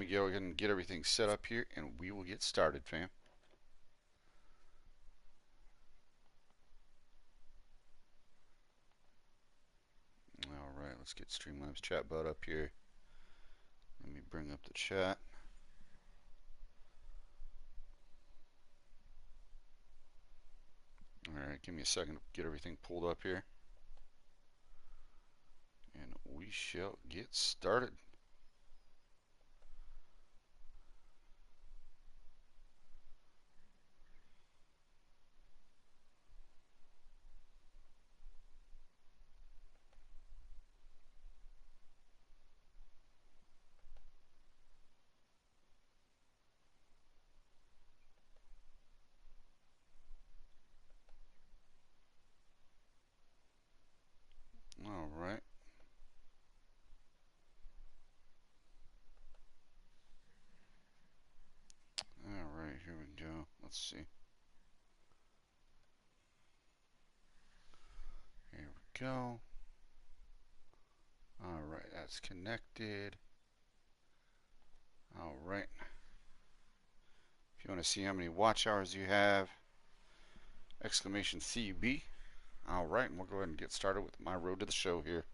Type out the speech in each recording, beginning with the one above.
me go ahead and get everything set up here, and we will get started, fam. All right, let's get Streamlabs chatbot up here. Let me bring up the chat. All right, give me a second to get everything pulled up here, and we shall get started. All right. All right, here we go. Let's see. Here we go. All right, that's connected. All right. If you want to see how many watch hours you have, exclamation CB. All right, and we'll go ahead and get started with my road to the show here.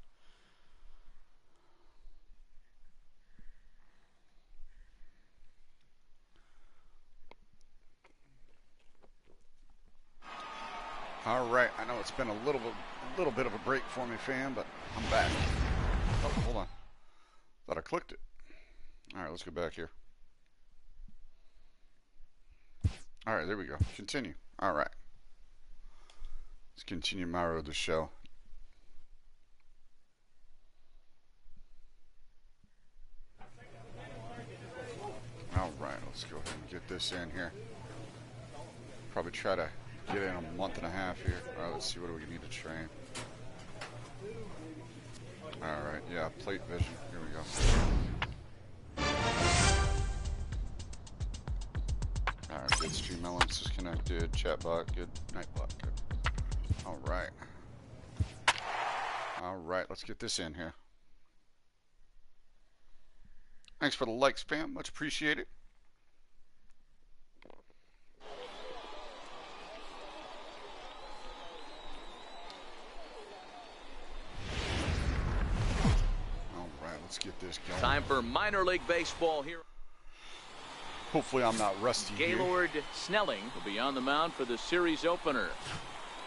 All right, I know it's been a little bit of a break for me, fam, but I'm back. Oh, hold on. Thought I clicked it. All right, let's go back here. All right, there we go. Continue. All right. Let's continue my road to the show. All right, let's go ahead and get this in here. Probably try to get in a month and a half here. All right, let's see what do we need to train. All right, yeah, plate vision. Here we go. All right, good. Stream elements is connected. Chatbot, good. Nightbot, good. All right. All right, let's get this in here. Thanks for the likes, fam. Much appreciated. All right, let's get this going. Time for minor league baseball here. Hopefully I'm not rusty Gaylord Snelling will be on the mound for the series opener.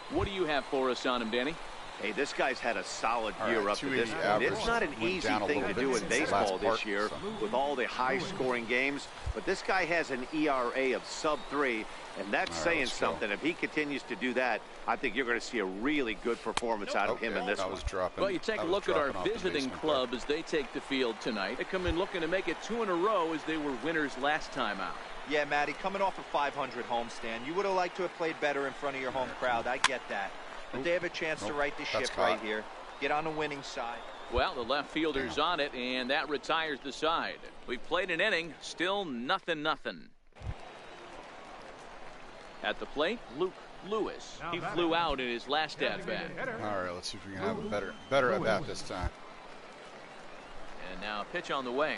What do you have for us on him, Danny? Hey, this guy's had a solid year up to this point. average. It's not an easy thing to do in baseball this year with all the high-scoring games, but this guy has an ERA of sub-3, and that's saying something. If he continues to do that, I think you're going to see a really good performance out of him in this one. Well, you take a look at our visiting club as they take the field tonight. They come in looking to make it 2 in a row as they were winners last time out. Yeah, Matty, coming off a 500 homestand, you would have liked to have played better in front of your home crowd. I get that. But they have a chance to right the ship right here. Get on the winning side. Well, the left fielder's on it, and that retires the side. We've played an inning, still nothing. At the plate, Luke Lewis. He flew out in his last at-bat. All right, let's see if we can have a better at-bat this time. And now a pitch on the way.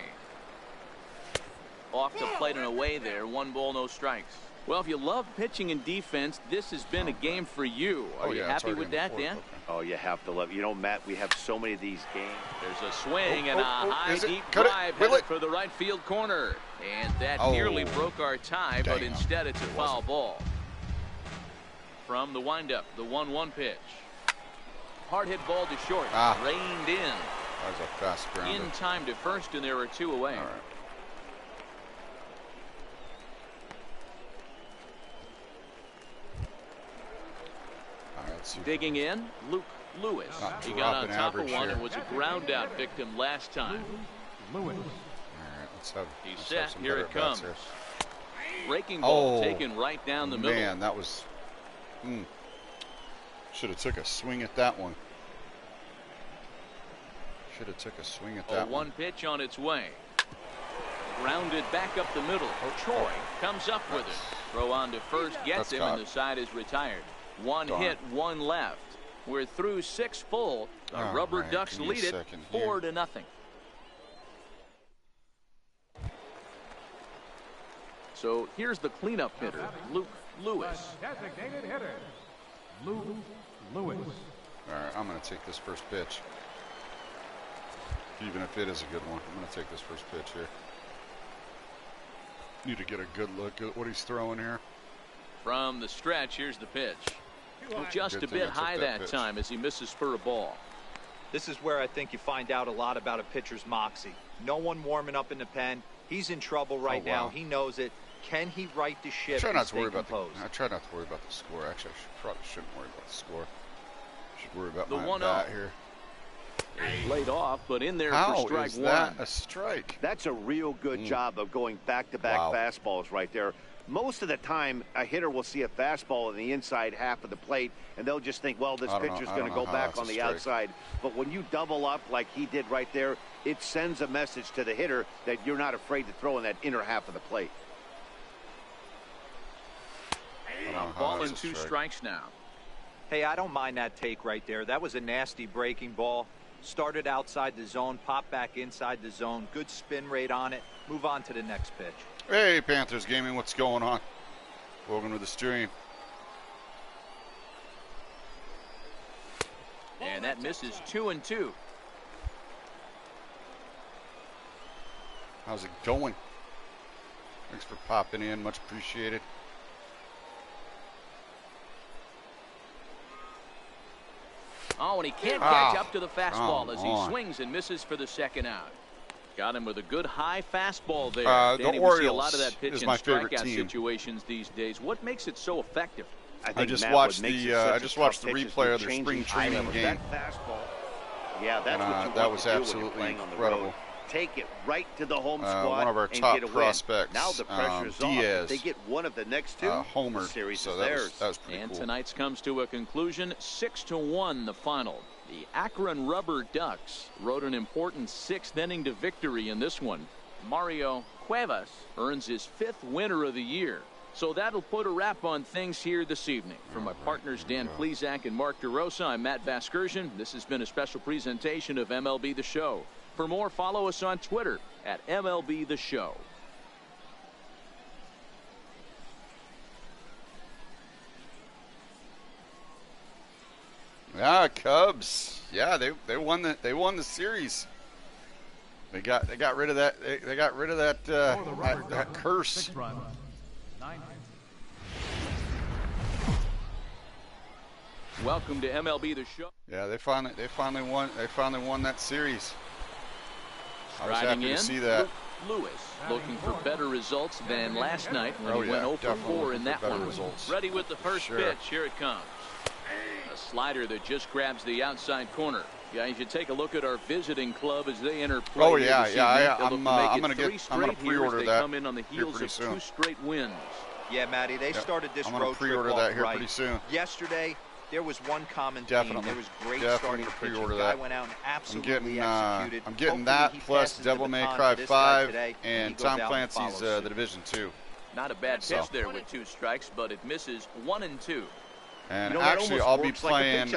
Off the plate and away there. 1 ball, no strikes. Well, if you love pitching and defense, this has been a game for you. Are you happy with that, Dan? Oh, you have to love it. You know, Matt, we have so many of these games. There's a swing and a high, deep drive headed for the right field corner. And that nearly broke our tie, but instead it's a foul ball. From the windup, the 1-1 pitch. Hard hit ball to short. Reined in. That was a fast grounder. In time to first, and there are 2 away. All right. Digging in, Luke Lewis. He got on top of one and was a ground out victim last time. All right, He's set. Here it comes. Breaking ball taken right down the middle. Man, that was. Should have took a swing at that one. Should have took a swing at that one. 1 pitch on its way. Grounded back up the middle. Troy comes up with it. Throw on to first, gets him, and the side is retired. 1 hit, 1 left. We're through 6 full. The Rubber Ducks lead it 4-0. So here's the cleanup hitter, Luke Lewis. Designated hitter, Luke Lewis. All right, I'm going to take this first pitch. Even if it is a good one, I'm going to take this first pitch here. Need to get a good look at what he's throwing here. From the stretch, here's the pitch. Just a bit high that time as he misses for a ball. This is where I think you find out a lot about a pitcher's moxie. No one warming up in the pen. He's in trouble right now. He knows it. Can he right the ship? I try not to worry about the score. Actually, I probably shouldn't worry about the score. I should worry about my bat here. Laid off, but in there for strike one. How is that a strike? That's a real good job of going back-to-back fastballs right there. Most of the time, a hitter will see a fastball in the inside half of the plate, and they'll just think, well, this pitcher's going to go back on the outside. But when you double up like he did right there, it sends a message to the hitter that you're not afraid to throw in that inner half of the plate. Ball and 2 strikes now. Hey, I don't mind that take right there. That was a nasty breaking ball. Started outside the zone, popped back inside the zone. Good spin rate on it. Move on to the next pitch. Hey, Panthers Gaming, what's going on? Welcome to the stream. And that misses 2-2. How's it going? Thanks for popping in. Much appreciated. Oh, and he can't catch up to the fastball as he swings and misses for the second out. Got him with a good high fastball there. Danny, we see a lot of that pitch in strikeout situations these days. What makes it so effective? I just watched the replay of the spring training game. Yeah, that's what you that was absolutely incredible. Take it right to the home squad. One of our top prospects, now the pressure's Diaz, off. If they get one of the next two, homered, the series so is that theirs. Was pretty cool. And tonight's comes to a conclusion, 6-1 the final. The Akron Rubber Ducks rode an important 6th inning to victory in this one. Mario Cuevas earns his 5th winner of the year. So that'll put a wrap on things here this evening. For my partners Dan Plesac and Mark DeRosa, I'm Matt Vasgersian. This has been a special presentation of MLB The Show. For more, follow us on Twitter at MLB The Show. Yeah, Cubs. Yeah, they won the series. They got rid of that. They got rid of that curse. Welcome to MLB The Show. Yeah, they finally won that series. I was Riding happy in, to see that. Lewis looking for better results than last night when he went 0 for 4 in that one. Ready with the first pitch. Here it comes. A slider that just grabs the outside corner. Yeah, you should take a look at our visiting club as they enter play. Oh yeah, I'm gonna pre-order that. They come in on the heels of 2 straight wins. Yeah, Matty, they started this road trip off pre-order that here pretty soon. Yesterday, there was one common theme. There was great starting pitching. The guy went out and absolutely executed. I'm getting that plus Devil May Cry 5 and Tom Clancy's The Division 2. Not a bad pitch there with 2 strikes, but it misses 1 and 2. And actually, I'll be playing.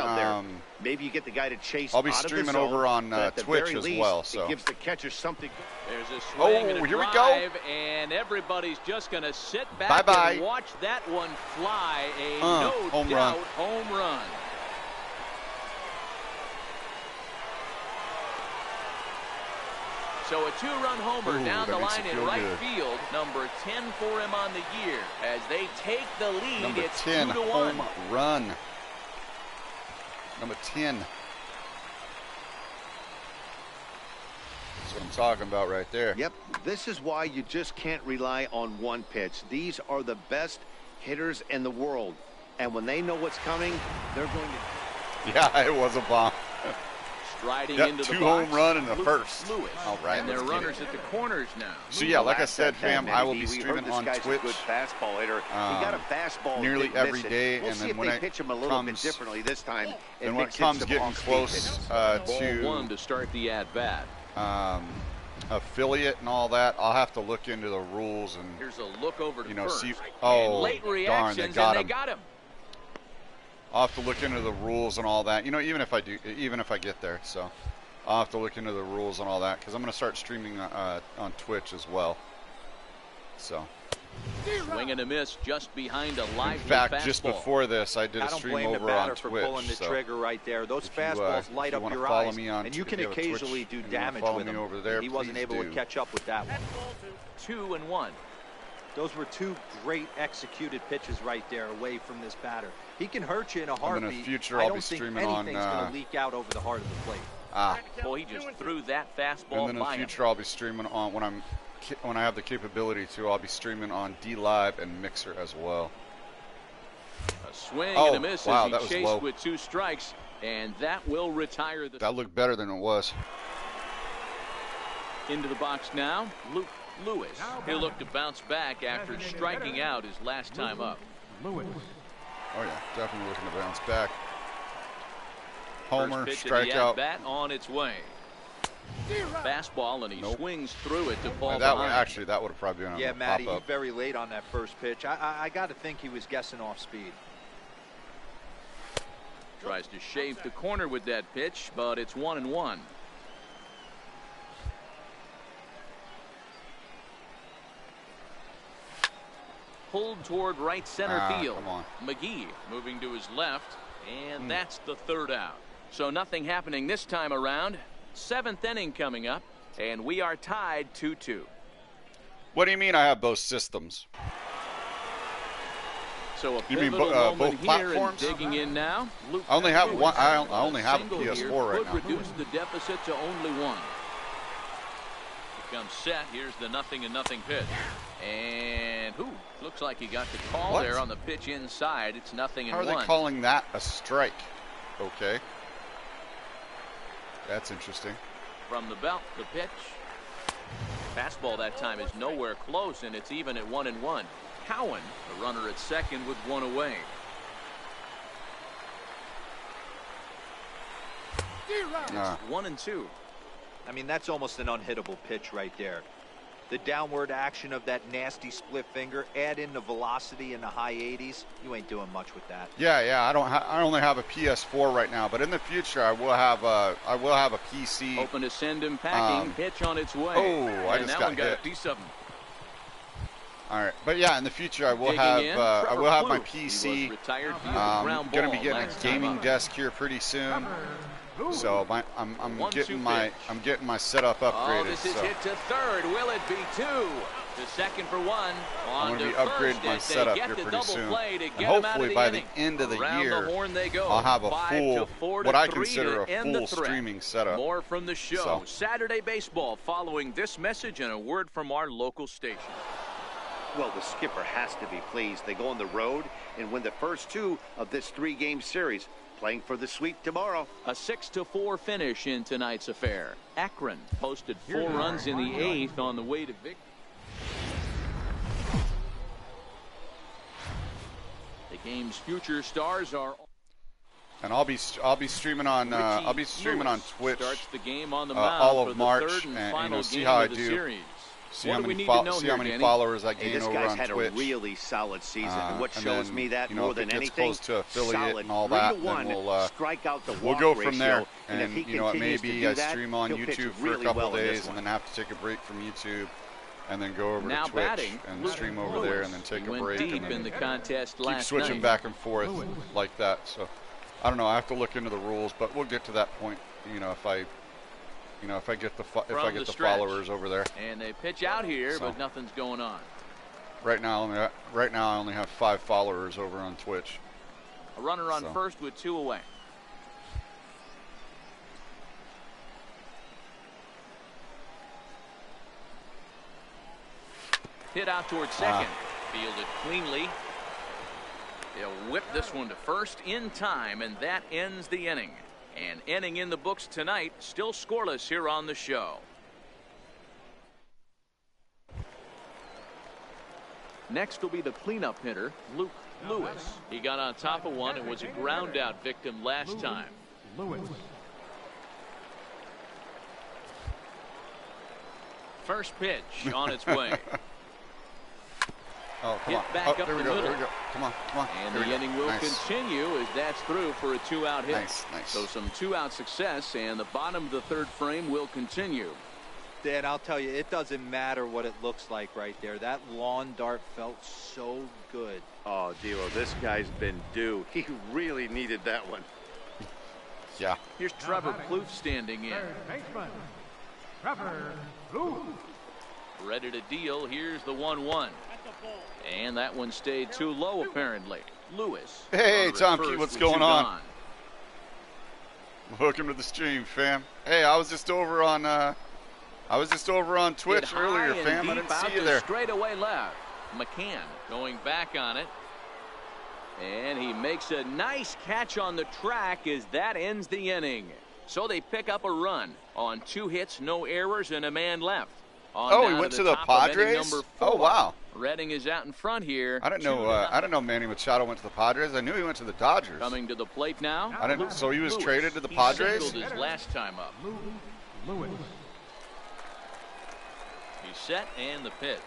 Maybe you get the guy to chase. I'll be streaming over on Twitch as well. So it gives the catcher something. There's a swing and a here drive, we go. And everybody's just going to sit back and watch that one fly. A no doubt home run. So a 2-run homer down the line in right field. Number 10 for him on the year. As they take the lead, Number it's 10 2-1. home run. Number 10. That's what I'm talking about right there. Yep, this is why you just can't rely on one pitch. These are the best hitters in the world. And when they know what's coming, they're going to... Yeah, it was a bomb. Striding into the 2 box, home run in the first. Lewis. All right, and they're runners at the corners now. So yeah, like I said, fam, I will be streaming on Twitch. Good fastball hitter. He got a fastball nearly every day, we'll and see then if when they it pitch him a little bit differently this time. And when it comes getting close Ball 1 to start the at bat. Affiliate and all that, I'll have to look into the rules and here's a look over to first. see. And late Darn, they got him. I'll have to look into the rules and all that. Even if I get there, so I'll have to look into the rules and all that because I'm going to start streaming on Twitch as well. So Swing and a miss just behind a live In fact, fastball. just before this, I did a stream over on Twitch. For pulling the trigger right there. Those fastballs light up your eyes, and you can occasionally do damage with them. Over there, he wasn't able to catch up with that one. 2-1. Those were two great executed pitches right there away from this batter. He can hurt you in a heartbeat. In the future, I'll be streaming on. Anything's going to leak out over the heart of the plate. Boy, he just threw that fastball. And then in the future, I'll be streaming on when I have the capability to. I'll be streaming on D-Live and Mixer as well. A swing and a miss wow, as he chased with 2 strikes, and that will retire the. That looked better than it was. Into the box now, Luke Lewis. He'll look to bounce back after striking out his last time up. Lewis. Oh yeah, definitely looking to bounce back. Homer, First pitch strikeout. of the at-bat on its way. Fastball, and he swings through it to fall that behind. that would have probably been on yeah, the Matty, pop-up. he's very late on that first pitch. I got to think he was guessing off speed. Tries to shave the corner with that pitch, but it's 1-1. Pulled toward right center field. Come on. McGee moving to his left, and that's the 3rd out. So nothing happening this time around. 7th inning coming up, and we are tied 2-2. What do you mean I have both systems? So a You mean pivotal moment both here, platforms? and digging in now. Luke I only have Lewis, one. I only have a single PS4 here right could now. reduce the deficit to only 1. Comes set. Here's the 0-0 pitch, and looks like he got the call there on the pitch inside. It's 0-1. How are they calling that a strike? Okay, that's interesting. From the belt, the pitch. Fastball that time is nowhere close, and it's even at 1-1. Cowan, the runner at second with 1 away. It's 1-2. I mean, that's almost an unhittable pitch right there. The downward action of that nasty split finger, add in the velocity in the high 80s, you ain't doing much with that. Yeah. I only have a PS4 right now, but in the future I will have a PC. Open to send him packing. Pitch on its way. Oh, I and just that one got hit. a piece of him. All right, but yeah, in the future I will have my PC. Going to be getting a gaming desk here pretty soon. So I'm getting my setup upgraded. Oh, this is hit to third. Will it be 2? To second for 1. I'm going to be upgrading my setup here pretty soon. And hopefully by the end of the year, I'll have a full, what I consider a full streaming setup. More from the show. Saturday baseball following this message and a word from our local station. Well, the skipper has to be pleased. They go on the road and win the first 2 of this 3-game series. Playing for the sweep tomorrow. A 6-4 finish in tonight's affair. Akron posted 4 runs in the 8th on the way to victory. The game's future stars are. And I'll be streaming on on Twitch. Starts the game on the mound all for of the March, 3rd and and final see game how I of the do. series. See how many followers I gain over on had Twitch. A really solid season. And what and shows then, me that you know, more if than it gets anything, close to affiliate solid and all that, 3-1, then strike out the walk we'll go from there. ratio. And if he you know, it may continues to be do I that, stream on he'll pitch YouTube for really a couple well in this days and one. then have to take a break from YouTube and then go over Now to Twitch batting, and stream over there and then take a went break deep and in the then contest keep last switching night. back and forth like that. So I don't know. I have to look into the rules, but we'll get to that point. You know, if I get the followers over there. And they pitch out here, but nothing's going on. Right now I only have 5 followers over on Twitch. A runner on first with 2 away. Hit out towards second. Fielded cleanly. They'll whip this one to first in time, and that ends the inning. An inning in the books tonight, still scoreless here on the show. Next will be the cleanup hitter, Luke Lewis. He got on top of one and was a ground out victim last time. Lewis. First pitch on its way. Oh, come Hit on. back up there we the go. middle. There we go. Come on. And There the we go. inning will Nice. continue as that's through for a 2-out hit. Nice. So some 2-out success, and the bottom of the 3rd frame will continue. Dan, I'll tell you, it doesn't matter what it looks like right there. That lawn dart felt so good. Oh, D'Lo, this guy's been due. He really needed that one. Yeah. Here's Trevor Plouffe standing in. Third baseman, Trevor Plouffe. Ready to deal. Here's the 1-1. And that one stayed too low, apparently. Lewis. Hey, Tom Key, what's going on? Welcome to the stream, fam. Hey, I was just over on Twitch earlier, fam. I didn't see you there. Straight away left. McCann going back on it. And he makes a nice catch on the track as that ends the inning. So they pick up a run on 2 hits, no errors, and a man left. Oh, he went to the Padres? Oh, wow. Redding is out in front here. I didn't know Manny Machado went to the Padres. I knew he went to the Dodgers. Coming to the plate now. I didn't. So he was traded to the Padres? He his last time up. Lewis. He's set and the pitch.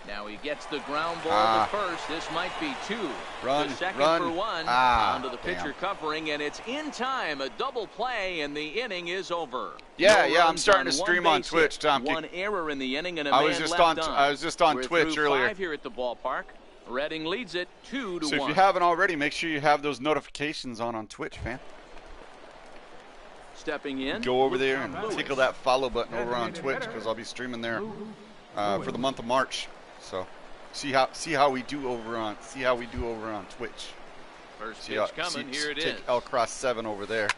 Now he gets the ground ball to first. This might be 2. Run, the second run. for 1. Onto the pitcher covering, and it's in time. A double play, and the inning is over. Yeah, I'm starting to stream on Twitch, Tom. 1 error in the inning, and I was just on Twitch earlier. 5 here at the ballpark. Redding leads it 2-1. So if you haven't already, make sure you have those notifications on Twitch, fam. Stepping in. Go over there and tickle that follow button over on Twitch, because I'll be streaming there for the month of March. So see how we do over on Twitch. First pitch coming. Here it is. Take L Cross 7 over there.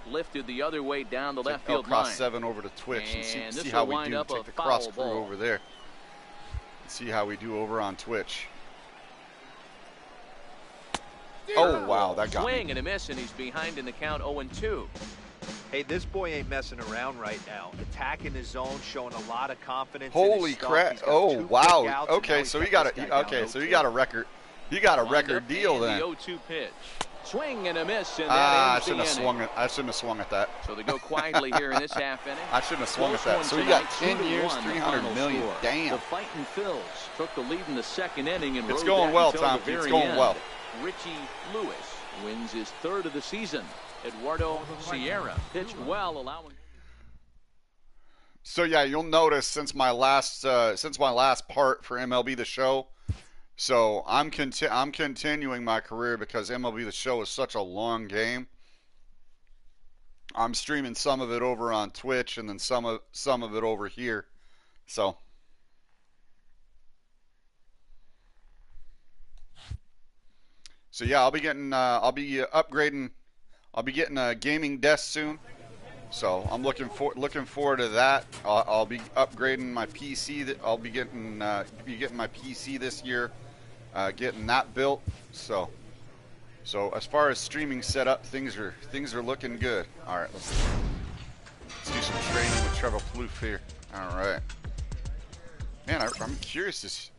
Lifted the other way down the left field line. L Cross line. 7 over to Twitch and see how we do. Take the cross crew over there. See how we do over on Twitch. Oh wow, that got swing me. And a miss, and he's behind in the count 0-2. Hey, this boy ain't messing around right now. Attacking his zone, showing a lot of confidence. Holy crap! Oh wow. Okay, so he got a record. He got a record deal then. The 0-2 pitch. Swing and a miss, and I shouldn't have swung at that. So they go quietly here in this half inning. I shouldn't have swung at that. So he got 10 years, 300 million. Damn. The fighting Phils took the lead in the second inning, and it's going well, Tom. It's going well. Richie Lewis wins his 3rd of the season. Eduardo Sierra pitched well, allowing. So yeah, you'll notice since my last part for MLB The Show. So I'm continuing my career because MLB The Show is such a long game. I'm streaming some of it over on Twitch and then some of it over here. So yeah, I'll be upgrading. I'll be getting a gaming desk soon. So I'm looking forward to that. I'll be upgrading my PC. I'll be getting my PC this year. Getting that built. So as far as streaming setup, things are looking good. All right, let's do some training with Trevor Plouffe here. All right, man, I'm curious.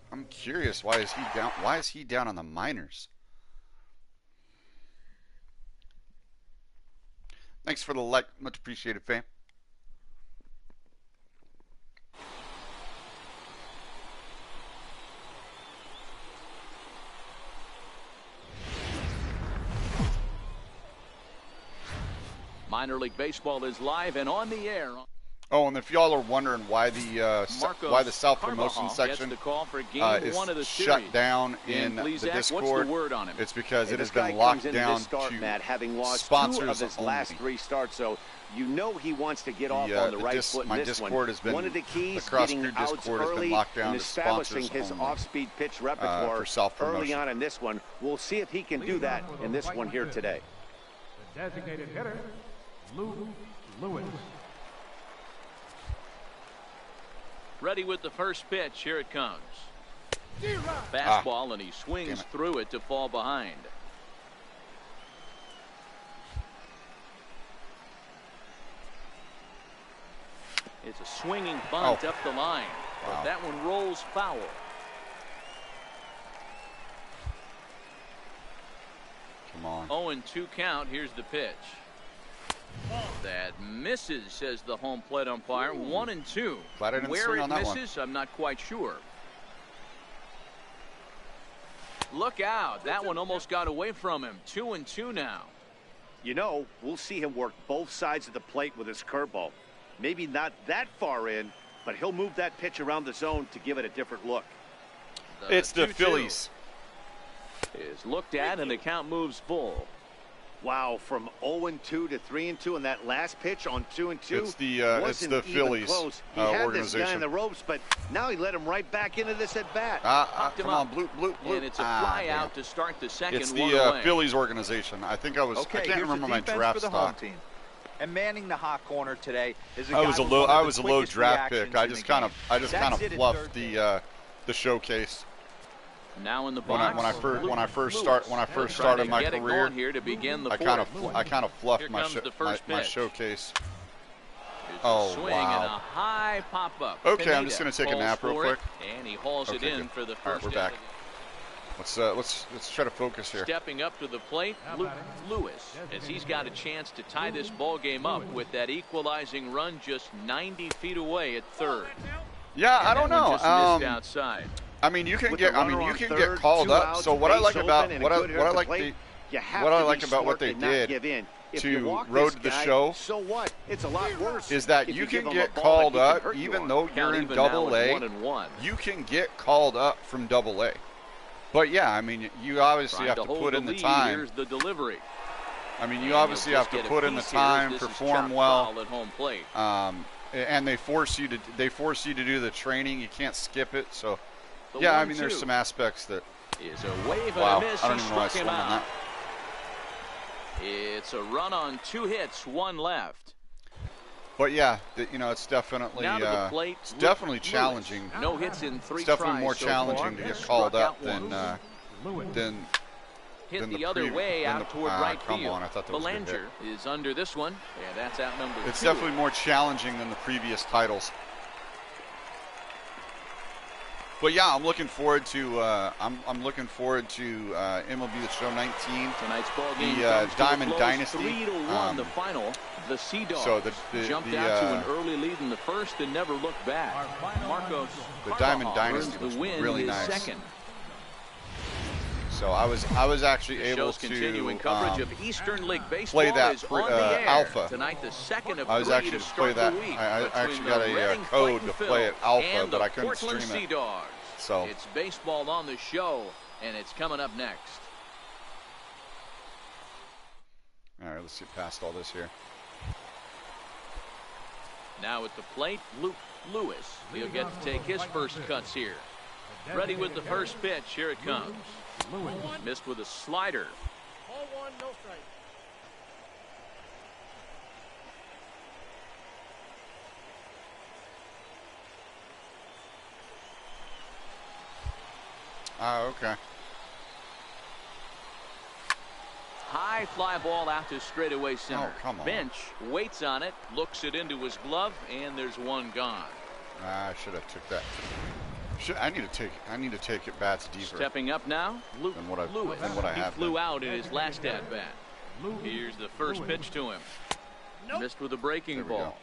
Why is he down? Why is he down on the minors? Thanks for the like, much appreciated, fam. Minor League Baseball is live and on the air. Oh, and if y'all are wondering why the South Promotion section is shut down in the Discord, it's because it has been locked down to having lost sponsors 2 of his last 3 starts. So you know he wants to get off on the right foot in this one. One of the keys, getting outs early and establishing his off-speed pitch repertoire early on in this one. We'll see if he can do that in this one here today. The designated hitter, Lewis. Ready with the first pitch. Here it comes. Fastball, and he swings through it to fall behind. It's a swinging bunt up the line. But that one rolls foul. Come on. 0-2 count. Here's the pitch. That misses, says the home plate umpire. 1-2. Where it misses, I'm not quite sure. Look out. That one almost got away from him. 2-2 now. You know, we'll see him work both sides of the plate with his curveball. Maybe not that far in, but he'll move that pitch around the zone to give it a different look. It's the Phillies. Is looked at, and the count moves full. Wow, from 0-2 to 3-2 in that last pitch on 2-2. It's the Phillies He had organization. this guy in the ropes, but now he let him right back into this at bat. Come on, bloop. And it's a fly out to start the second. It's the Phillies organization. I think I was. Okay, I can't remember my draft stock. And manning the hot corner today is a I guy was a with low. one of I the was a low quickest draft pick. reactions I in just the kind game. of fluffed the showcase. Now in the box. When I first started my career, here to begin the I kind of fluffed my showcase. Oh, swing wow. And a high pop-up. Okay, Pineda I'm just going to take a nap real quick. And he hauls it in for the first. All right, we're back. Let's try to focus here. Stepping up to the plate, Lewis, as he's got a chance to tie this ball game up with that equalizing run just 90 feet away at third. Yeah, I don't know. Just missed outside. I mean, you can get called up. So what I like about what I like about what they did to road to the show is that you can get called up even though you're in Double-A. You can get called up from Double-A. But yeah, I mean, you obviously have to put in the time. Here's the delivery. I mean, you obviously have to put in the time, perform well. At home plate. And they force you to do the training. You can't skip it. So yeah, I mean, there's some aspects that. Is a wave wow, and a miss. I don't even know why I swung on that. It's a run on 2 hits, 1 left. But yeah, it's definitely it's definitely challenging. No hits in 3 It's definitely more so challenging to get called up than hit the other way out toward right field. Come on, I thought that was a good hit. Belanger is under this one. Yeah, that's outnumbered. It's definitely more challenging than the previous titles. But yeah, I'm looking forward to I'm looking forward to MLB The Show 19. Tonight's ball game the Diamond Dynasty. 3-1 the final. The Sea Dogs jumped out to an early lead in the first and never looked back. Marcos the Diamond Dynasty was really nice. Second. So I was actually able to continuing coverage of Eastern League Baseball play that is on the air. Alpha. Tonight, the second of I was actually to play that. I actually got a code to play it Alpha, but I couldn't stream Sea it. Dogs. So it's baseball on the show, and it's coming up next. All right, let's get past all this here. Now at the plate, Lewis. He'll get to take his first cuts here. Ready with the first pitch. Here it comes. Missed with a slider. Ball 1, no strike. Okay. High fly ball out to straightaway center. Oh, come on. Bench waits on it, looks it into his glove, and there's one gone. I should have took that. I need to take it bats deeper. Stepping up now, Lewis. Than what I have. He flew out in his last at bat. Here's the first pitch to him. Nope. Missed with a breaking ball.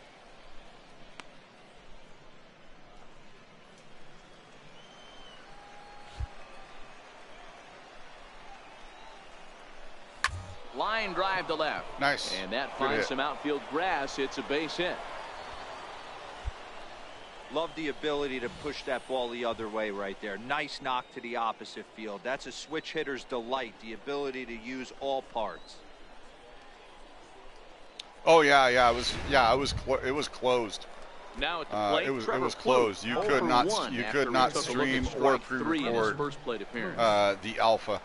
Line drive to left. Nice. And that finds some outfield grass. It's a base hit. Love the ability to push that ball the other way right there. Nice knock to the opposite field. That's a switch hitter's delight, the ability to use all parts. Oh yeah, it was closed. Now at the plate, it was closed. You could not stream or pre-record the Alpha.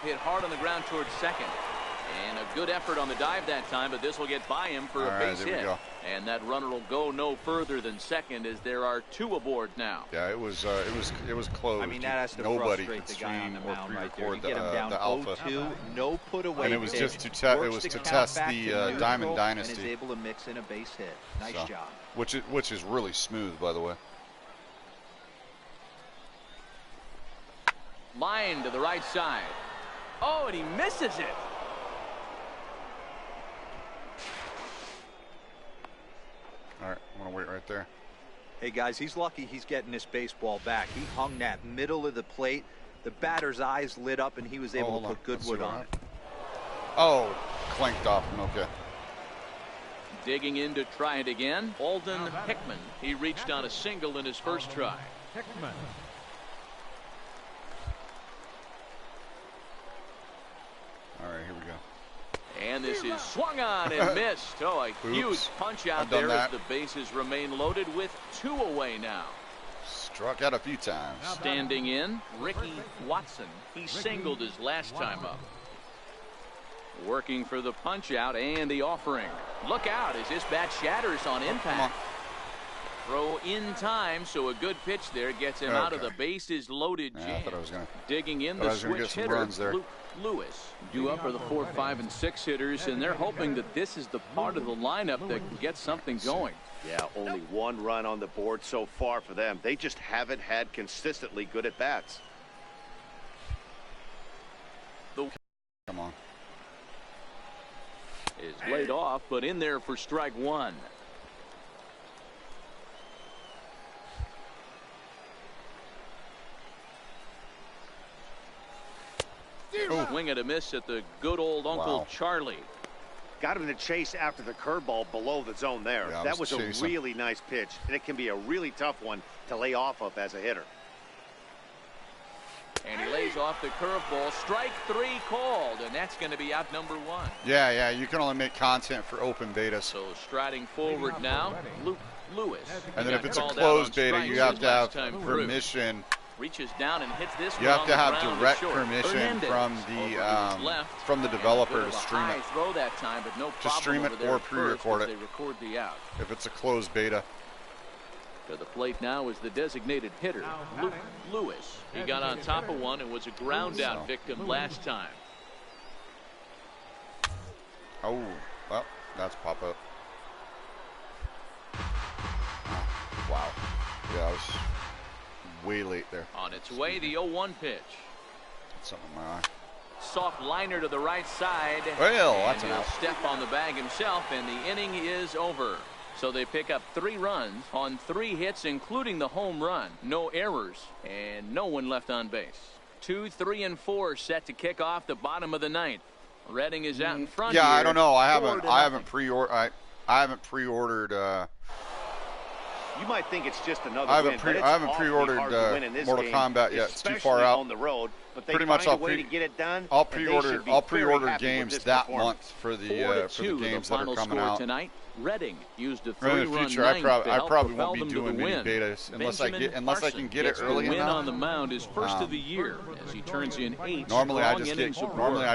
Hit hard on the ground towards second. And a good effort on the dive that time, but this will get by him for a base hit. And that runner will go no further than second as there are 2 aboard now. Yeah, it was closed. I mean, that has to Nobody frustrate could the guy on stream the or mound right there. pre-record You get him down the Alpha. 0-2, no put away. And it was just to test the Diamond Dynasty. And is able to mix in a base hit. Nice job. Which is really smooth, by the way. Line to the right side. Oh, and he misses it. All right, I'm going to wait right there. Hey, guys, he's lucky he's getting this baseball back. He hung that middle of the plate. The batter's eyes lit up, and he was able to put good wood on it. Oh, clanked off him. Okay. Digging in to try it again, Alden Hickman. He reached on a single in his first try. Hickman. All right, here we go. And this is swung on and missed. Oh, a huge punch out there as the bases remain loaded with 2 away now. Struck out a few times. Standing in, Ricky Watson. He singled his last time up. Working for the punch out and the offering. Look out as this bat shatters on impact. Throw in time, so a good pitch there gets him out of the bases loaded jam. I thought I was gonna, digging in the switch hitter, Luke Lewis. Due up are the 4, 5, and 6 hitters, and they're hoping that this is the part of the lineup that can get something going. Yeah, only 1 run on the board so far for them. They just haven't had consistently good at bats. Come on. Is laid off, but in there for strike 1. Swing and a miss at the good old Uncle Charlie. Got him to chase after the curveball below the zone there. Yeah, that was a really nice pitch, and it can be a really tough one to lay off of as a hitter. And he lays off the curveball. Strike 3 called, and that's going to be out number 1. Yeah, you can only make content for open beta. So striding forward now, Luke Lewis. And then if it's a closed beta, you have to have permission. Reaches down and hits this. You have to have direct permission from the developer to stream it. Throw that time, but no to stream it or pre-record it. They record the out. If it's a closed beta. To the plate now is the designated hitter, Luke Lewis. He got on top of one and was a ground out victim last time. Oh, well, that's pop up. Wow. Yeah, I was way late there. On its way, the 0-1 pitch. Something in my eye. Soft liner to the right side. Well, that's an out. Step on the bag himself, and the inning is over. So they pick up 3 runs on 3 hits, including the home run. No errors, and no one left on base. 2, 3, and 4 set to kick off the bottom of the 9th. Redding is out in front. Yeah, here. I don't know. I haven't pre-ordered. You might think it's just another I win, haven't pre-ordered Mortal Kombat yet. It's too far out. On the road, but they pretty much find a way to get it done. I'll pre-order games that month for the games that are coming out. Tonight. Redding used a 3-run in the future, I probably won't be doing mini betas unless I can get it early enough. Win on the mound is first of the year as he turns in 8. Normally I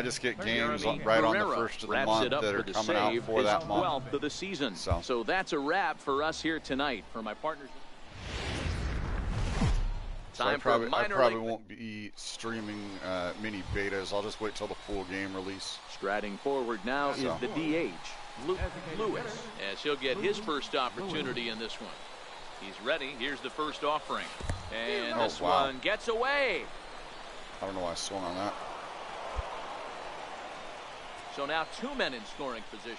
just get games right on the first of the month that are coming out for that month. 12th of the season. So that's a wrap for us here tonight. For my partners. I probably won't be streaming mini betas. I'll just wait till the full game release. Striding forward now is the DH. Luke Lewis, as he'll get his first opportunity in this one. He's ready. Here's the first offering. And this one gets away. I don't know why I swung on that. So now 2 men in scoring position.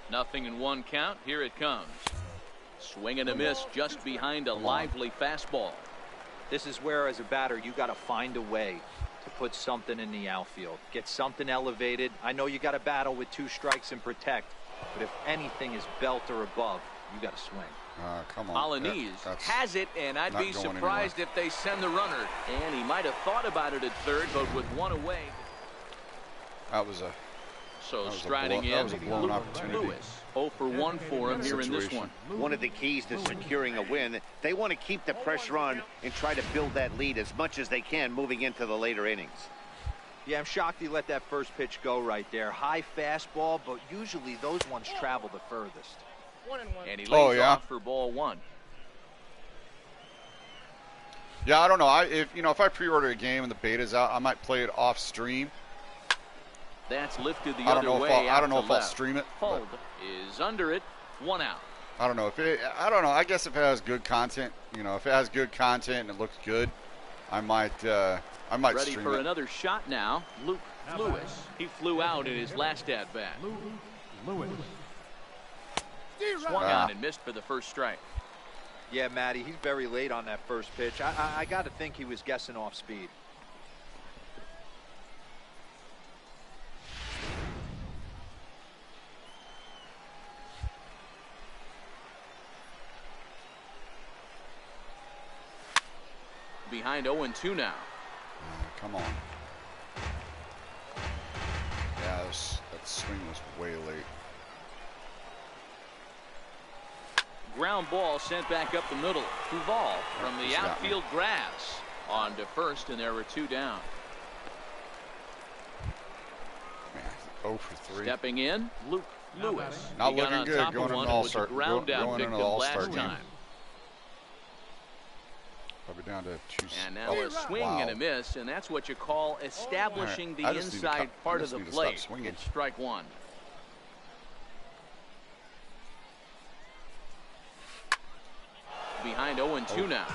Nothing in 1 count. Here it comes. Swing and a miss just behind a lively fastball. This is where, as a batter, you got to find a way to put something in the outfield. Get something elevated. I know you got to battle with 2 strikes and protect, but if anything is belt or above, you got to swing. Come on. Polanese has it, and I'd be surprised if they send the runner. And he might have thought about it at third, but with 1 away. That was a striding in, blown opportunity. Lewis. 0 for 1 for him here in this one. One of the keys to securing a win, they want to keep the pressure on and try to build that lead as much as they can moving into the later innings. Yeah, I'm shocked he let that first pitch go right there. High fastball, but usually those ones travel the furthest. 1-1. And he lays off for ball 1. Yeah, I don't know. If I pre-order a game and the beta's out, I might play it off stream. That's lifted the other way. I don't know if I'll stream it. Hold is under it. 1 out. I don't know I don't know. I guess if it has good content, if it has good content and it looks good, I might stream it. Ready for another shot now. Luke Lewis. He flew out in his last at bat. Lewis. Swung on and missed for the first strike. Yeah, Matty, he's very late on that first pitch. I got to think he was guessing off speed. behind 0-2 now. Come on. Yeah, that swing was way late. Ground ball sent back up the middle. Duval from the outfield grass on to first, and there were 2 down. Man, 0 for 3. Stepping in, Luke Lewis. Not looking good going into All-Star. Going into the All-Star game. Probably down to 2. And now a swing and a miss, and that's what you call establishing the inside part of the plate. It's strike 1. Behind 0-2 now.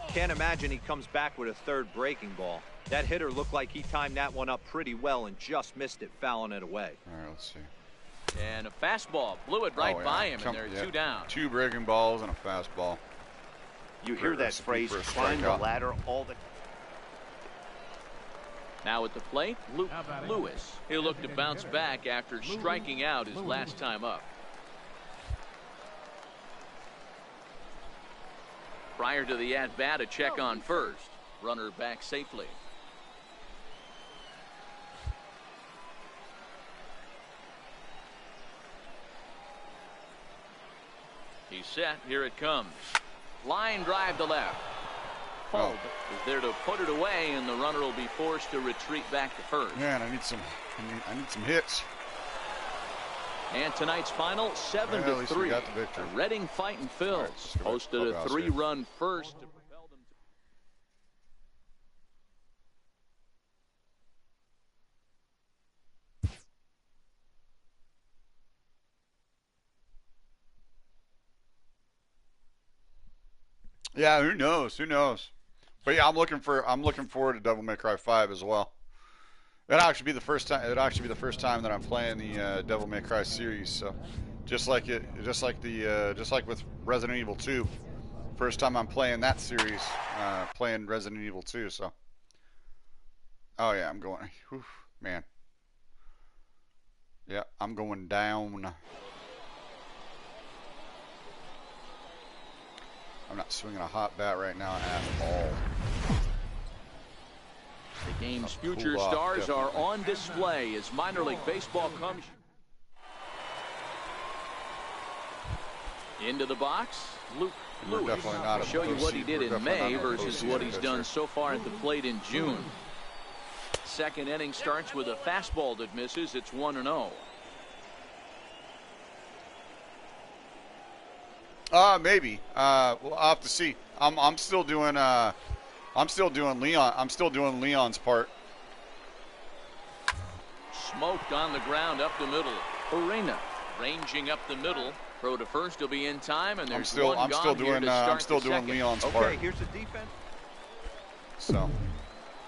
Can't imagine he comes back with a third breaking ball. That hitter looked like he timed that one up pretty well and just missed it, fouling it away. All right, let's see. And a fastball blew it right by him, and there are 2 down. 2 breaking balls and a fastball. You hear that phrase, climb the ladder all the... Now at the plate, Luke Lewis. He'll look to bounce back after striking out his last time up. Prior to the at-bat, a check on first. Runner back safely. He's set. Here it comes. Line drive to left. Fold is there to put it away, and the runner will be forced to retreat back to first. Man, I need some hits. And tonight's final 7-3. Got the victory. The Reading Fightin' Phils posted a 3-run first to propel them to... Yeah, who knows? Who knows? But yeah, I'm looking forward to Devil May Cry 5 as well. It'll actually be the first time. That I'm playing the Devil May Cry series. So, just like with Resident Evil 2, first time I'm playing that series, playing Resident Evil 2. So, oh yeah, I'm going. Whew, man. Yeah, I'm going down. I'm not swinging a hot bat right now at all. The game's future stars are on display as minor league baseball comes into the box. Luke Lewis will show you what he did in May versus what he's done so far at the plate in June. Second inning starts with a fastball that misses. It's 1-0. Maybe. We'll have to see. I'm still doing Leon. I'm still doing Leon's part. Smoked on the ground up the middle. Arena ranging up the middle. Throw to first will be in time, and there's I'm still doing Leon's part. Okay, here's the defense. So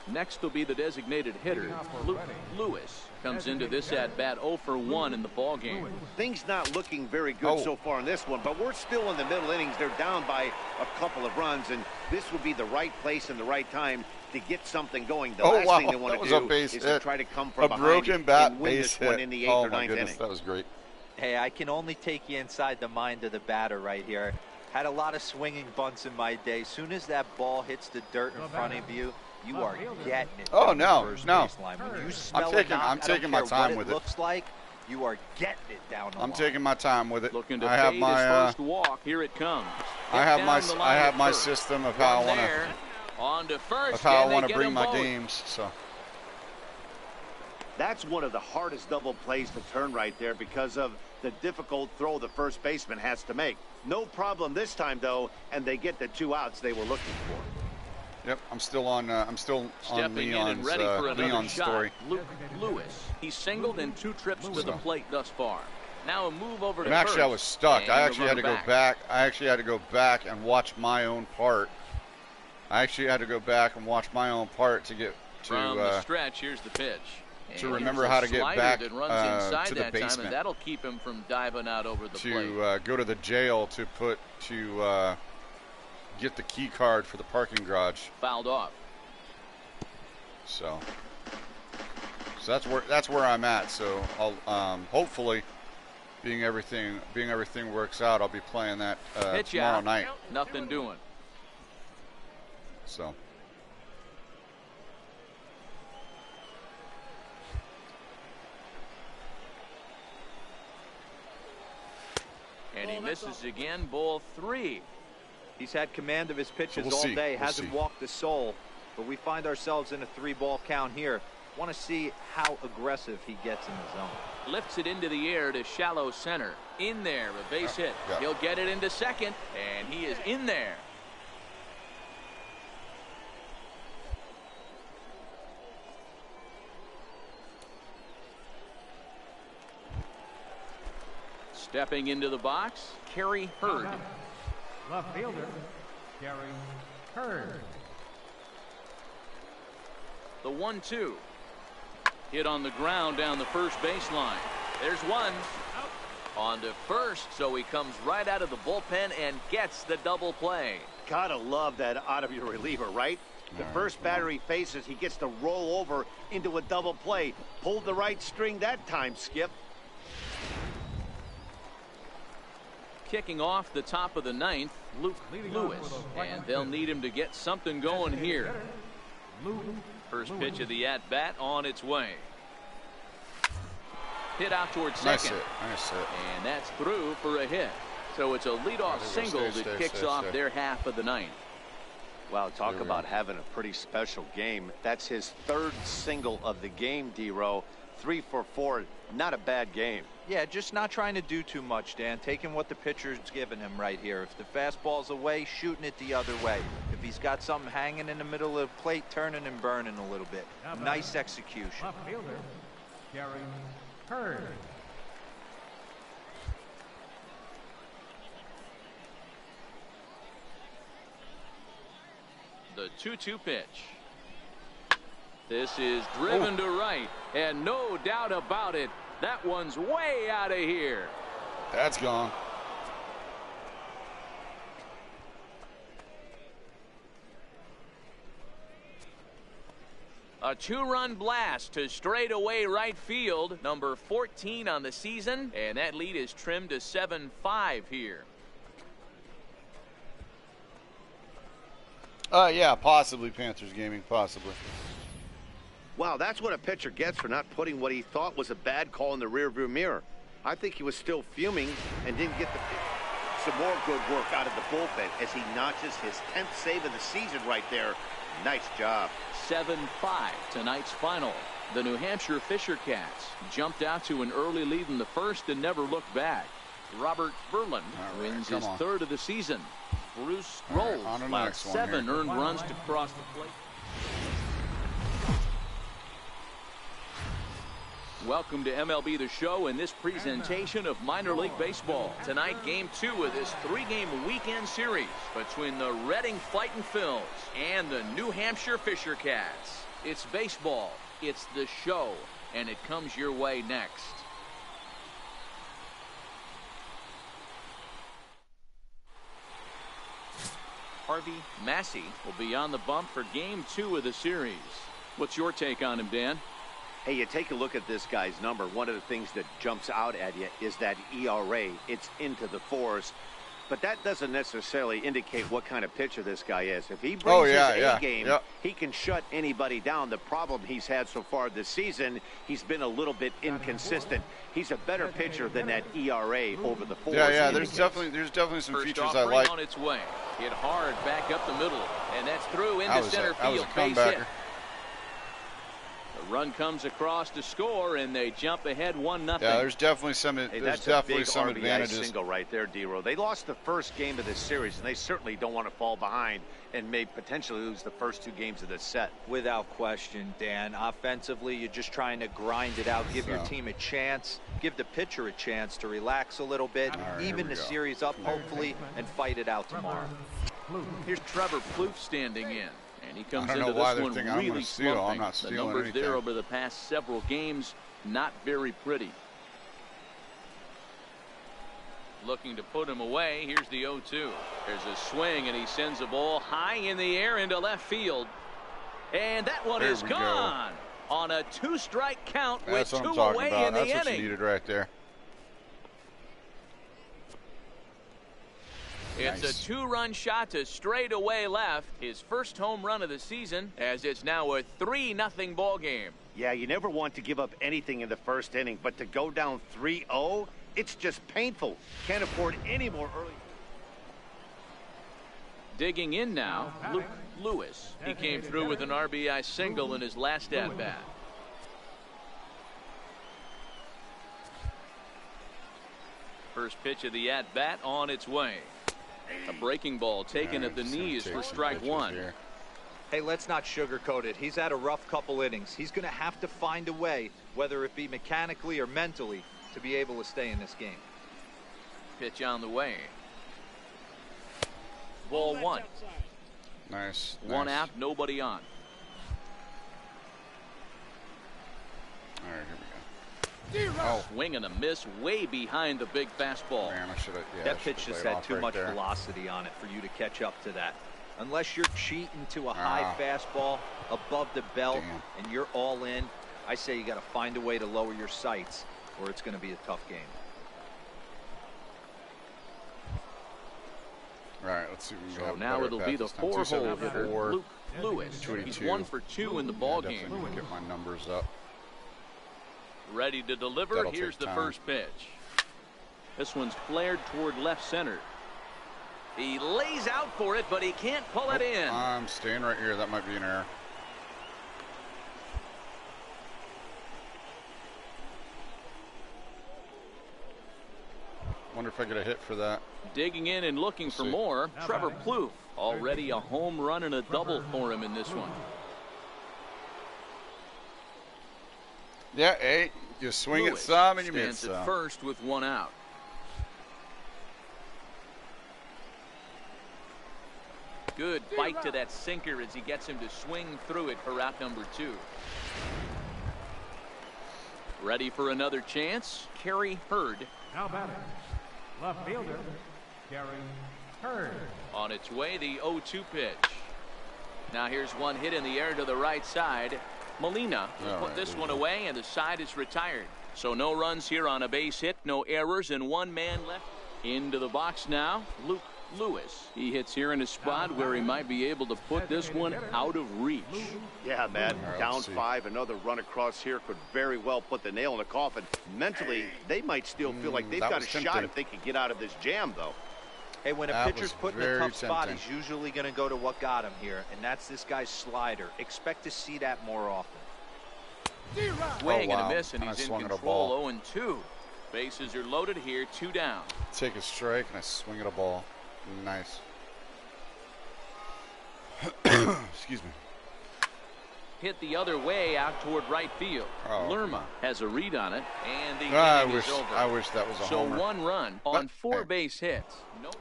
next will be the designated hitter. Luke Lewis comes into this at bat 0 for 1 in the ball game. Things not looking very good so far in this one, but we're still in the middle innings. They're down by a couple of runs, and this would be the right place and the right time to get something going. The last thing they want to do is to try to come from behind broken bat and win this one in the 8th or 9th inning. That was great. Hey, I can only take you inside the mind of the batter right here. Had a lot of swinging bunts in my day. Soon as that ball hits the dirt in front of you, you are getting it. Oh no. When you smell I'm taking my time with it. Looks like you are getting it down the line. I'm taking my time with it. Looking to fade his first walk. Here it comes. I have my system of how I want to bring my games. So that's one of the hardest double plays to turn right there because of the difficult throw the first baseman has to make. No problem this time though, and they get the 2 outs they were looking for. Yep, I'm still on Leon's story. Luke Lewis. He singled in 2 trips to the plate thus far. Now a move over to first. I was stuck. I actually had to go back. I actually had to go back and watch my own part. To get to from the stretch. Here's the pitch. To remember how to get back to the basement. And that'll keep him from diving out over the plate. To go to the jail to get the key card for the parking garage. Fouled off. So that's where I'm at. So I'll hopefully, being everything works out, I'll be playing that tomorrow night. Nothing doing. So And he misses again, ball 3. He's had command of his pitches all day, hasn't walked a soul, but we find ourselves in a 3-ball count here. Want to see how aggressive he gets in the zone. Lifts it into the air to shallow center. In there, a base hit. He'll get it into second, and he is in there. Stepping into the box, Kerry Hurd. Left fielder, Kerry Hurd. The 1-2. Hit on the ground down the first baseline. There's one. On to first, so he comes right out of the bullpen and gets the double play. Gotta love that out of your reliever, right? The first batter he faces, he gets to roll over into a double play. Pulled the right string that time, Skip. Kicking off the top of the 9th, Luke Lewis, and they'll need him to get something going here. First pitch of the at-bat on its way. Hit out towards second. Nice hit. And that's through for a hit. So it's a leadoff single that kicks off their half of the 9th. Wow, talk about having a pretty special game. That's his 3rd single of the game, D-Row. 3 for 4, not a bad game. Yeah, just not trying to do too much, Dan. Taking what the pitcher's giving him right here. If the fastball's away, shooting it the other way. If he's got something hanging in the middle of the plate, turning and burning a little bit. Nice execution. Left fielder, Kerry Hurd. The 2-2 pitch. This is driven to right, and no doubt about it, that one's way out of here. That's gone. A 2-run blast to straightaway right field, number 14 on the season, and that lead is trimmed to 7-5 here. Yeah, possibly Panthers gaming, possibly. Wow, that's what a pitcher gets for not putting what he thought was a bad call in the rearview mirror. I think he was still fuming and didn't get some more good work out of the bullpen as he notches his 10th save of the season right there. Nice job. 7-5 tonight's final. The New Hampshire Fisher Cats jumped out to an early lead in the first and never looked back. Robert Verland wins his 3rd of the season. Bruce Rolls allowed 7 earned runs to cross the plate. Welcome to MLB The Show and this presentation of minor league baseball. Tonight, game 2 of this 3-game weekend series between the Reading Fightin' Phils and the New Hampshire Fisher Cats. It's baseball, it's the show, and it comes your way next. Harvey Massey will be on the bump for game 2 of the series. What's your take on him, Dan? Hey, you take a look at this guy's number. One of the things that jumps out at you is that ERA. It's into the 4s. But that doesn't necessarily indicate what kind of pitcher this guy is. If he brings his A game, he can shut anybody down. The problem he's had so far this season, he's been a little bit inconsistent. He's a better pitcher than that ERA over the 4s. Yeah, there's definitely some features I like. On its way. Hit hard back up the middle, and that's through into center field. Base hit. The run comes across to score, and they jump ahead 1-0. Yeah, there's definitely some. There's definitely some advantages. Single right there, D-Row. They lost the first game of this series, and they certainly don't want to fall behind and may potentially lose the first 2 games of this set. Without question, Dan. Offensively, you're just trying to grind it out, give your team a chance, give the pitcher a chance to relax a little bit, even the series up, hopefully, and fight it out tomorrow. Here's Trevor Plouffe standing in. And he comes into this one really slumping. The numbers there over the past several games, not very pretty. Looking to put him away. Here's the 0-2. There's a swing, and he sends a ball high in the air into left field. And that one is gone on a 2-strike count with 2 away in the inning. That's what you needed right there. It's a 2-run shot to straightaway left. His first home run of the season, as it's now a 3-0 ball game. Yeah, you never want to give up anything in the first inning, but to go down 3-0, It's just painful. Can't afford any more early. Digging in now, Luke Lewis. He came through with an RBI single in his last at-bat. First pitch of the at-bat on its way. A breaking ball taken at the knees for strike one. Hey, let's not sugarcoat it. He's had a rough couple innings. He's going to have to find a way, whether it be mechanically or mentally, to be able to stay in this game. Pitch on the way. Ball one. Nice. One out, nobody on. All right, here we go. Oh. Swing and a miss way behind the big fastball. Man, I should have. Yeah, that pitch just had too much velocity on it for you to catch up to that. Unless you're cheating to a high fastball above the belt and you're all in, I say you got to find a way to lower your sights, or it's going to be a tough game. All right, let's see what we So now it'll be the 4-hole hitter, Luke Lewis. He's 1 for 2 in the ball game. Get my numbers up. Ready to deliver. Here's the first pitch. This one's flared toward left center. He lays out for it, but he can't pull it in. I'm staying right here. That might be an error. Wonder if I get a hit for that. Digging in and looking for more. Trevor Plouffe. Already a home run and a double for him in this one. Yeah, hey, you swing it some and you miss some. Stands at first with one out. Good bite to that sinker as he gets him to swing through it for out number 2. Ready for another chance. Kerry Hurd. Now batting, left fielder, Kerry Hurd. On its way, the 0-2 pitch. Now here's one hit in the air to the right side. Molina will put this one away, and the side is retired. So no runs here on a base hit, no errors, and one man left. Into the box now, Luke Lewis. He hits here in a spot where he might be able to put this one out of reach. Yeah, man, down 5, another run across here could very well put the nail in the coffin. Mentally, they might still feel like they've got a shot if they can get out of this jam, though. Hey, when a pitcher's put in a tough spot, he's usually going to go to what got him here, and that's this guy's slider. Expect to see that more often. Swing and a miss, and he's in control. 0-2. Bases are loaded here, 2 down. Take a strike and I swing at a ball. Nice. Excuse me. Hit the other way out toward right field. Lerma has a read on it, and the inning is over. I wish that was a homer. So 1 run on 4 base hits. Nope.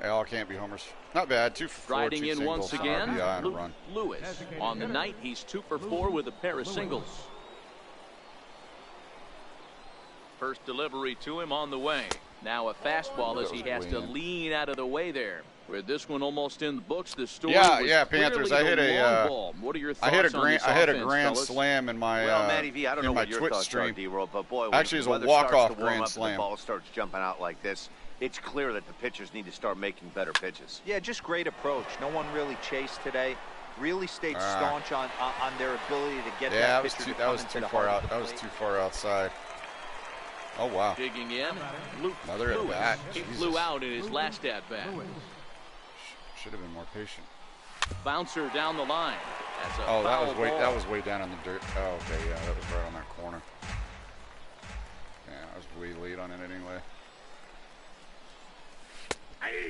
They all can't be homers. Not bad. 2 for 4. Riding in once again, Luke Lewis. On the night, he's 2 for 4 with a pair of singles. First delivery to him on the way. Now a fastball as he has to lean out of the way there. With this one almost in the books, the story was Panthers. I hit a what are your thoughts I hit a grand slam in my Matty V, I don't know what your Twitch thoughts stream. are, D-Roll, but boy, actually, when it's a walk-off grand up slam. And the ball starts jumping out like this, it's clear that the pitchers need to start making better pitches. Yeah, just great approach. No one really chased today. Really stayed staunch on their ability to get that pitcher to that was too far out. That was too far outside. Oh, wow. Digging in. Luke Another Lewis. at-bat. He flew out in his last at-bat. Should have been more patient. Bouncer down the line. That's a that was way down in the dirt. Oh, okay, yeah, that was right on that corner. Yeah, I was way late on it anyway.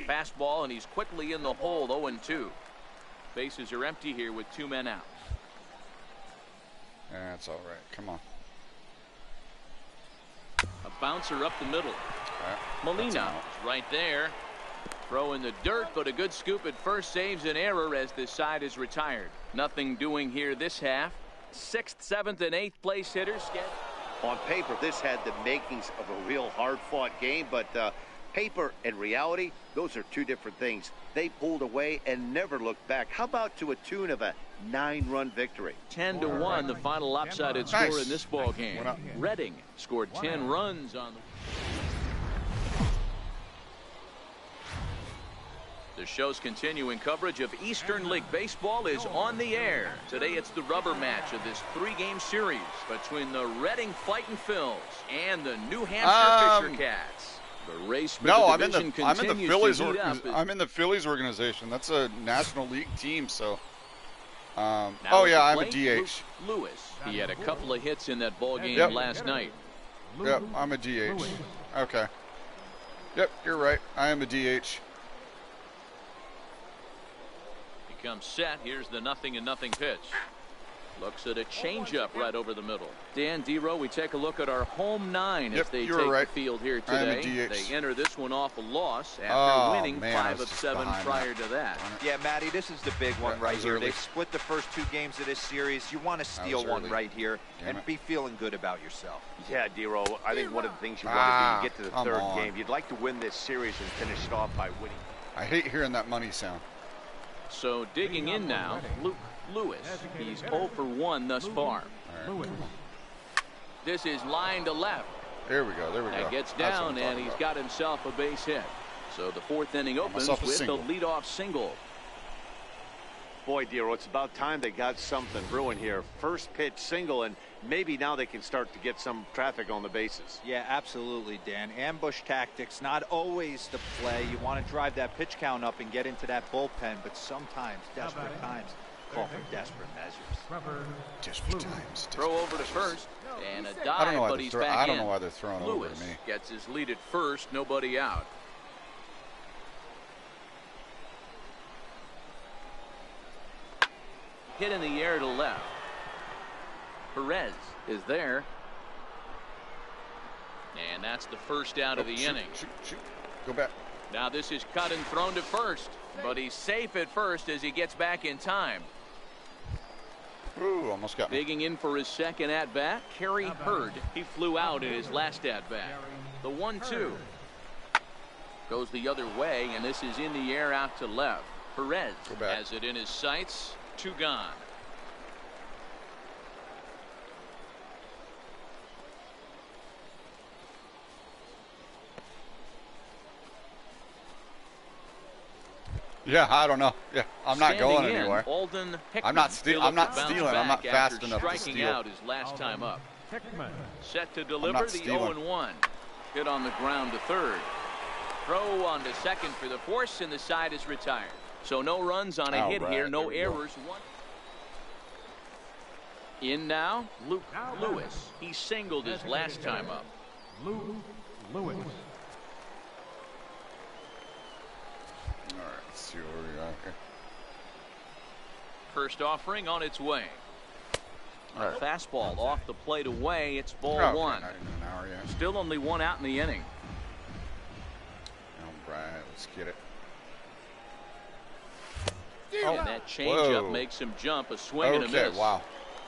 Fastball, and he's quickly in the hole, 0-2. Bases are empty here with 2 men out. Yeah, that's all right. Come on. A bouncer up the middle. Molina is right there. Throw in the dirt, but a good scoop at first saves an error as this side is retired. Nothing doing here this half. 6th, 7th, and 8th place hitters get. On paper, this had the makings of a real hard-fought game, but paper and reality, those are 2 different things. They pulled away and never looked back. How about to a tune of a 9-run victory? 10-1, the final lopsided score in this ball game. Redding scored 10 runs on the. The show's continuing coverage of Eastern League Baseball is on the air. Today it's the rubber match of this 3-game series between the Reading Fightin' Phils and the New Hampshire Fisher Cats. The race for the division continues to heat up. I'm in the Phillies organization. That's a National League team, so. Oh yeah, I'm a DH. Lewis. He had a couple of hits in that ball game last night. Yep, I'm a DH. Okay. Yep, you're right. I am a DH. Comes set. Here's the 0-0 pitch. Looks at a changeup right over the middle. Dan Dero, we take a look at our home 9 as they take the field here today. They enter this one off a loss after winning 5 of 7 prior to that. Yeah, Matty, this is the big one right here. They split the first 2 games of this series. You want to steal one right here and be feeling good about yourself. Yeah, Dero, I think one of the things you want to do, you get to the 3rd game. You'd like to win this series and finish it off by winning. I hate hearing that money sound. So digging in now, Luke Lewis. He's 0 for 1 thus far. Right. This is line to left. There we go. There we go. And gets down, and he's got himself a base hit. So the 4th inning opens with the leadoff single. Boy, Dero, it's about time they got something brewing here. First pitch single, and maybe now they can start to get some traffic on the bases. Yeah, absolutely, Dan. Ambush tactics, not always the play. You want to drive that pitch count up and get into that bullpen, but sometimes, desperate times, call for desperate measures. Desperate times. Throw over to first, and a dive, but he's back in. I don't know why they're throwing over to me. Gets his lead at first, nobody out. Hit in the air to left. Perez is there. And that's the first out of the inning. Shoot. Go back. Now this is cut and thrown to first, but he's safe at first as he gets back in time. Ooh, almost got me. Digging in for his second at-bat, Kerry Hurd. He flew out in his last at-bat. The 1-2 goes the other way, and this is in the air out to left. Perez has it in his sights. 2 gone. Yeah, I don't know. Yeah, I'm not going anywhere. I'm not stealing. I'm not fast enough to steal. Out his last time up. Set to deliver the 0-1. Hit on the ground to third. Throw on to second for the force, and the side is retired. So no runs on a hit here, no errors. In now, Luke Lewis. He singled his last time up. Luke Lewis. All right, let's see where we are here. First offering on its way. All right. Fastball off the plate away. It's ball 1. Still only 1 out in the inning. All right, let's get it. And that changeup makes him jump. A swing and a miss. Wow.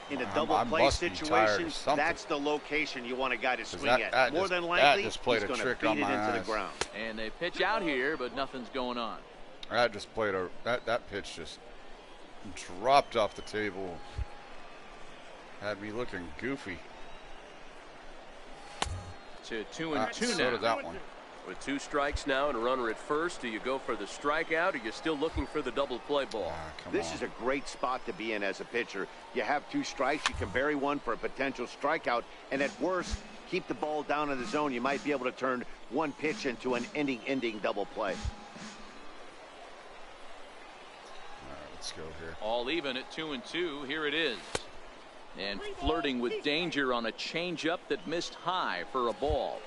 In a double play situation, that's the location you want a guy to swing at. More than likely, he's going to feed it into the ground. And they pitch out here, but nothing's going on. That just played that pitch just dropped off the table. Had me looking goofy. To 2-2 now. So did that one. With 2 strikes now and a runner at first, do you go for the strikeout or are you still looking for the double play ball? This is a great spot to be in as a pitcher. You have 2 strikes, you can bury one for a potential strikeout, and at worst, keep the ball down in the zone. You might be able to turn one pitch into an ending double play. All right, let's go here. All even at 2-2. Here it is. And flirting with danger on a changeup that missed high for a ball.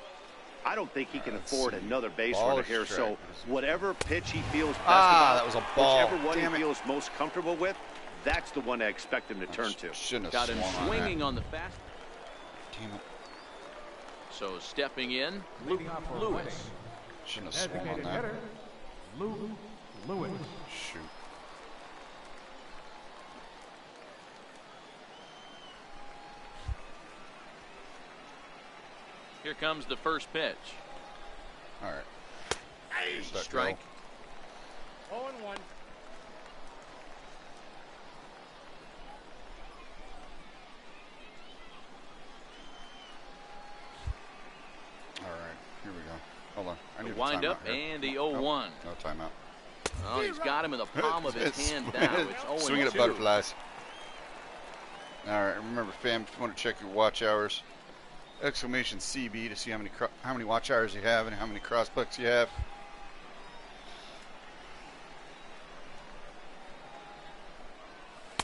I don't think he can afford another base runner here, so whatever pitch he feels best about, that was a ball. Whichever one he feels most comfortable with, that's the one I expect him to turn to. Got him swinging on the fast. Damn it. So stepping in, Luke Lewis. Shouldn't have swung on that. Luke Lewis. Shoot. Here comes the first pitch. All right. Strike. 0-1. All right. Here we go. Hold on. I need the wind up here. and the 0-1. No timeout. Oh, he's got him in the palm of his hand now. It's 0-2. Swinging at butterflies. All right, remember, fam, if you want to check your watch hours, exclamation CB to see how many watch hours you have and how many crossbucks you have.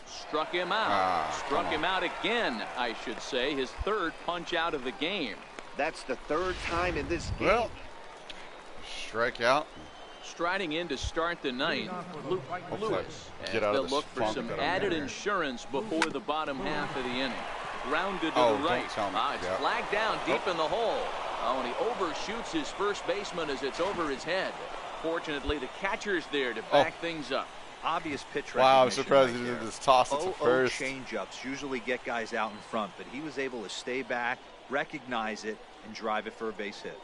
Struck him out. Struck him out again, I should say. His third punch out of the game. That's the third time in this game. Well, strike out. Striding in to start the ninth, Luke Lewis. Get out they'll of look for some added insurance before the bottom half of the inning. Grounded to the right. It's flagged down deep in the hole. Oh, and he overshoots his first baseman as it's over his head. Fortunately, the catcher's there to back things up. Obvious pitch recognition. Wow, I'm surprised he did this toss it to first. Change-ups usually get guys out in front, but he was able to stay back, recognize it, and drive it for a base hit.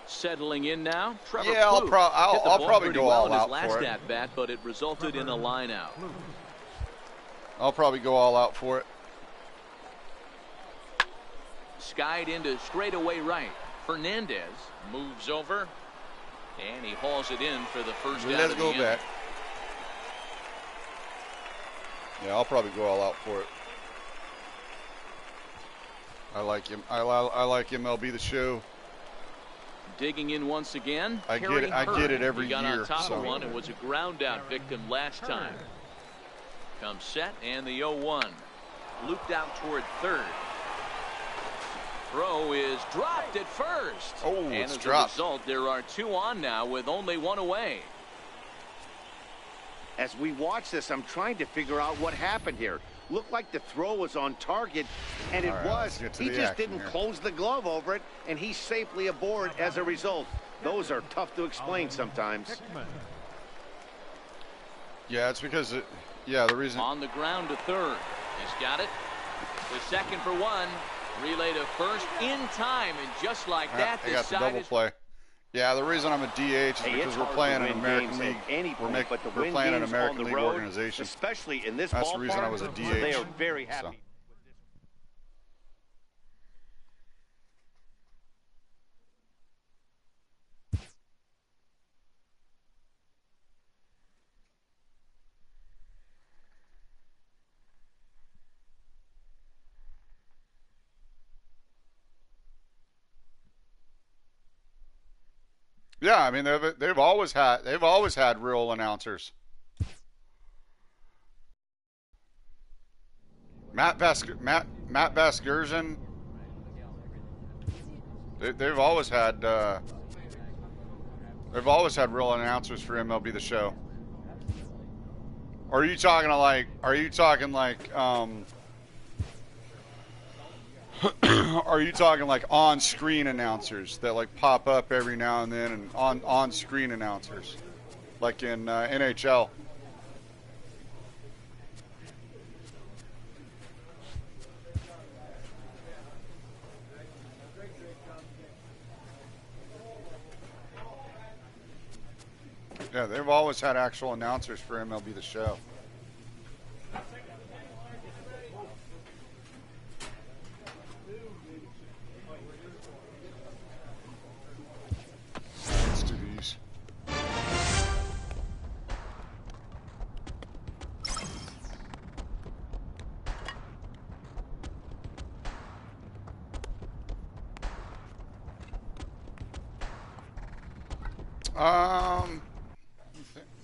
Settling in now, Trevor yeah, I'll probably go all out last for it. At bat, but it resulted in a line out. I'll probably go all out for it. Skied into straightaway right. Fernandez moves over, and he hauls it in for the first out of the Let's go back. Yeah, I'll probably go all out for it. I like him. I like MLB The Show. Digging in once again. I get it every year. He got on top of one and was a ground out victim last time. Comes set and the 0-1. Looped out toward third. Throw is dropped at first. Oh, and it's as dropped. a result, there are two on now with only one away. As we watch this, I'm trying to figure out what happened here. Looked like the throw was on target, and it was. He just didn't close the glove over it, and he's safely aboard as a result. Those are tough to explain sometimes. Yeah, it's because, the reason. On the ground to third. He's got it. The second for one. Relay to first in time, and just like that, I got the double play. Yeah, the reason I'm a DH is because we're playing an American League. We're playing an American League organization. Especially in this That's the reason I was a DH. They are very happy. So. Yeah, I mean they've always had real announcers. Matt Vasgersian. They've always had real announcers for MLB The Show. Are you talking like are you talking like on-screen announcers that like pop up every now and then, and on-screen announcers like in NHL? Yeah, they've always had actual announcers for MLB The Show. Let's do these.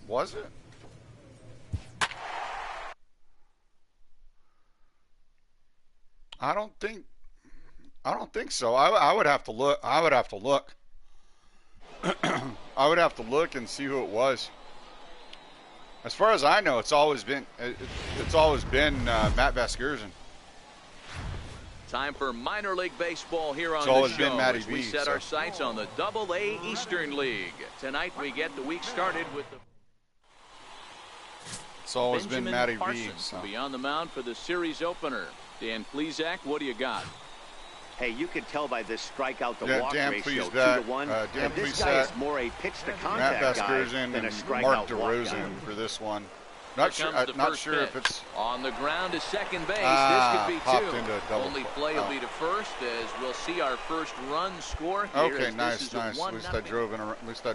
Was it? I don't think so. I would have to look. I would have to look. I would have to look and see who it was. As far as I know, it's always been Matt Vasgersian. Time for minor league baseball here on It's always the been show Matty as we B, set so. our sights on the Double-A Eastern League. Tonight we get the week started with the It's always Benjamin been Matty B. Parsons So. will be on the mound for the series opener. Dan Plesac, what do you got? Hey, you can tell by this strikeout to walk Dan ratio, Plesac, 2-1. Dan This guy is Plesac, more a pitch to Matt contact guy Vasgersian, than a and strikeout Mark walk guy. DeRozan for this one. Not Here sure. comes the Not first sure if pitch. it's On the ground to second base. This popped could be into two. a double Only play. play will be to first as we'll see our first run score here. okay. as Nice, this is a nice. At least I 1-0.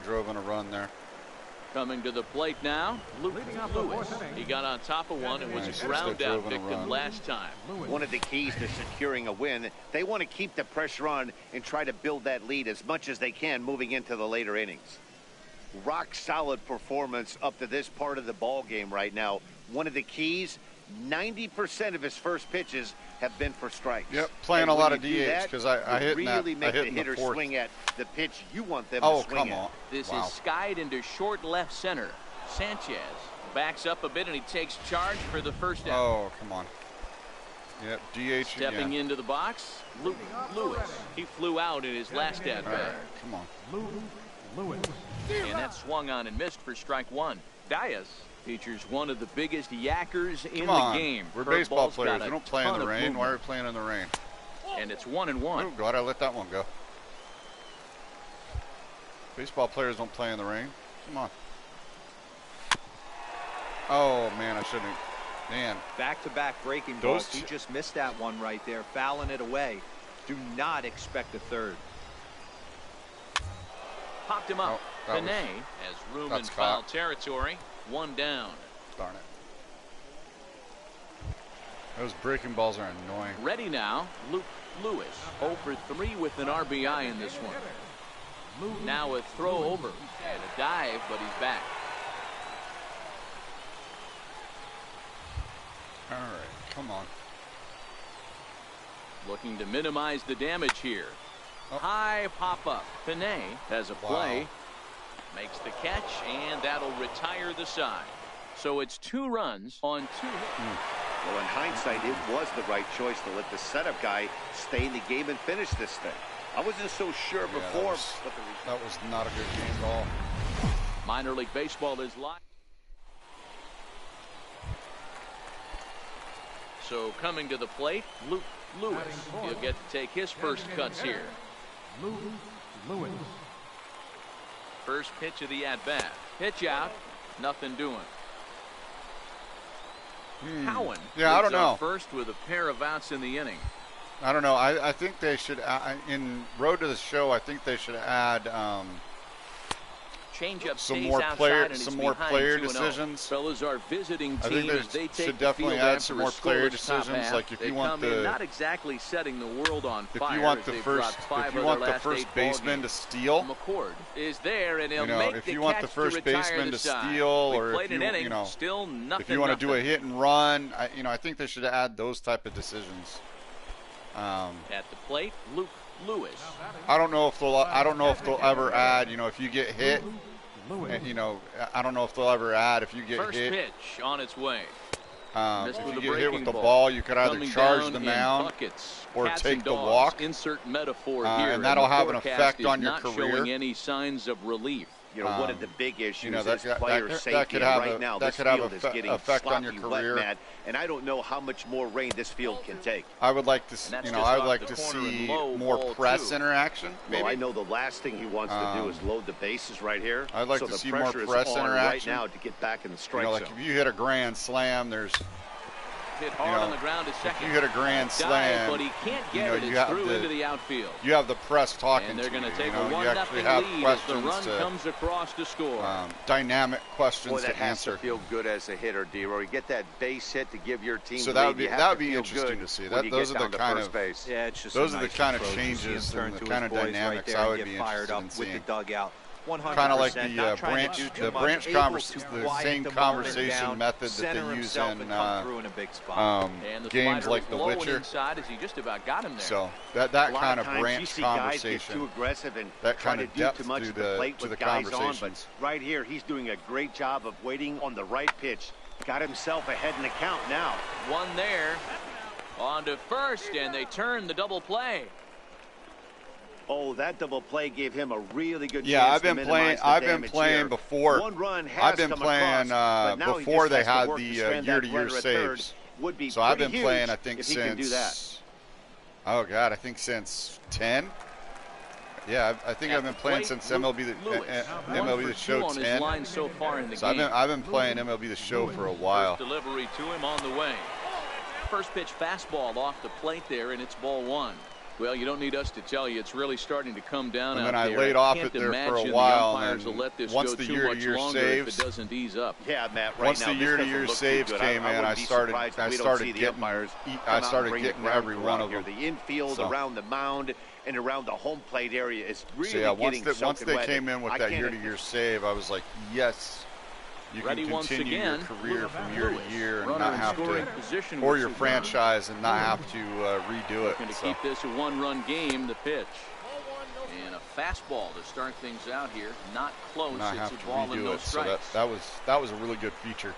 drove in a run there. Coming to the plate now, Lewis. He got on top of one and was a ground out victim last time. One of the keys to securing a win, they want to keep the pressure on and try to build that lead as much as they can moving into the later innings. Rock solid performance up to this part of the ball game right now. One of the keys, 90% of his first pitches have been for strikes. Yep, playing a lot of DH because I hit really that. Make I hit the in hitter the fourth. Swing at the pitch you want them to swing at. This is skied into short left center. Sanchez backs up a bit and he takes charge for the first out. Oh, come on. Yep, DH Stepping again. into the box, Lewis. He flew out in his last at bat. Right, come on. Lewis. And that swung on and missed for strike one. Diaz features one of the biggest yackers in the game. We're baseball players. We don't play in the rain. Why are we playing in the rain? And it's 1-1. Oh, God, I let that one go. Baseball players don't play in the rain. Come on. Oh, man, I shouldn't. Man. Back-to-back breaking balls. He just missed that one right there, fouling it away. Do not expect a third. Popped him up. Panay has room in foul territory. One down. Darn it. Those breaking balls are annoying. Ready now, Lewis. 0 for 3 with an RBI in this one. Now a throw over and a dive, but he's back. All right, come on. Looking to minimize the damage here. High pop-up. Panay has a play. Makes the catch, and that'll retire the side. So it's 2 runs on 2 hits. Well, in hindsight, it was the right choice to let the setup guy stay in the game and finish this thing. I wasn't so sure before. That was not a good game at all. Minor League Baseball is live. So coming to the plate, Lewis. He'll get to take his first cuts here. Lewis. First pitch of the at-bat. Pitch out. Nothing doing. Cowan. Yeah, I don't know. First with a pair of outs in the inning. I don't know. I think they should, in Road to the Show, I think they should add Change-up some more player decisions. Fellas are visiting I teams. think they should definitely add some more player decisions. Like if you want the not exactly setting the world on fire. If you want the first baseman to steal, McCord is there and he'll make if you want the first baseman to steal, or if you want to do a hit and run, I think they should add those type of decisions. At the plate, Lewis. I don't know if they'll ever add. If you get hit, I don't know if they'll ever add if you get hit. First pitch on its way. If you get hit with the ball, you could either charge the mound or take the walk. Insert metaphor here, and that'll have an effect on your career. Not showing any signs of relief. One of the big issues is player safety. Right now, this field is getting effect on your sloppy, career. wet, Matt, and I don't know how much more rain this field can take. I would like to, see more press interaction. Maybe. Well, I know the last thing he wants to do is load the bases right here. I'd like to see more press interaction right now to get back in the strike zone. Like if you hit a grand slam, there's. Hit hard on the ground to second. If you hit a grand slam, but he can't get it. It's through into the outfield. You have the press talking and they're going to take you. a 1-0 lead as the run comes across to score. Dynamic questions that to answer. Has to feel good as a hitter, D-Roy. You get that base hit to give your team. So that would be interesting to see. Those are the kind of those are the kind of changes and the kind of dynamics I would be interested in seeing. With the dugout. Kind of like the branch conversation, the same conversation method that they use in games like The Witcher. So that kind of branch conversation, too aggressive and that kind of depth too much to the conversations. But right here, he's doing a great job of waiting on the right pitch. Got himself ahead in the count now. One there, on to first, and they turn the double play. Oh, that double play gave him a really good chance. Yeah, I've been playing before. One run has I've been playing before they had the year-to-year saves. So I've been playing, I think, since. Oh God, I think since 10. Yeah, I think I've been playing since MLB the Show 10. So far in the game. I've been playing MLB the Show for a while. First delivery to him on the way. First pitch fastball off the plate there, and it's ball 1. Well, you don't need us to tell you. It's really starting to come down. And then out I there. laid off it there for a while, and then let this once go the too year-to-year much saves, if it doesn't ease up. Yeah, Matt. Right once now, the year-to-year saves came in, I started getting every one of them. The infield, around the mound, and around the home plate area is really getting once they came in with that year-to-year save, I was like, yes. You can continue your career from year to year and not have to, or your franchise and not have to redo it. Going to keep this a one-run game. The pitch and a fastball to start things out here. Not close. Not it's have a ball and no strikes. So that was a really good feature.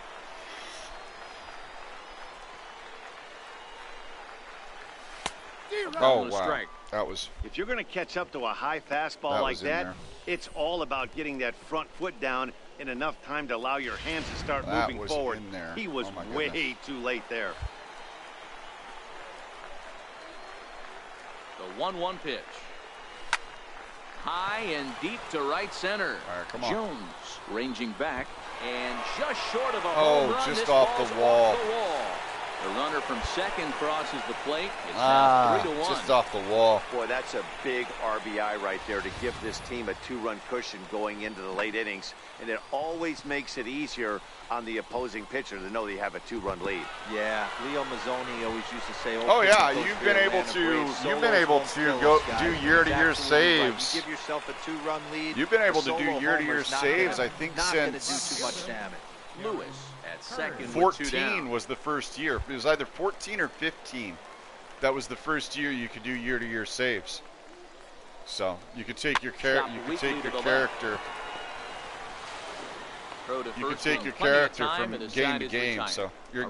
Oh wow, strike. That was. If you're going to catch up to a high fastball like that, it's all about getting that front foot down in enough time to allow your hands to start moving forward. He was way too late there. The 1-1 pitch. High and deep to right center. All right, come on. Jones ranging back and just short of a home run. Just off the wall. The runner from second crosses the plate. It's now 3-1. Just off the wall. Boy, that's a big RBI right there to give this team a 2-run cushion going into the late innings. And it always makes it easier on the opposing pitcher to know they have a 2-run lead. Yeah, Leo Mazzoni always used to say, "Oh yeah, you've been able to go do year-to-year saves. You give yourself a 2-run lead. You've been able to do year-to-year saves, I think, since do too much damage." Lewis at second. 14 was the first year. It was either 14 or 15. That was the first year you could do year-to-year saves. So you could take your character. You could take your character. You can take your character from game to game, so your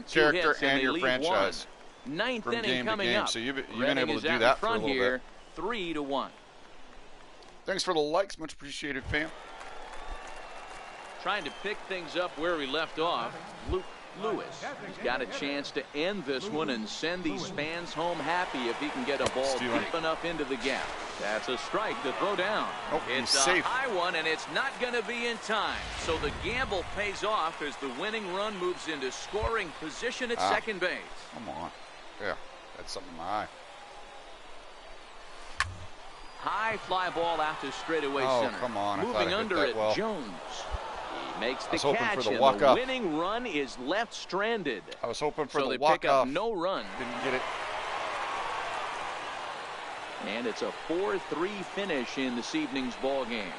character and your franchise Ninth from inning game to coming game. up. So you've been able to do that for a little bit. 3-1. Thanks for the likes, much appreciated, fam. Trying to pick things up where we left off. Lewis. He's got a chance to end this one and send these fans home happy if he can get a ball deep enough into the gap. That's a strike to throw down. It's a high one, and it's not going to be in time. So the gamble pays off as the winning run moves into scoring position at second base. Come on. Yeah, that's something in my eye. High fly ball out to straightaway center. Come on. Moving under it, Jones. He makes the catch, and the winning run is left stranded. I was hoping for the walk-off. So they pick up no run. Didn't get it. And it's a 4-3 finish in this evening's ball game.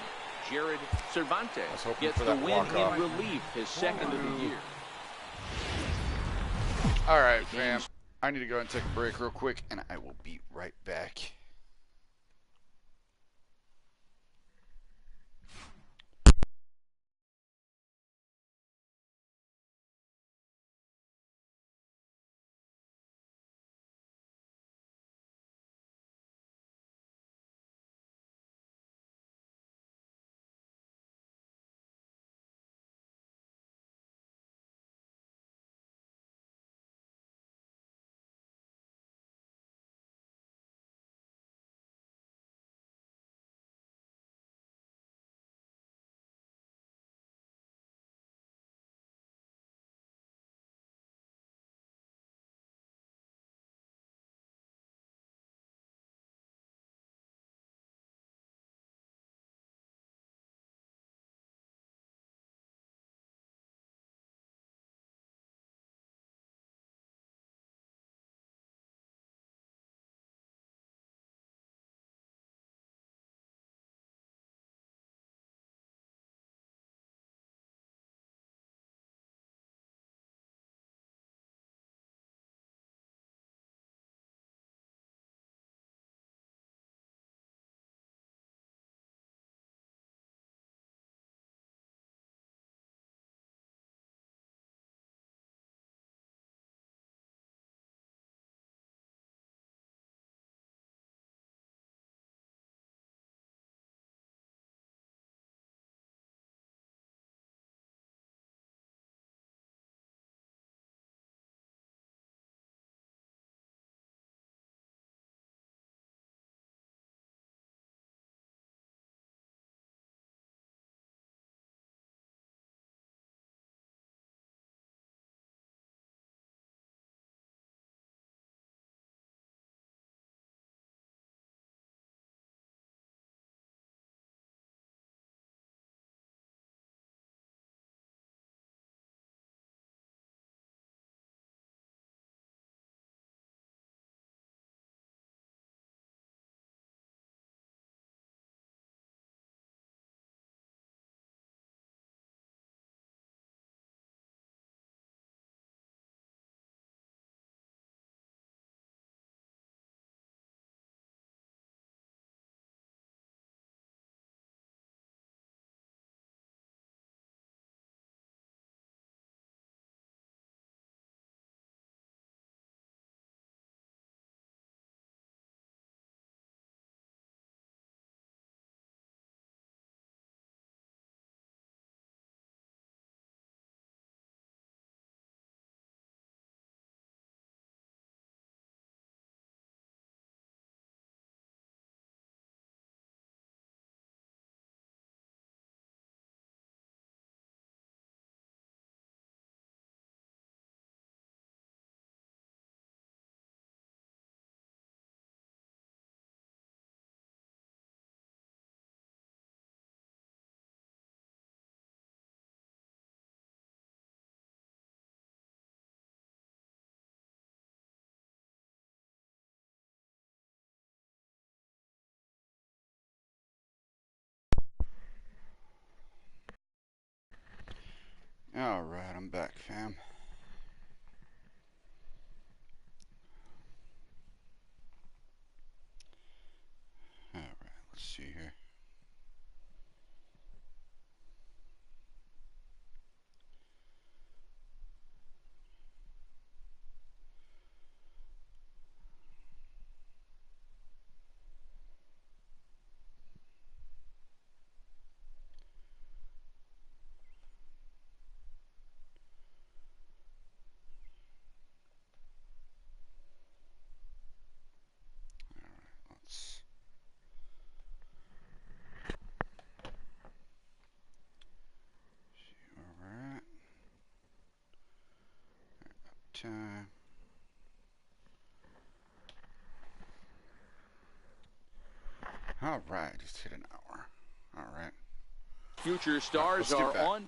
Jared Cervantes gets the win in relief, his second of the year. All right, fam. I need to go and take a break real quick, and I will be right back. All right, I'm back, fam. All right, let's see here. Time. All right, just hit an hour. All right. Future stars are on.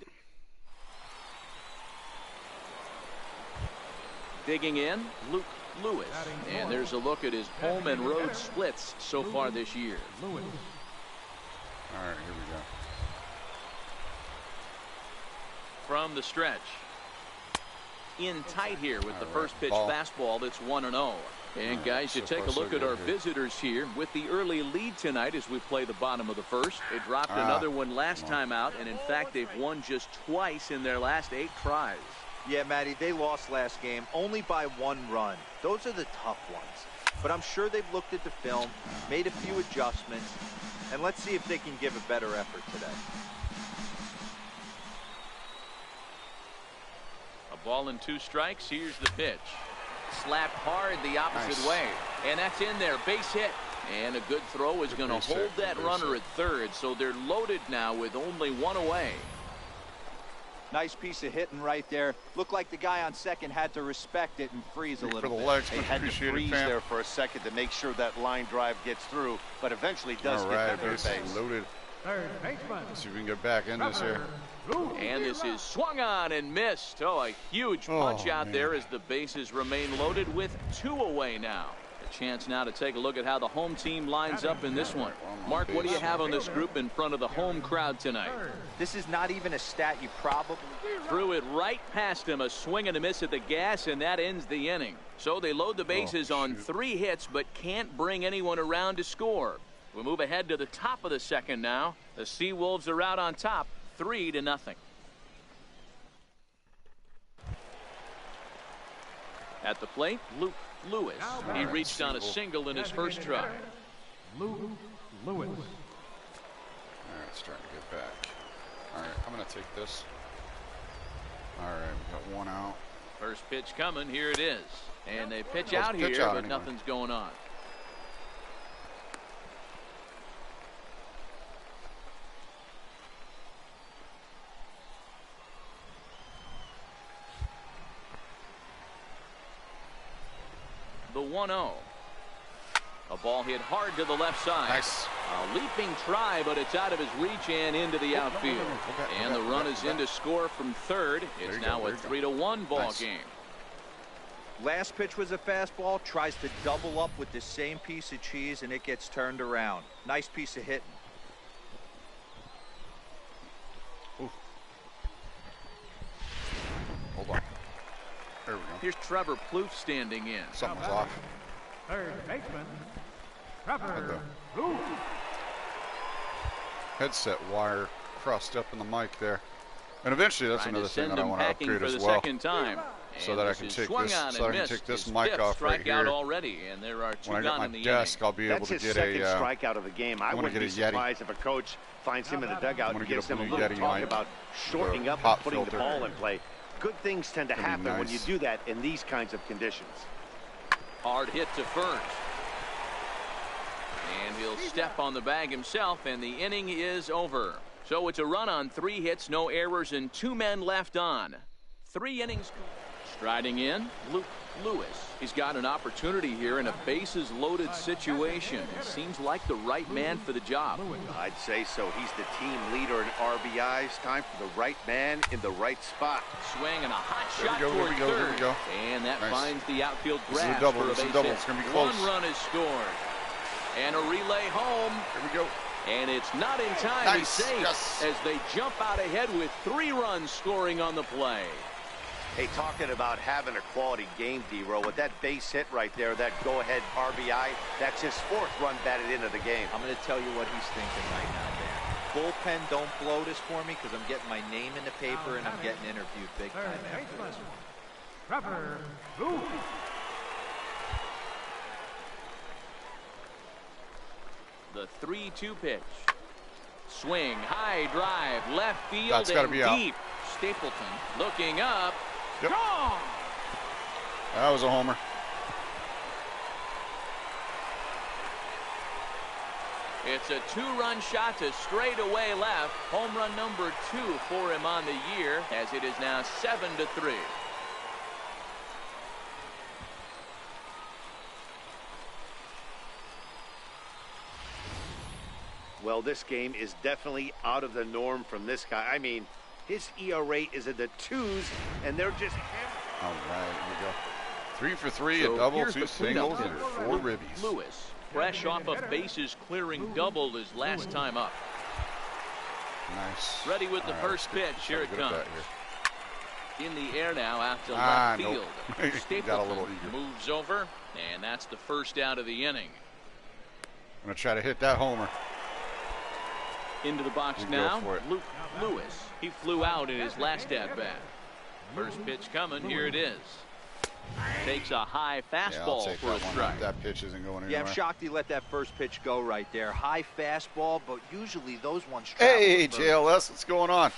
Digging in, Luke Lewis. And there's a look at his home and road splits so far this year. All right, here we go. From the stretch. In tight here with the first pitch fastball that's 1-0. And guys, you take a look at our visitors here with the early lead tonight as we play the bottom of the first. They dropped another one last time out, and in fact they've won just twice in their last 8 tries. Yeah, Matty, they lost last game only by 1 run. Those are the tough ones. But I'm sure they've looked at the film, made a few adjustments, and let's see if they can give a better effort today. Ball and 2 strikes. Here's the pitch. Slapped hard the opposite way. And that's in there. Base hit. And a good throw is going to hold that runner at third. So they're loaded now with only 1 away. Nice piece of hitting right there. Looked like the guy on second had to respect it and freeze a little bit. Legs, he had to freeze there for a second to make sure that line drive gets through, but eventually does get to third base. Loaded. Third baseman. Let's see if we can get back in this here. And this is swung on and missed. Oh, a huge punch out there as the bases remain loaded with 2 away now. A chance now to take a look at how the home team lines up in this one. Mark, what do you have on this group in front of the home crowd tonight? This is not even a stat you probably... Threw it right past him. A swing and a miss at the gas, and that ends the inning. So they load the bases on 3 hits, but can't bring anyone around to score. We'll move ahead to the top of the second now. The Seawolves are out on top, 3-0. At the plate, Luke Lewis. He reached on a single in his first try. Luke Lewis. All right, it's starting to get back. All right, I'm going to take this. All right, we got 1 out. First pitch coming. Here it is. And they pitch out here, but nothing's going on. The 1-0. A ball hit hard to the left side. Nice. A leaping try, but it's out of his reach and into the outfield. And the run is in to score from third. It's now a 3-1 ball game. Last pitch was a fastball. Tries to double up with the same piece of cheese, and it gets turned around. Nice piece of hitting. Hold on. There we go. Here's Trevor Plouffe standing in. Something's off. Third baseman. Trevor Plouffe. Headset wire crossed up in the mic there. And eventually that's another thing that I want to upgrade as well. So that I can take this, mic off right here. Already, and there are 2 when I get my desk, I'll be able to get a strikeout of the game. I wouldn't be surprised if a coach finds him in the dugout and gives him a little talk about shortening up and putting the ball in play. Good things tend to happen when you do that in these kinds of conditions. Hard hit to first. And he'll step on the bag himself, and the inning is over. So it's a run on 3 hits, no errors, and 2 men left on. 3 innings. Striding in, Luke Lewis. He's got an opportunity here in a bases-loaded situation. It seems like the right man for the job. I'd say so. He's the team leader in RBIs. Time for the right man in the right spot. Swing and a hot shot toward third. And that finds the outfield grasp for a base hit. It's going to be close. 1 run is scored. And a relay home. Here we go. And it's not in time. Nice. He's safe Yes. as they jump out ahead with 3 runs scoring on the play. Hey, talking about having a quality game, D-Row, with that base hit right there, that go-ahead RBI, that's his 4th run batted into the game. I'm going to tell you what he's thinking right now, Dan. Bullpen, don't blow this for me because I'm getting my name in the paper and I'm getting interviewed big time after this one. Trevor Lewis. The 3-2 pitch. Swing, high drive, left field, That's gotta and be out. deep. Stapleton looking up. Yep. Gone. That was a homer. It's a 2-run shot to straightaway left. Home run number 2 for him on the year, as it is now 7-3. Well, this game is definitely out of the norm from this guy. I mean, his ERA is in the 2s, and they're just... All right, here we go. 3 for 3, So a double, here's 2 the cleanup singles, and hitter. 4 ribbies. Lewis, fresh off a bases clearing double his last time up. Nice. Ready with the All first pitch. Here it comes. In the air now out to left field. Nope. Got a little Stapleton eager. moves over, and that's the first out of the inning. I'm going to try to hit that homer. Into the box We go now, for it. Luke Lewis. He flew out in his last at-bat. First pitch coming, here it is. Takes a high Yeah, I'll fastball take for that a one. strike. That pitch isn't going anywhere. Yeah, I'm shocked he let that first pitch go right there. High fastball, but usually those ones travel. Hey, first. JLS, what's going on?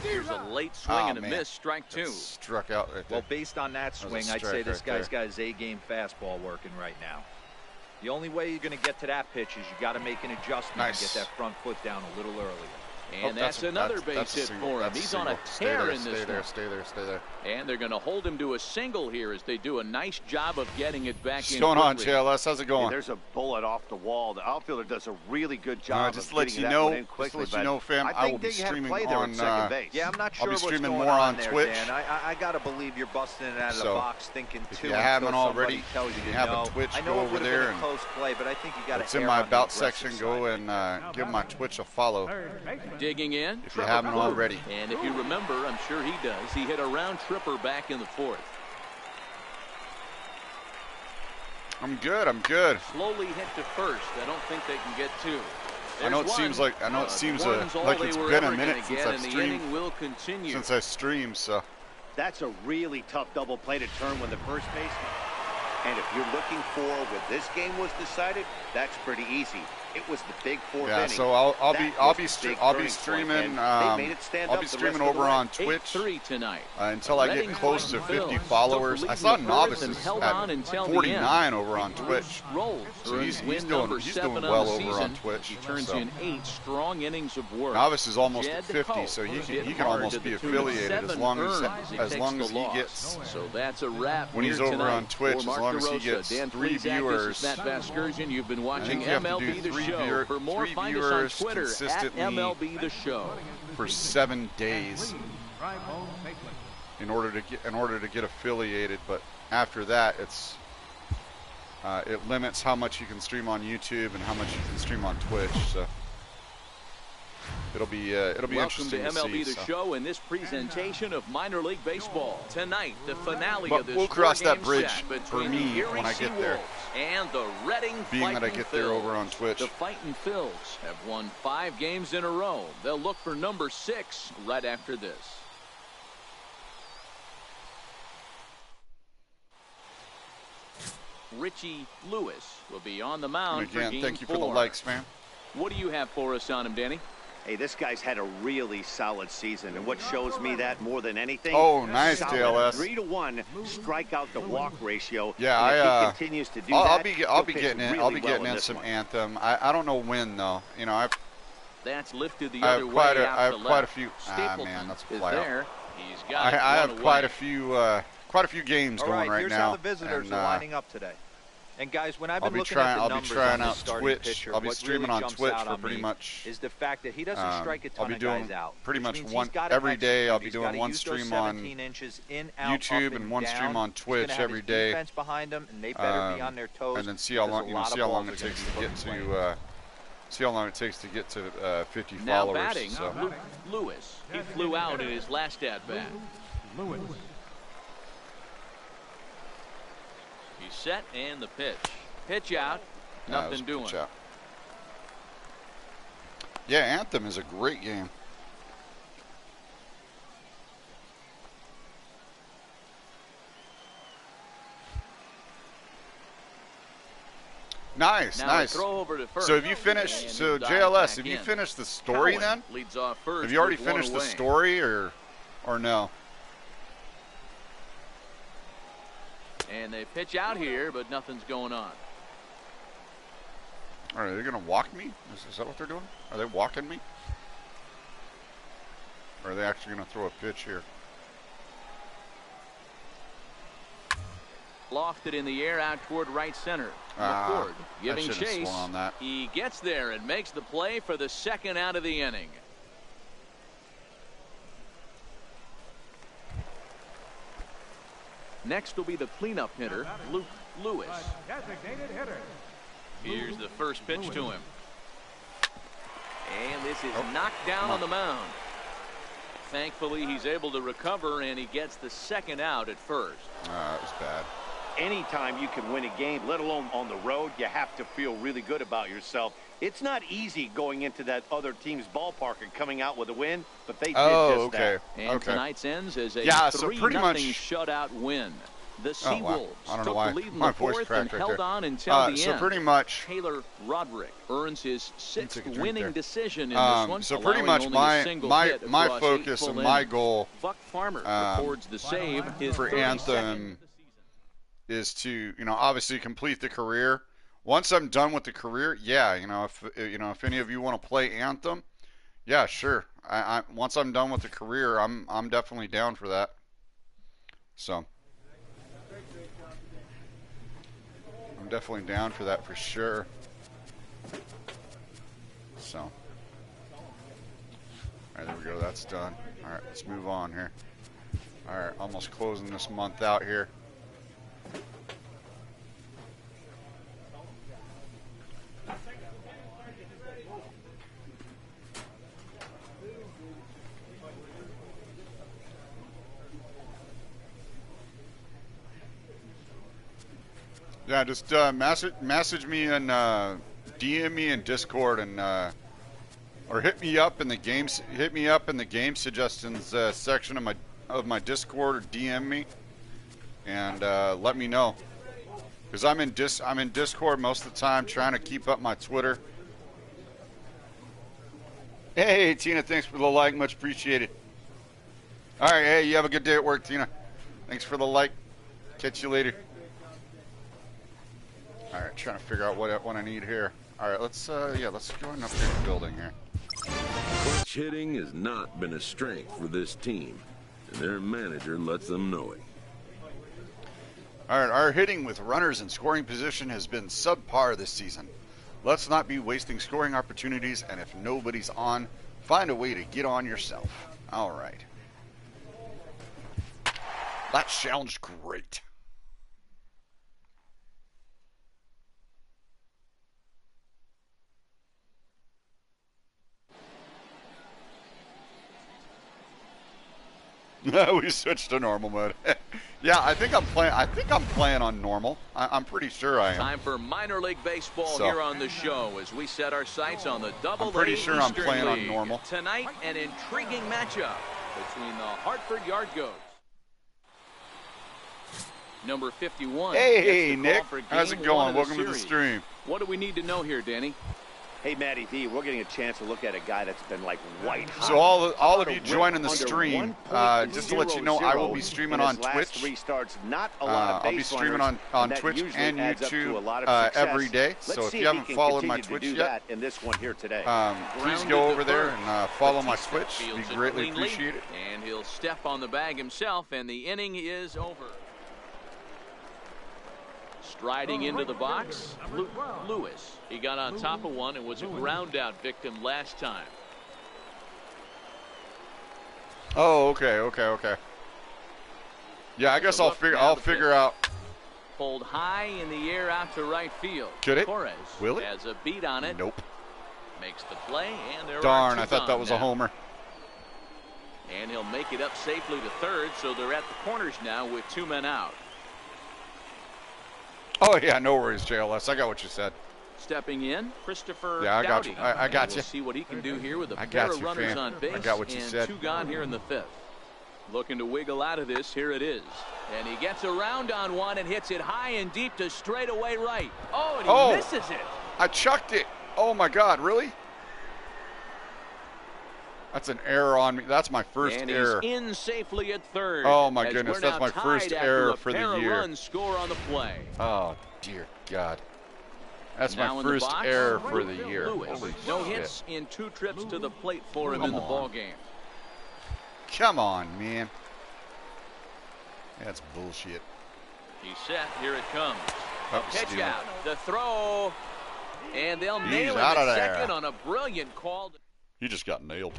Here's a late swing and a man. miss, strike 2. That struck out right there. Well, based on that was a swing, I'd say strike this right guy's got his A-game fastball working right now. The only way you're going to get to that pitch is you got to make an adjustment Nice. and get that front foot down a little earlier. And that's another base hit for him. He's on a tear in this one. Stay there. And they're going to hold him to a single here as they do a nice job of getting it back What's in. going on, quickly. JLS? How's it Yeah, going? there's a bullet off the wall. The outfielder does a really good job just of let getting you that know, one in quickly. just let you know, fam, but I will think be they have streaming play there on, at second base. Yeah, I'm not sure I'll be what's streaming going more on there, Twitch. Dan. I got to believe you're busting it out of the So, box thinking if two you until haven't somebody already, tells you if you to have a know. Twitch, I go know it over would have there been a and close play, but I think you got to it's in my about section. Go and give my Twitch a follow Third baseman. Digging in. if you haven't already. And if you remember, I'm sure he does, he hit a round tripper back in the 4th. I'm good. Slowly hit to first. I don't think they can get 2. I know it There's seems one. like it's One's all like they it's were been a ever minute gonna since get, I've and the streamed. inning will continue. Since I streamed, so That's a really tough double play to turn when the first baseman. And if you're looking for when this game was decided, that's pretty easy. It was the big 4th yeah. inning. So I'll be That was the big I'll be turning point, streaming. and they made it stand I'll up be the streaming rest of the over way. on Twitch 8-3 tonight. until I get Redding close to Field 50 Bills followers. took I the saw lead in the Novice first and has held had on until the 49 end. over on Twitch. Rolls So he's win doing number he's 7 doing on well the over season. on Twitch. He turns So. in 8 strong innings of work. Novice is almost Jed at 50, Coe so he hit can hard almost to be the tune of affiliated 7 as long earned as takes he the gets. So that's a wrap When he's here over tonight. on Twitch, For as Mark long as he DeRosa, gets Dan 3 Plezak, viewers. this is Matt Vasgersian. You've been watching you have to do MLB The 3 Show. For more, 3 find us on viewers Twitter at consistently MLB The Show. for 7 days Prime home baseman. in order to get affiliated. But after that, it limits how much you can stream on YouTube and how much you can stream on Twitch. So it'll be Welcome interesting to MLB see. The Show and this presentation of minor league baseball. Tonight, the finale But of this we'll cross that 4-game bridge set for between me the Erie when I get there. Seawolves and the Reading Being that I Fightin' get there Phils. over on Twitch. The Fightin' Phils have won 5 games in a row. They'll look for number 6 right after this. Richie Lewis will be on the mound And for again, game thank you 4. for the likes, man. What do you have for us on him, Danny? Hey, this guy's had a really solid season, and what shows me that more than anything? Oh, nice, solid JLS. 3-to-1 strikeout to walk ratio. Yeah, and if he continues to do I'll that, be he'll getting pitch in. really I'll be well getting in this some one. Anthem. I don't know when though. You know, That's lifted the I have other way quite a- out I have to quite a left. few- Stapleton man, that's a is flyout. there. He's got I it have one quite away. a few games All going right, right here's now. how the visitors and, are lining up today. And guys, when I've I'll been be looking trying. at the I'll be numbers trying on this out starting Twitch. pitcher, I'll be what streaming really on jumps Twitch out for on pretty me much. is the fact that he doesn't strike a I'll ton be of doing guys out. pretty which much means one he's gotta every day. I'll be execute. He's doing gotta one use those stream on 17 inches in, out, YouTube up, and one down. stream on He's Twitch gonna have every his day. defense behind him, and they better be on their toes. And then see how because long a you know lot see of how long balls it are takes gonna to be get put in play. See how long it takes to get to 50 now followers. Batting, so. Lewis. He flew out in his last at-bat. Lewis. He's set and the pitch. Pitch out. Nothing doing. Pitch out. Yeah, Anthem is a great game. Nice, now nice. Throw over to first. So have you finished? So JLS, have you finished the story then? Leads off first. Have you already finished the story, or no? And they pitch out here, but nothing's going on. All right, are they going to walk me? Is that what they're doing? Are they walking me? Or are they actually going to throw a pitch here? Lofted in the air out toward right center. McCord giving chase. On that. He gets there and makes the play for the second out of the inning. Next will be the cleanup hitter, Luke Lewis. Designated hitter. Here's the first pitch to him. And this is knocked down on the mound. Thankfully, he's able to recover, and he gets the second out at first. That was bad. Anytime you can win a game, let alone on the road, you have to feel really good about yourself. It's not easy going into that other team's ballpark and coming out with a win, but they did just that. And tonight's ends as a 3-0 shutout win. The Seawolves took the lead in the fourth and held on until the end. So pretty much, Taylor Roderick earns his 6th winning decision in this one. So pretty much my focus and my goal Buck Farmer records the save for Anthem is to, obviously complete the career. Once I'm done with the career, yeah, if any of you want to play Anthem, yeah, sure. Once I'm done with the career, I'm definitely down for that. So I'm definitely down for that for sure. So, all right, there we go. That's done. All right, let's move on here. All right, almost closing this month out here. Yeah, just message me and DM me in Discord and or hit me up in the games. Hit me up in the game suggestions section of my Discord, or DM me and let me know, because I'm in Discord most of the time, trying to keep up my Twitter. Hey Tina, thanks for the like, much appreciated. All right, hey, you have a good day at work, Tina. Thanks for the like. Catch you later. All right, trying to figure out what I need here. All right, let's go and upgrade the building here. Clutch hitting has not been a strength for this team, and their manager lets them know it. All right, our hitting with runners in scoring position has been subpar this season. Let's not be wasting scoring opportunities, and if nobody's on, find a way to get on yourself. All right. That sounds great. We switched to normal mode. Yeah, I think I'm playing on normal. I'm pretty sure I am. Time for minor league baseball here on the show as we set our sights on the Double-A. I'm pretty sure I'm playing League. on normal. Tonight, an intriguing matchup between the Hartford Yard Goats. Number 51. Hey, Nick. How's it going? Welcome to the stream. What do we need to know here, Danny? Hey, Matty D, we're getting a chance to look at a guy that's been like white hot. So all of you joining the stream, just to let you know, I will be streaming on Twitch. 3 starts, not a lot of I'll be streaming on Twitch and YouTube every day. So if you haven't followed my Twitch yet, in this one here today, please go over there and follow my Twitch. It'd be greatly appreciated. And he'll step on the bag himself, and the inning is over. Striding into the box, Lewis. He got on top of one and was a ground out victim last time. Oh, okay. Yeah, I guess I'll figure out. Pulled high in the air out to right field. Could it? Torres Will it? has a beat on it. Nope. Makes the play, and there Darn, are I thought that was a homer. And he'll make it up safely to third, so they're at the corners now with 2 men out. Oh, yeah, no worries, JLS. I got what you said. Stepping in, Christopher Yeah, I got Dowdy. you. I got you. We'll see what he can do here with a I pair got of you, runners fam. on base. I got what you and said. 2 gone here in the 5th. Looking to wiggle out of this. Here it is. And he gets around on one and hits it high and deep to straightaway right. Oh, and he misses it. I chucked it. Oh, my God. Really? That's an error on me. That's my first error. And he's in safely at third. Oh, my goodness. That's my first error for the year. Run score on the play. Oh, dear God. That's my first error for the year. Lewis. Holy no shit. hits in 2 trips to the plate for him in the ball game. Come on, man. That's bullshit. He's set. Here it comes. Oh, Pitch steal. out. The throw. And they'll He's nail it out of at there. second on a brilliant call. You just got nailed.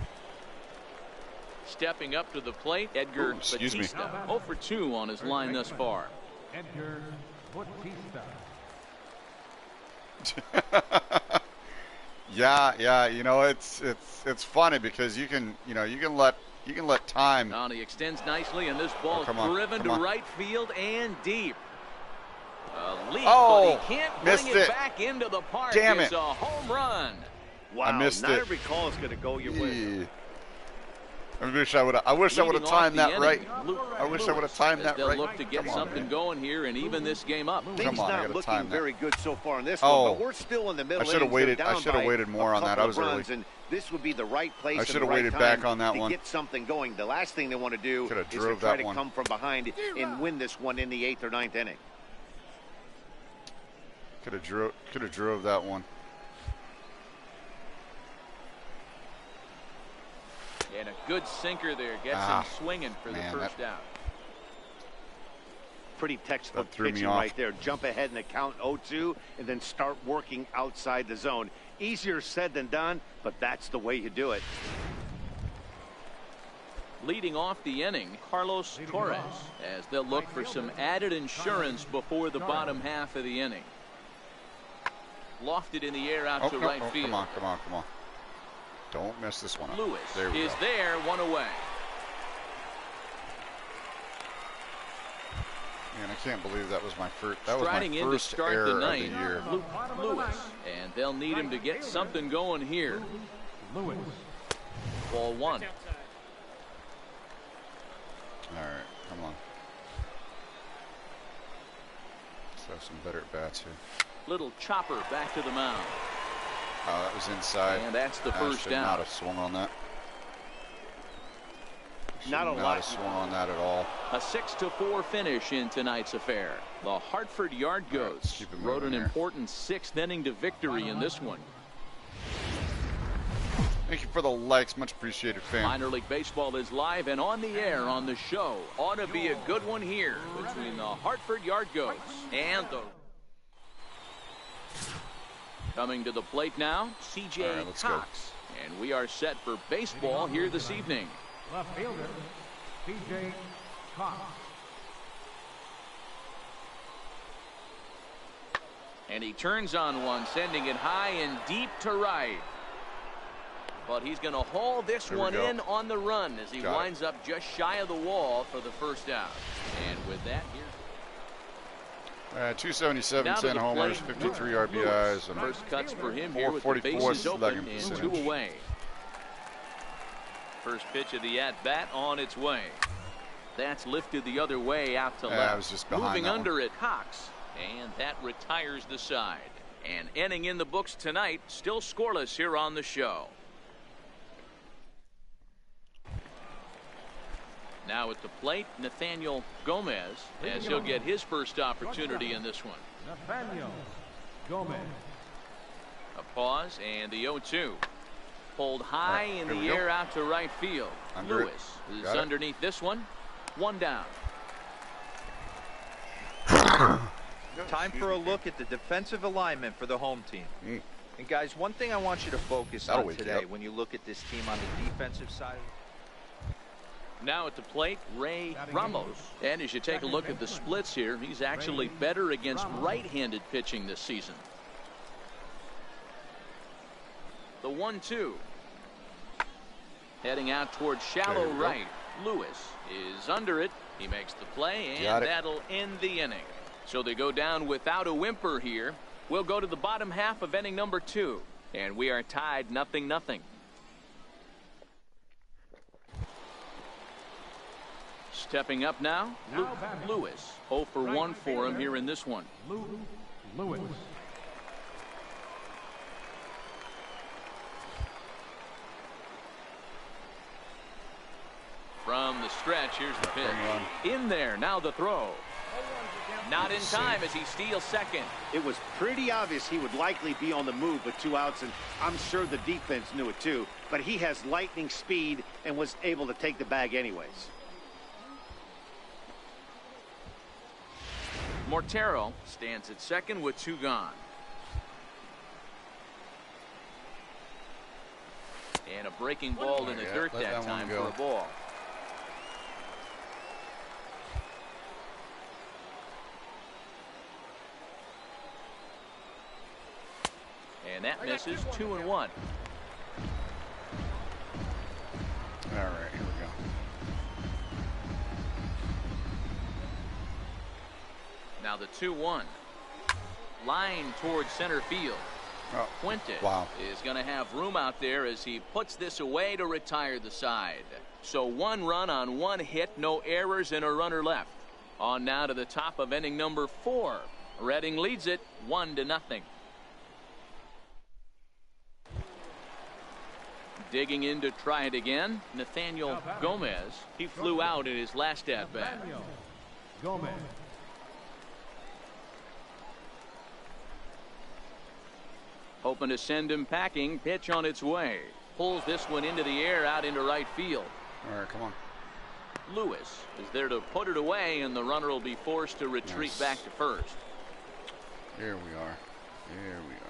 Stepping up to the plate, Edgar excuse me. Batista. 0 for 2 on his line thus far. Edgar Batista. Yeah, you know, it's funny because you can let time. Now he extends nicely, and this ball is come on, driven come to on. right field and deep. A leap, Oh, but he can't missed bring it it. back into the park. Damn It's it. a home run. Wow, I missed not it. every call is going to go your way. Yeah. I wish I would have timed that right. I wish I would have timed that They'll right. look to get Come on, something man. going here and even this game up. Things Come on, I not gotta looking time that. very good so far in this Oh. one, but we're still in the middle. I should have innings. waited. They're I down should have by waited more a on that. couple I of was early. runs, and this would be the right place. I and should have the right waited time back on that to one. get something going. The last thing they want to do Could have is to drove try that to one. come from behind and win this one in the 8th or 9th inning. Could have drove that one. And a good sinker there gets him swinging for the first out. Pretty textbook That threw me pitching off. right there. Jump ahead in the count 0-2 and then start working outside the zone. Easier said than done, but that's the way you do it. Leading off the inning, Carlos Torres, as they'll look for some added insurance before the bottom half of the inning. Lofted in the air out to right field. Come on. Don't mess this one up. Lewis There we is go. there, 1 away. Man, I can't believe that was my first. That was Striding my in to first start error the of the ninth, year. Lewis, and they'll need him to get something going here. Lewis. Ball 1. All right, come on. Let's have some better at bats here. Little chopper back to the mound. Oh, that was inside. And that's the I first should down. not have swung on that. Not a Should lot. have swung on that at all. A 6-4 finish in tonight's affair. The Hartford Yard All right, let's Goats keep it rode an moving here. important 6th inning to victory in this one. Thank you for the likes. Much appreciated, fam. Minor League Baseball is live and on the air on the show. Ought to be a good one here between the Hartford Yard Goats and the... Coming to the plate now, C.J. All right, let's go. Cox. And we are set for baseball here this evening. Left fielder, C.J. Cox. And he turns on one, sending it high and deep to right. But he's going to haul this There we one go. in on the run as he Got it. winds up just shy of the wall for the first out. And with that, here. 277, Down to 10 the homers, plate, 53 Lewis. RBIs, and First cuts for him here with the 444 bases open slugging and percentage. 2 away. First pitch of the at-bat on its way. That's lifted the other way out to Yeah, left. I was just behind Moving that under it, Cox. And that retires the side. And inning in the books tonight, still scoreless here on the show. Now at the plate, Nathaniel Gomez, as he'll get his first opportunity in this one. Nathaniel Gomez. A pause and the 0-2. Pulled high in here the we go. air out to right field. Under it. Lewis is Got it. underneath this one. 1 down. Time for a look at the defensive alignment for the home team. And guys, one thing I want you to focus That'll on wake you today up. when you look at this team on the defensive side. Now at the plate, Ray Ramos. And as you take a look at the splits here, he's actually better against right-handed pitching this season. The 1-2. Heading out towards shallow right. Lewis is under it. He makes the play, and that'll end the inning. So they go down without a whimper here. We'll go to the bottom half of inning number 2, and we are tied 0-0. Stepping up now, Lewis. 0 for 1 for him here in this one. Lewis. From the stretch, here's the pitch. In there, now the throw. Not in time as he steals second. It was pretty obvious he would likely be on the move with 2 outs, and I'm sure the defense knew it too. But he has lightning speed and was able to take the bag anyways. Mortero stands at second with 2 gone. And a breaking ball in the dirt that time for a ball. And that misses. 2-1. All right, here we go. Now the 2-1. Line towards center field. Fuentes is going to have room out there as he puts this away to retire the side. So 1 run on 1 hit, no errors, and a runner left. On now to the top of inning number 4. Reading leads it 1-0. Digging in to try it again, Nathaniel Gomez. He flew out in his last at-bat. Gomez. Hoping to send him packing. Pitch on its way. Pulls this one into the air out into right field. All right, come on. Lewis is there to put it away, and the runner will be forced to retreat back to first. Here we are. Here we are.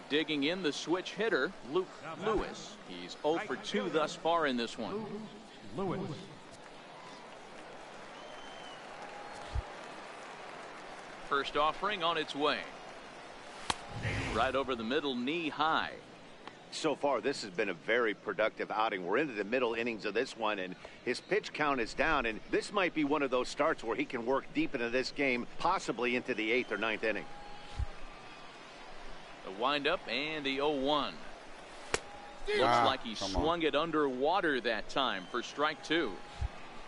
Digging in the switch hitter, Luke Lewis. He's 0 for 2 thus far in this one. Lewis. First offering on its way. Right over the middle, knee high. So far, this has been a very productive outing. We're into the middle innings of this one, and his pitch count is down, and this might be one of those starts where he can work deep into this game, possibly into the 8th or 9th inning. The windup and the 0-1. Looks like he swung it underwater that time for strike 2.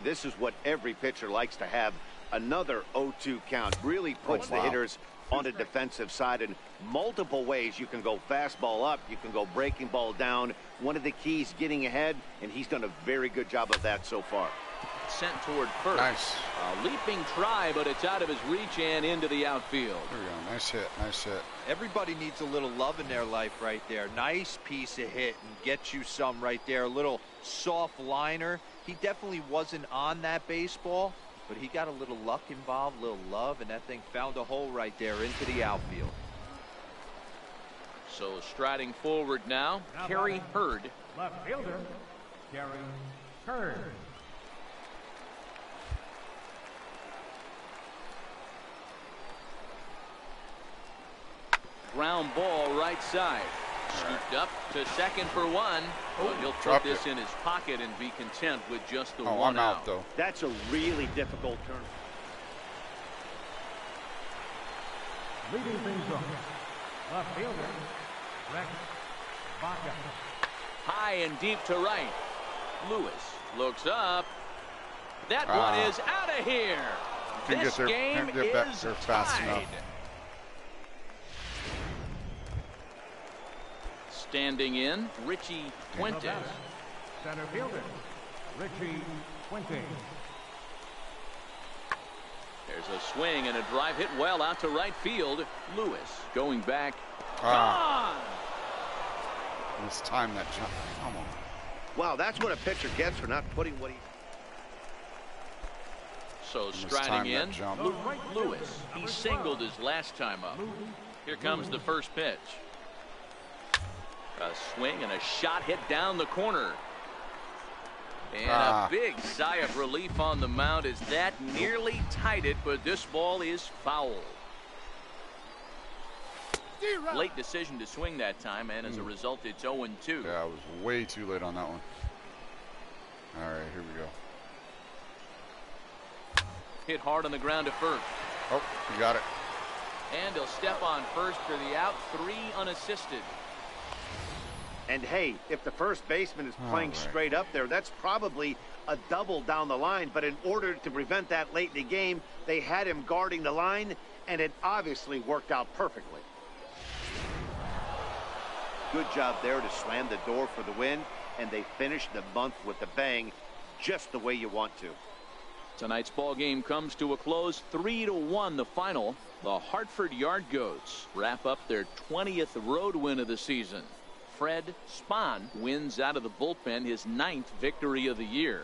This is what every pitcher likes to have. Another 0-2 count really puts the hitters on the defensive side in multiple ways. You can go fastball up, you can go breaking ball down. One of the keys getting ahead, and he's done a very good job of that so far. Sent toward first. Nice. A leaping try, but it's out of his reach and into the outfield. There we go. Nice hit. Nice hit. Everybody needs a little love in their life right there. Nice piece of hit and get you some right there. A little soft liner. He definitely wasn't on that baseball, but he got a little luck involved, a little love, and that thing found a hole right there into the outfield. So striding forward now, Kerry Hurd. Left fielder, Kerry Hurd. Ground ball right side. Scooped up to second for 1. But he'll put this in his pocket and be content with just the 1 out. Though. That's a really difficult turn. Leading things off. Left fielder, Rex Baca. High and deep to right. Lewis looks up. That one is out of here. This game is fast enough. Standing in, Richie Fuentes. Center fielder, Richie Fuentes. There's a swing and a drive hit well out to right field. Lewis going back. Gone! This time that jump. Come on. Wow, that's what a pitcher gets for not putting what he... So striding in, Lewis. He singled his last time up. Here comes the first pitch. A swing and a shot hit down the corner. And a big sigh of relief on the mound as that nearly tied it, but this ball is foul. Late decision to swing that time, and as a result, it's 0-2. Yeah, I was way too late on that one. All right, here we go. Hit hard on the ground to first. Oh, you got it. And he'll step on first for the out, 3 unassisted. And hey, if the first baseman is playing straight up there, that's probably a double down the line. But in order to prevent that late in the game, they had him guarding the line, and it obviously worked out perfectly. Good job there to slam the door for the win, and they finished the month with a bang, just the way you want to. Tonight's ball game comes to a close, 3-1 the final. The Hartford Yard Goats wrap up their 20th road win of the season. Fred Spahn wins out of the bullpen his 9th victory of the year.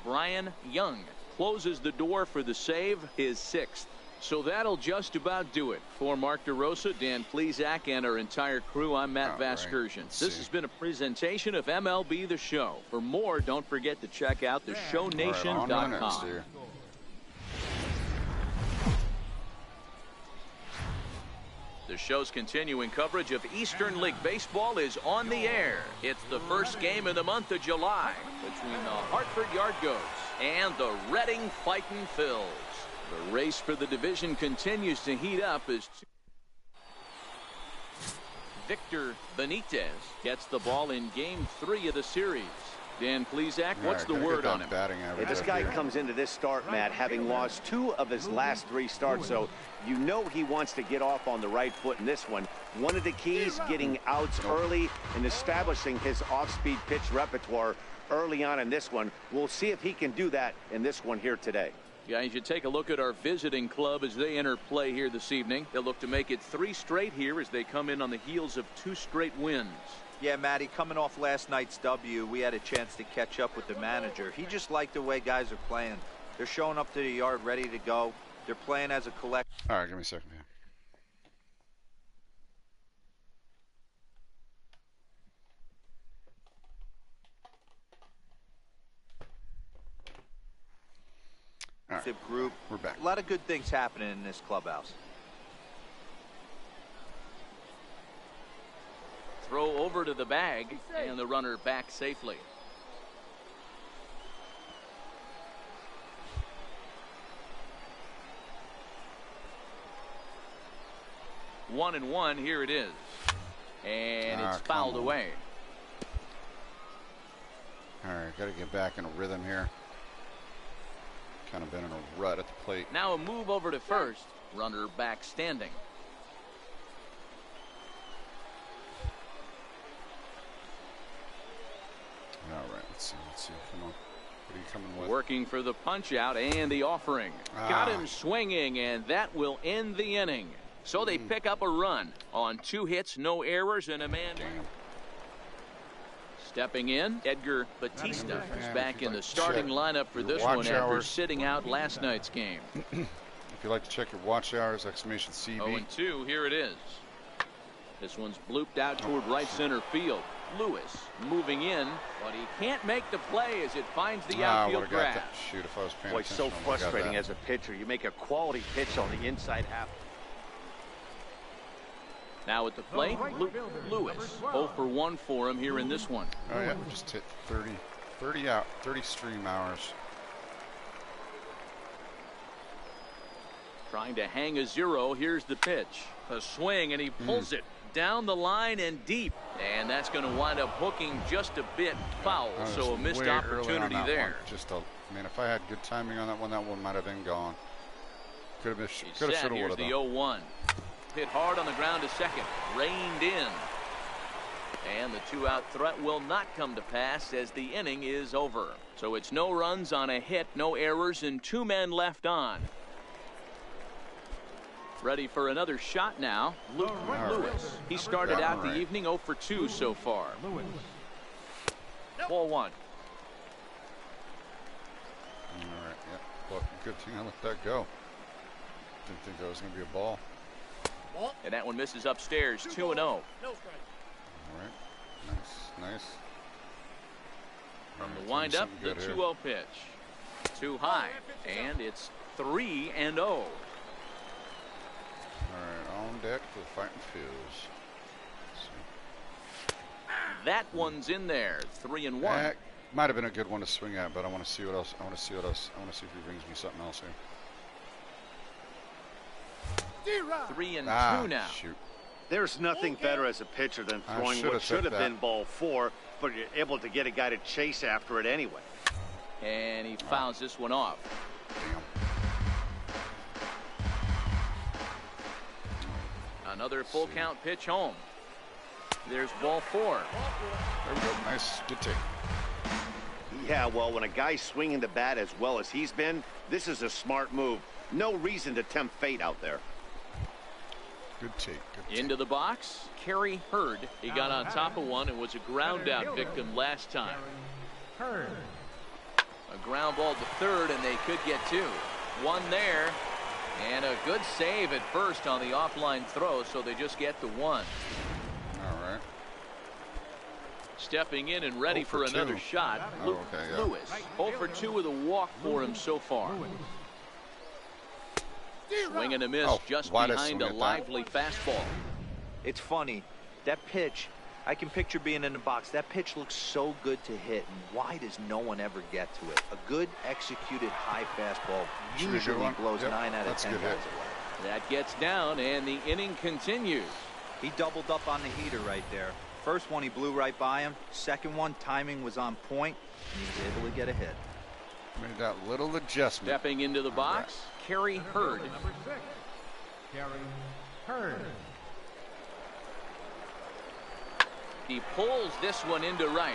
Brian Young closes the door for the save, his 6th. So that'll just about do it. For Mark DeRosa, Dan Plesac, and our entire crew, I'm Matt Vasgersian. This has been a presentation of MLB The Show. For more, don't forget to check out theshownation.com. The show's continuing coverage of Eastern League Baseball is on the air. It's the first game in the month of July between the Hartford Yard Goats and the Reading Fightin' Phils. The race for the division continues to heat up as Victor Benitez gets the ball in Game 3 of the series. Dan Plesac, what's the word on him? Hey, this guy comes into this start, Matt, having lost 2 of his last 3 starts, so you know he wants to get off on the right foot in this one. One of the keys, getting outs early and establishing his off-speed pitch repertoire early on in this one. We'll see if he can do that in this one here today. Guys, you take a look at our visiting club as they enter play here this evening. They'll look to make it 3 straight here as they come in on the heels of 2 straight wins. Yeah, Matty, coming off last night's W, we had a chance to catch up with the manager. He just liked the way guys are playing. They're showing up to the yard ready to go. They're playing as a collective. All right, give me a second here. All right, group. We're back. A lot of good things happening in this clubhouse. Throw over to the bag, and the runner back safely. One and one, here it is. And it's fouled away. All right, got to get back in a rhythm here. Kind of been in a rut at the plate. Now a move over to first. Runner back standing. All right, let's see. Come on. What are you coming with? Working for the punch out and the offering. Got him swinging, and that will end the inning. So they pick up a run on 2 hits, no errors, and a man. Stepping in, Edgar Batista is back in the starting lineup for this one after sitting out last night's game. If you like to check your watch hours, exclamation CB. 0-2, here it is. This one's blooped out toward right center field. Lewis moving in, but he can't make the play as it finds the outfield grass. Shoot, if I was paying Boy, so frustrating as a pitcher. You make a quality pitch on the inside half. Now at the plate, Lewis. 0 for 1 for him here in this one. Oh yeah, just hit 30 stream hours. Trying to hang a 0. Here's the pitch. A swing, and he pulls it down the line and deep. And that's going to wind up hooking just a bit foul. So a missed opportunity there. I mean, if I had good timing on that one might have been gone. Could have, should have, Here's the 0-1. Hit hard on the ground to second. Reined in. And the 2-out threat will not come to pass as the inning is over. So it's no runs on a hit, no errors, and 2 men left on. Ready for another shot now. Luke Lewis. He started out the evening 0 for 2 so far. Ball 1. All right, yeah. Well, good thing I let that go. Didn't think that was going to be a ball. And that one misses upstairs. 2-0. No strike. All right. Nice. From the windup, the 2-0 pitch. Too high, and it's 3-0. All right, on deck for the fighting fields. That one's in there, 3-1. That might have been a good one to swing at, but I want to see what else. I want to see if he brings me something else here. 3-2 now. Shoot. There's nothing better as a pitcher than throwing what should have been ball 4, but you're able to get a guy to chase after it anyway. And he fouls this one off. Damn. Another full count pitch home. There's ball 4. There we go. Nice. Good take. Yeah, well, when a guy's swinging the bat as well as he's been, this is a smart move. No reason to tempt fate out there. Good take. Good take. Into the box, Kerry Hurd. He got on top of one and was a ground out victim last time. A ground ball to third, and they could get 2. One there, and a good save at first on the offline throw, so they just get the 1. All right. Stepping in and ready for another shot, Luke Lewis. 0 for 2 with a walk for him so far. Swing and a miss just behind a lively fastball. It's funny, that pitch, I can picture being in the box. That pitch looks so good to hit, and why does no one ever get to it? A good executed high fastball usually blows 9 out of 10 guys away. That gets down, and the inning continues. He doubled up on the heater right there. First one, he blew right by him. Second one, timing was on point, and he was able to get a hit. Made that little adjustment. Stepping into the box, Kerry Hurd. Number 6, Kerry Hurd. He pulls this one into right.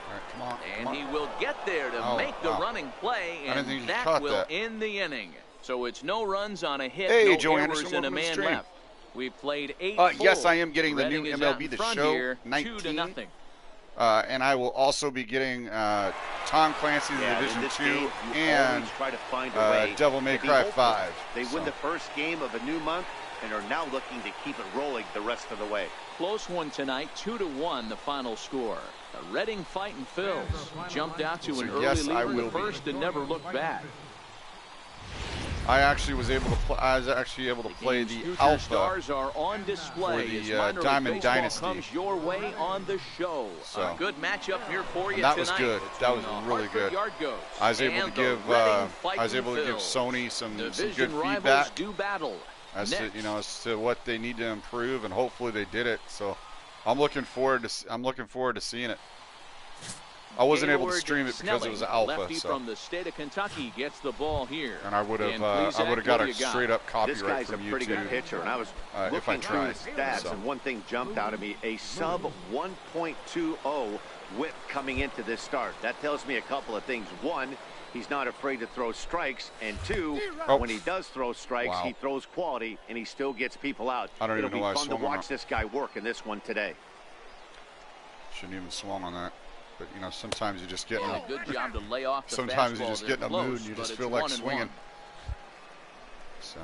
All right, come on. And he will get there to make the running play, and that will end the inning. So it's no runs on a hit, no errors, and a man left. We played 8 yes, I am getting the new MLB The Show 19. 2-0. And I will also be getting Tom Clancy's Division 2 and Devil May Cry 5. They win the first game of a new month and are now looking to keep it rolling the rest of the way. Close one tonight, 2-1 the final score. The Reading Fighting Phils jumped out to an early lead in the first and never looked back. I actually was able to play. I was actually able to play the alpha stars are on display for the Diamond Dynasty. Comes your way on the show. So, a good matchup here for you that tonight. Was good. That was really good. I was able to give Sony some good feedback do battle as to what they need to improve, and hopefully they did it. So I'm looking forward to seeing it. I wasn't able to stream it because it was alpha. Lefty from the state of Kentucky gets the ball here. And I would have got a straight up copyright from YouTube. This guy's a pretty good pitcher, and I was looking through his stats, and one thing jumped out at me: a sub 1.20 whip coming into this start. That tells me a couple of things. One, he's not afraid to throw strikes, and two, when he does throw strikes, he throws quality, and he still gets people out. It'll be fun to watch this guy work in this one today. Shouldn't even swung on that. But, sometimes you just get in a good job to lay off the sometimes you just get in a mood and you just feel like swinging. So.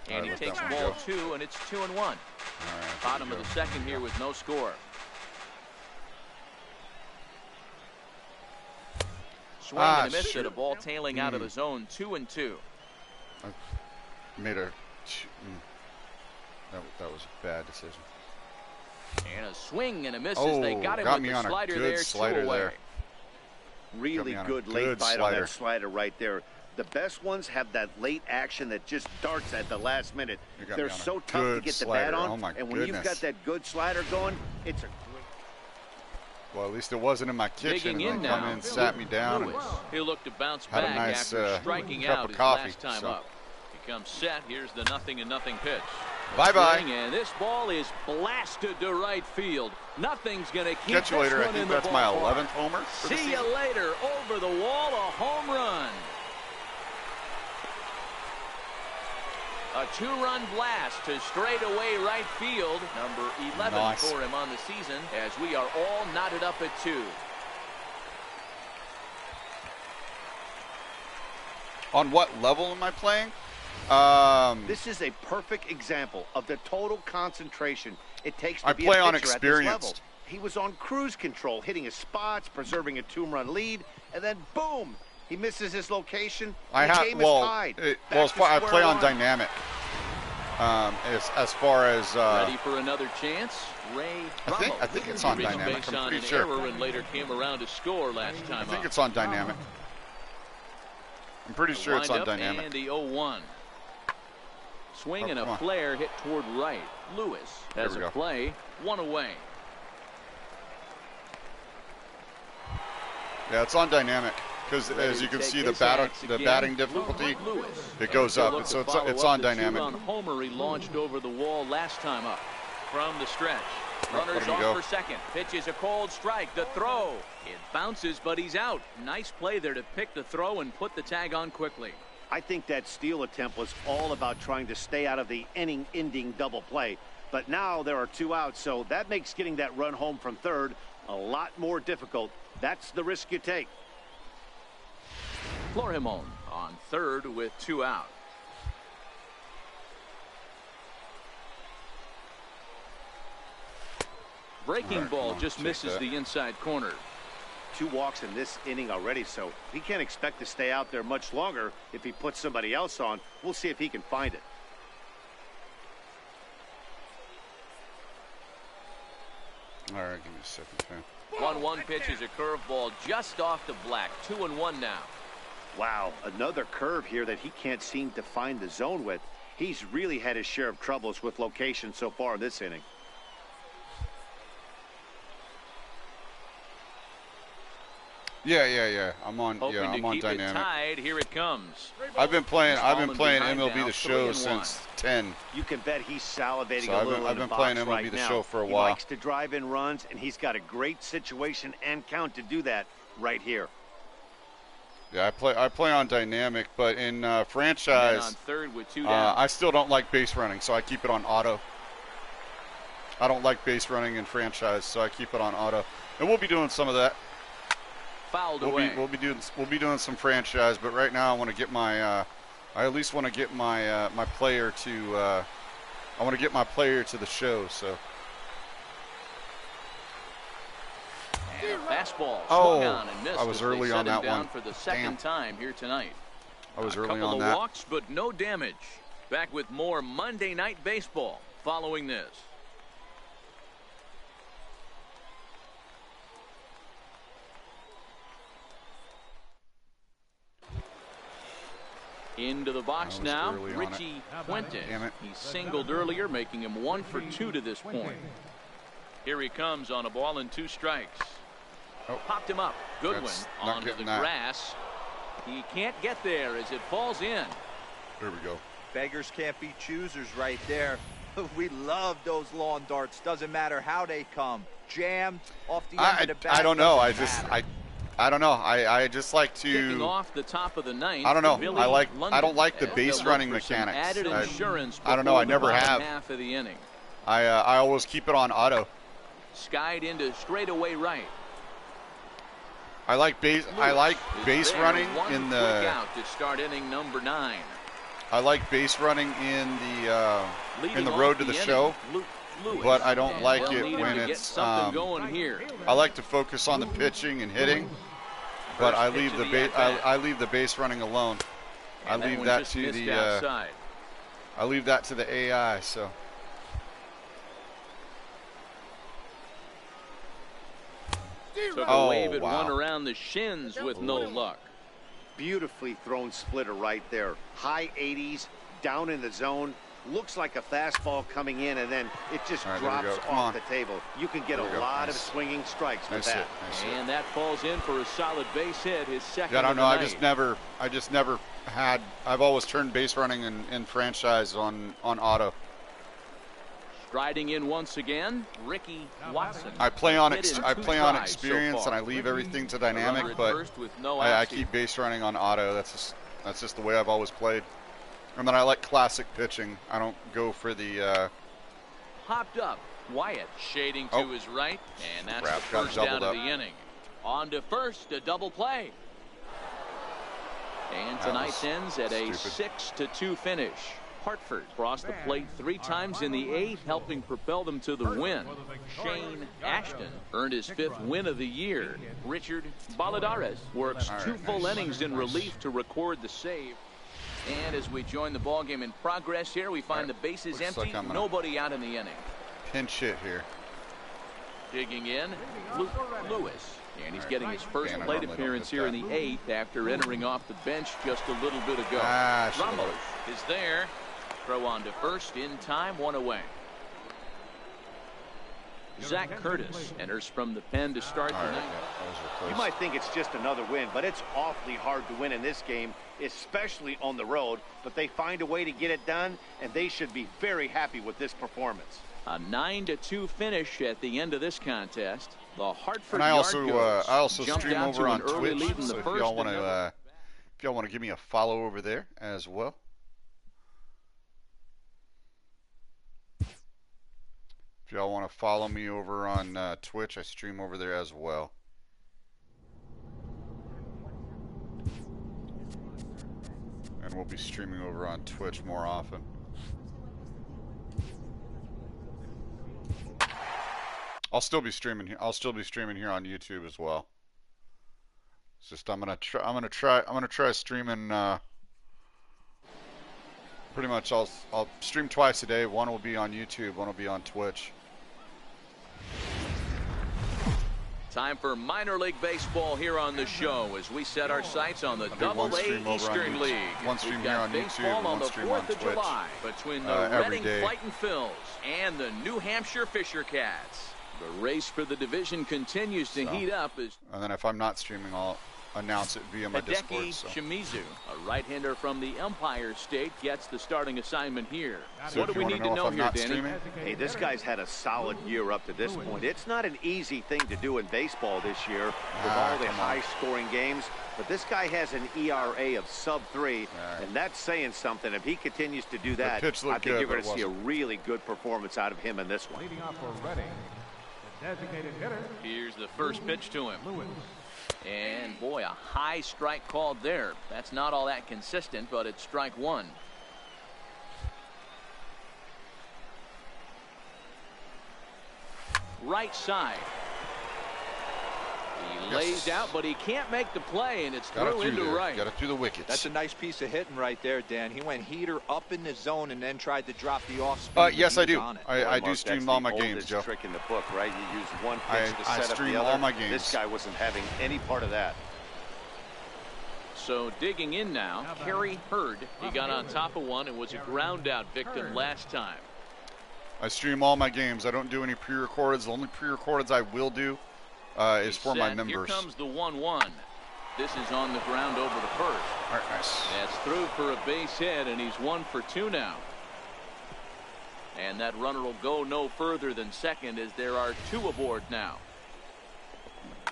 And he takes ball 2, and it's 2-1. Right, bottom of the second here with no score. Swing and a miss at a ball tailing out of the zone, 2-2. I made a... That was a bad decision. And a swing and a miss as they got him with the slider there, 2 away. Really good late bite on that slider right there. The best ones have that late action that just darts at the last minute. They're so tough to get the bat on, and when you've got that good slider going, it's a great... Well, at least it wasn't in my kitchen, and they come in and sat me down. He'll look to bounce back after striking out his last time up. He comes set. Here's the 0-0 pitch. Bye-bye. And this ball is blasted to right field. Nothing's going to keep Catch you later. I think that's my 11th homer. See you later. Over the wall, a home run. A 2-run blast to straightaway right field. Number 11 for him on the season, as we are all knotted up at 2. On what level am I playing? This is a perfect example of the total concentration it takes to be a pitcher on at this experience. level. He was on cruise control, hitting his spots, preserving a 2-run lead, and then boom, he misses his location. I play on dynamic. As far as ready for another chance, Ray. I think it's on dynamic. I'm pretty sure. Error and later came around to score last time. I think it's on dynamic. I'm pretty sure it's on dynamic. And the 0-1. Swing and a flare hit toward right. Lewis has a play, 1 away. Yeah, it's on dynamic because as you can see, the batting difficulty, it goes up. So it's on dynamic. Homer, he launched over the wall last time up. From the stretch, runners on for second. Pitch is a cold strike. The throw, it bounces, but he's out. Nice play there to pick the throw and put the tag on quickly. I think that steal attempt was all about trying to stay out of the inning-ending double play. But now there are 2 outs, so that makes getting that run home from third a lot more difficult. That's the risk you take. Florimon on third with 2 out. Breaking ball just misses the inside corner. 2 walks in this inning already, so he can't expect to stay out there much longer. If he puts somebody else on, we'll see if he can find it. All right, give me a second here. 1-1 pitch is a curveball just off the black. 2-1 now. Wow, another curve here that he can't seem to find the zone with. He's really had his share of troubles with location so far in this inning. Yeah. I'm on. I'm on dynamic. Tied. Here it comes. I've been playing MLB The Show since 10. You can bet he's salivating a little. I've been playing MLB The Show for a while. He likes to drive in runs, and he's got a great situation and count to do that right here. Yeah, I play on dynamic, but in franchise, on third with 2 down. I still don't like base running, so I keep it on auto. I don't like base running in franchise, so I keep it on auto. And we'll be doing some of that. Fouled away. We'll be doing some franchise, but right now I want to get my I at least want to get my my player to I want to get my player to the show. So. And a fastball swung on and missed. I was early on that one. For the second time here tonight. I was early on that. A couple of walks, but no damage. Back with more Monday Night Baseball following this. Into the box now, Richie Puente. He singled earlier, making him 1 for 2 to this point. Here he comes on a ball and 2 strikes. Popped him up. Goodwin onto the grass. He can't get there as it falls in. There we go. Beggars can't be choosers right there. We love those lawn darts. Doesn't matter how they come. Jammed off the end of the bat. I don't know. I don't know. I just like to. Kicking off the top of the ninth. I don't know. I don't like the base running mechanics. Added insurance. I don't know. I never have. Half of the inning. I always keep it on auto. Skied into straightaway right. I like base running in the. Out to start inning number 9. I like base running in the road to the show, but I don't like it when it's. I like to focus on the pitching and hitting, but I leave the base running alone. I leave that to the. I leave that to the AI. So. Took a wave at one around the shins with no luck. Beautifully thrown splitter right there. High 80s, down in the zone. Looks like a fastball coming in, and then it just drops off the table. You can get a lot of swinging strikes with that. And that falls in for a solid base hit, his second. I don't know. I just never had. I've always turned base running in franchise on auto. Striding in once again, Ricky Watson. I play on experience, and I leave everything to dynamic, but I keep base running on auto. That's just the way I've always played. And then I like classic pitching. I don't go for the. Hopped up, Wyatt shading to his right, and that's the first down of the inning. On to first, a double play. And tonight's ends at a 6-2 finish. Hartford. Crossed the plate 3 times in the 8th, helping propel them to the win. Shane Ashton earned his 5th win of the year. Richard Baladares works 2 full innings in relief to record the save. And as we join the ballgame in progress here, we find the bases empty, nobody out in the inning. Pinch hit here. Digging in, Luke Lewis. And he's getting his first plate appearance here in the 8th after entering off the bench just a little bit ago. Ramos is there. Throw on to first in time, 1 away. Zach Curtis enters from the pen to start the ninth. You might think it's just another win, but it's awfully hard to win in this game, especially on the road. But they find a way to get it done, and they should be very happy with this performance. A 9-2 finish at the end of this contest. The Hartford and I also stream over on Twitch, so if y'all want to give me a follow over there as well. If y'all want to follow me over on Twitch, I stream over there as well. And we'll be streaming over on Twitch more often. I'll still be streaming here. I'll still be streaming here on YouTube as well. It's just I'm gonna try streaming. Pretty much I'll stream twice a day. One will be on YouTube. One will be on Twitch. Time for minor league baseball here on the show as we set our sights on the Double-A Eastern League. One stream here on YouTube, one stream on Twitch. July between the Reading Fightin' Phils and the New Hampshire Fisher Cats. The race for the division continues to heat up. And then if I'm not streaming, I'll announce it via my Discord. Shimizu, a right-hander from the Empire State, gets the starting assignment here. So what do we need to know here, Danny? Hey, this guy's had a solid year up to this point. It's not an easy thing to do in baseball this year with all the high-scoring games. But this guy has an ERA of sub-3, and that's saying something. If he continues to do that, I think you're going to see a really good performance out of him in this one. Leading off for Reading, the designated hitter. Here's the first pitch to him. And boy, a high strike called there. That's not all that consistent, but it's strike 1. Right side. He lays out, but he can't make the play, and it's through into right. Got it through the wickets. That's a nice piece of hitting right there, Dan. He went heater up in the zone and then tried to drop the off speed. Yes, I do. I do stream all my games, Joe. Trick in the book, right? You use one pitch to set up the other. All my games. This guy wasn't having any part of that. So digging in now, Kerry Hurd. He got on top of one and was a ground out victim last time. I stream all my games. I don't do any pre-recordeds. The only pre-recordeds I will do is for my members. Here comes the 1-1. This is on the ground over the first. All right, nice. That's through for a base hit, and he's 1 for 2 now. And that runner will go no further than second as there are 2 aboard now.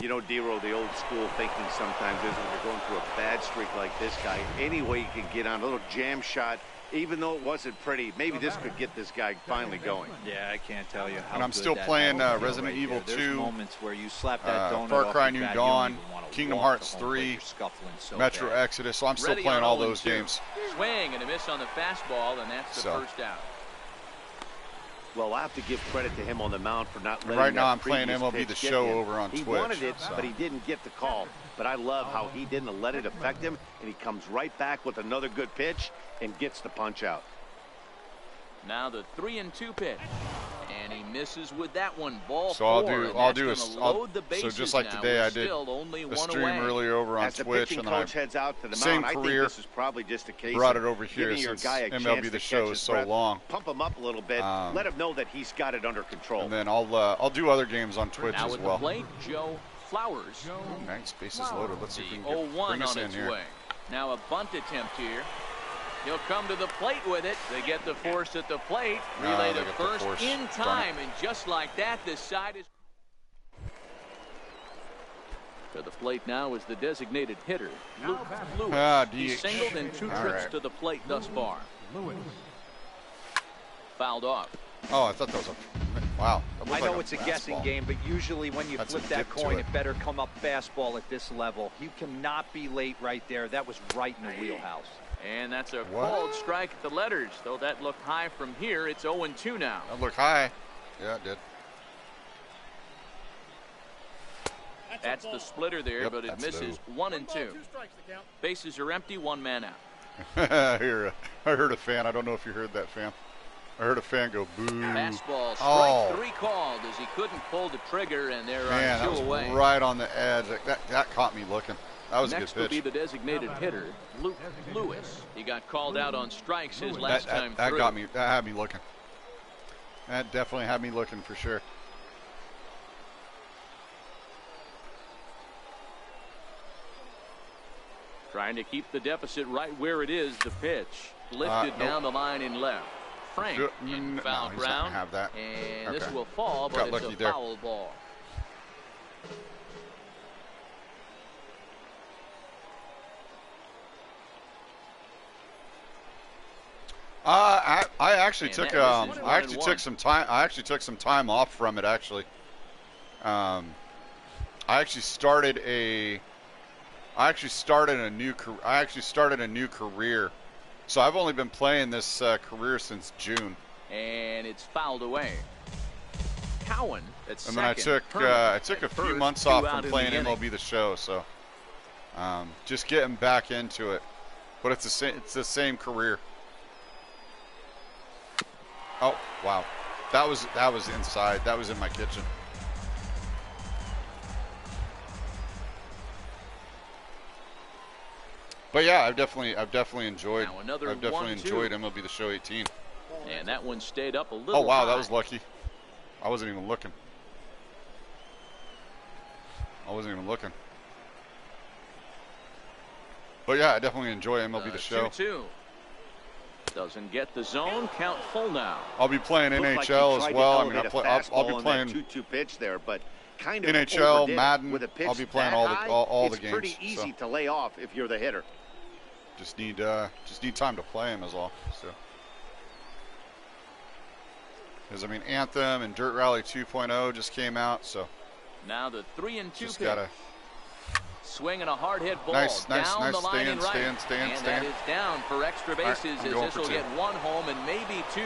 You know, Dero, the old school thinking sometimes is when you're going through a bad streak like this guy, any way you can get on a little jam shot, even though it wasn't pretty, maybe this could get this guy finally going. Yeah, I can't tell you how. And I'm still playing Resident Evil 2, moments where you slap that Far Cry New Dawn, Kingdom Hearts 3, Metro Exodus. So I'm still playing all those games. Swing and a miss on the fastball, and that's the first out. Well, I have to give credit to him on the mound for not letting right now I'm playing MLB The Show over on Twitch. He wanted it, but he didn't get the call. But I love how he didn't let it affect him, and he comes right back with another good pitch and gets the punch out. Now the 3-2 pitch, and he misses with that one. Ball so four, I'll do so just like today I did a stream earlier over on Twitch, and coach heads out to the same mound, career. I think this is probably just a case brought it over here since MLB The Show is so long. Pump him up a little bit, let him know that he's got it under control. And then I'll do other games on Twitch now as with well. The plate, Joe Flowers. Nice, bases loaded. Let's see if we can bring us in here. Now a bunt attempt here. He'll come to the plate with it. They get the force at the plate. Relay to first in time, and just like that, this side is. To the plate now is the designated hitter, Luke Lewis. He's singled in 2 trips to the plate thus far. Fouled off. Oh, I thought that was a Wow. I know it's a guessing game, but usually when you flip that coin, it better come up fastball at this level. You cannot be late right there. That was right in the wheelhouse. And that's a called strike at the letters. Though that looked high from here, it's 0-2 now. That looked high. Yeah, it did. That's the splitter there, but it misses. 1-2. Bases are empty, 1 man out. I heard a fan. I don't know if you heard that, fan. I heard a fan go boo. Fastball, strike 3 called as he couldn't pull the trigger, and they're on 2 away. Right on the edge. That caught me looking. That was a good pitch. Next will be the designated hitter, Luke Lewis. He got called out on strikes his last time through. That had me looking. That definitely had me looking for sure. Trying to keep the deficit right where it is. The pitch lifted down the line in left. Frank in foul ground. Have that. And this will fall, but it's a foul ball. I actually took some time. I actually took some time off from it. Actually, I actually started a new career. So I've only been playing this career since June. And it's fouled away. Cowan at second. And then I took a few months off from playing MLB The Show. So just getting back into it. But it's the same career. Oh wow, that was inside. That was in my kitchen. But yeah, I've definitely enjoyed MLB The Show 18. And that one stayed up a little. Oh wow, high. That was lucky. I wasn't even looking. But yeah, I definitely enjoy MLB The Show. 2-2. Doesn't get the zone. Count full now. I'll be playing NHL as well. I mean, I'll be playing 2-2 pitch there, but kind of NHL, Madden. With a pitch I'll be playing all the games. It's pretty easy to lay off if you're the hitter. Just need time to play him is all. So, because I mean, Anthem and Dirt Rally 2.0 just came out. So now the 3-2 just pitch. Gotta swinging a hard hit ball nice, down the line and right. Stand. That is down for extra bases as this will get 1 home and maybe 2.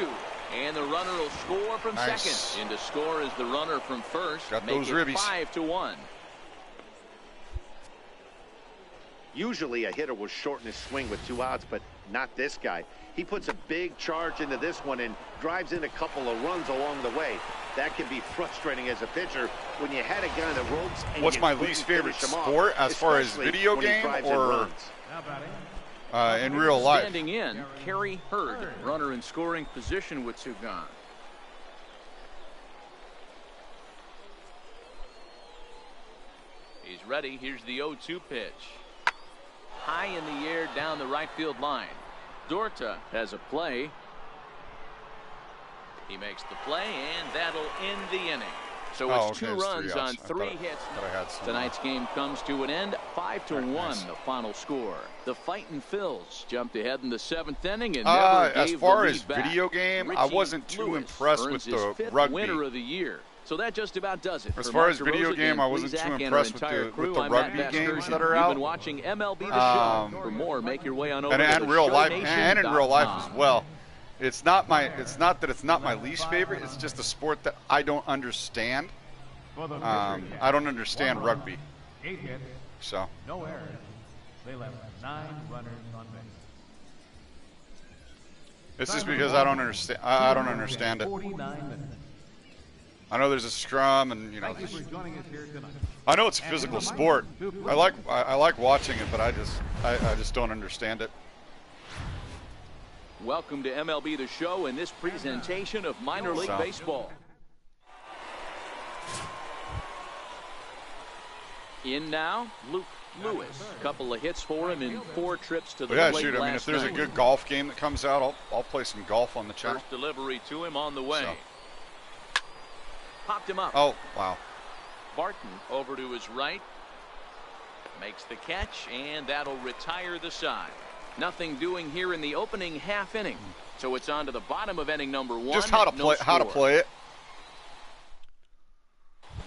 And the runner will score from second. And to score is the runner from first. Got make those it ribbies. 5-1. Usually a hitter will shorten his swing with 2 outs, but not this guy. He puts a big charge into this one and drives in a couple of runs along the way. That can be frustrating as a pitcher when you had a guy on the ropes. And what's my least favorite sport as far as video game or in real life? Standing in, Kerry Hurd, runner in scoring position with 2 gone. He's ready. Here's the 0-2 pitch. High in the air down the right field line. Dorta has a play. He makes the play, and that'll end the inning. So it's 2 runs on 3 hits. Tonight's game comes to an end. 5-1, the final score. The Fightin' Phils jumped ahead in the 7th inning and never gave as far the as lead back. video game, I wasn't too Lewis impressed with the 5th rugby. Winner of the year. So that just about does it. As far as video game, I wasn't too impressed with the rugby games that are out. You've been watching MLB The Show. For more, make your way on over and to in real life as well. It's not that it's not my least favorite. It's just a sport that I don't understand. I don't understand rugby. 8 hits, so no errors. They left 9 runners on base. It's just because I don't understand. I don't understand it. I know there's a scrum, and you know. I know it's a physical sport. I like watching it, but I just don't understand it. Welcome to MLB The Show and this presentation of minor league baseball. In now, Luke Lewis. A couple of hits for him in 4 trips to the plate last night. I mean, if there's a good golf game that comes out, I'll play some golf on the channel. First delivery to him on the way. Popped him up. Oh, wow. Barton over to his right. Makes the catch, and that'll retire the side. Nothing doing here in the opening half inning. So it's on to the bottom of inning number 1. Just how to play it.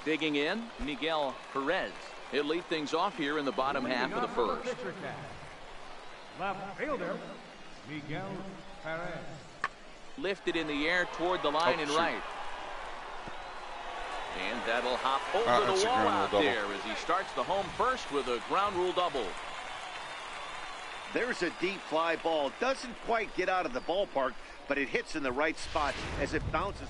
Digging in, Miguel Perez. He'll lead things off here in the bottom half of the first. Left fielder, Miguel Perez. Lifted in the air toward the line and right. And that'll hop over the wall out there as he starts the home first with a ground rule double. There's a deep fly ball. Doesn't quite get out of the ballpark, but it hits in the right spot as it bounces.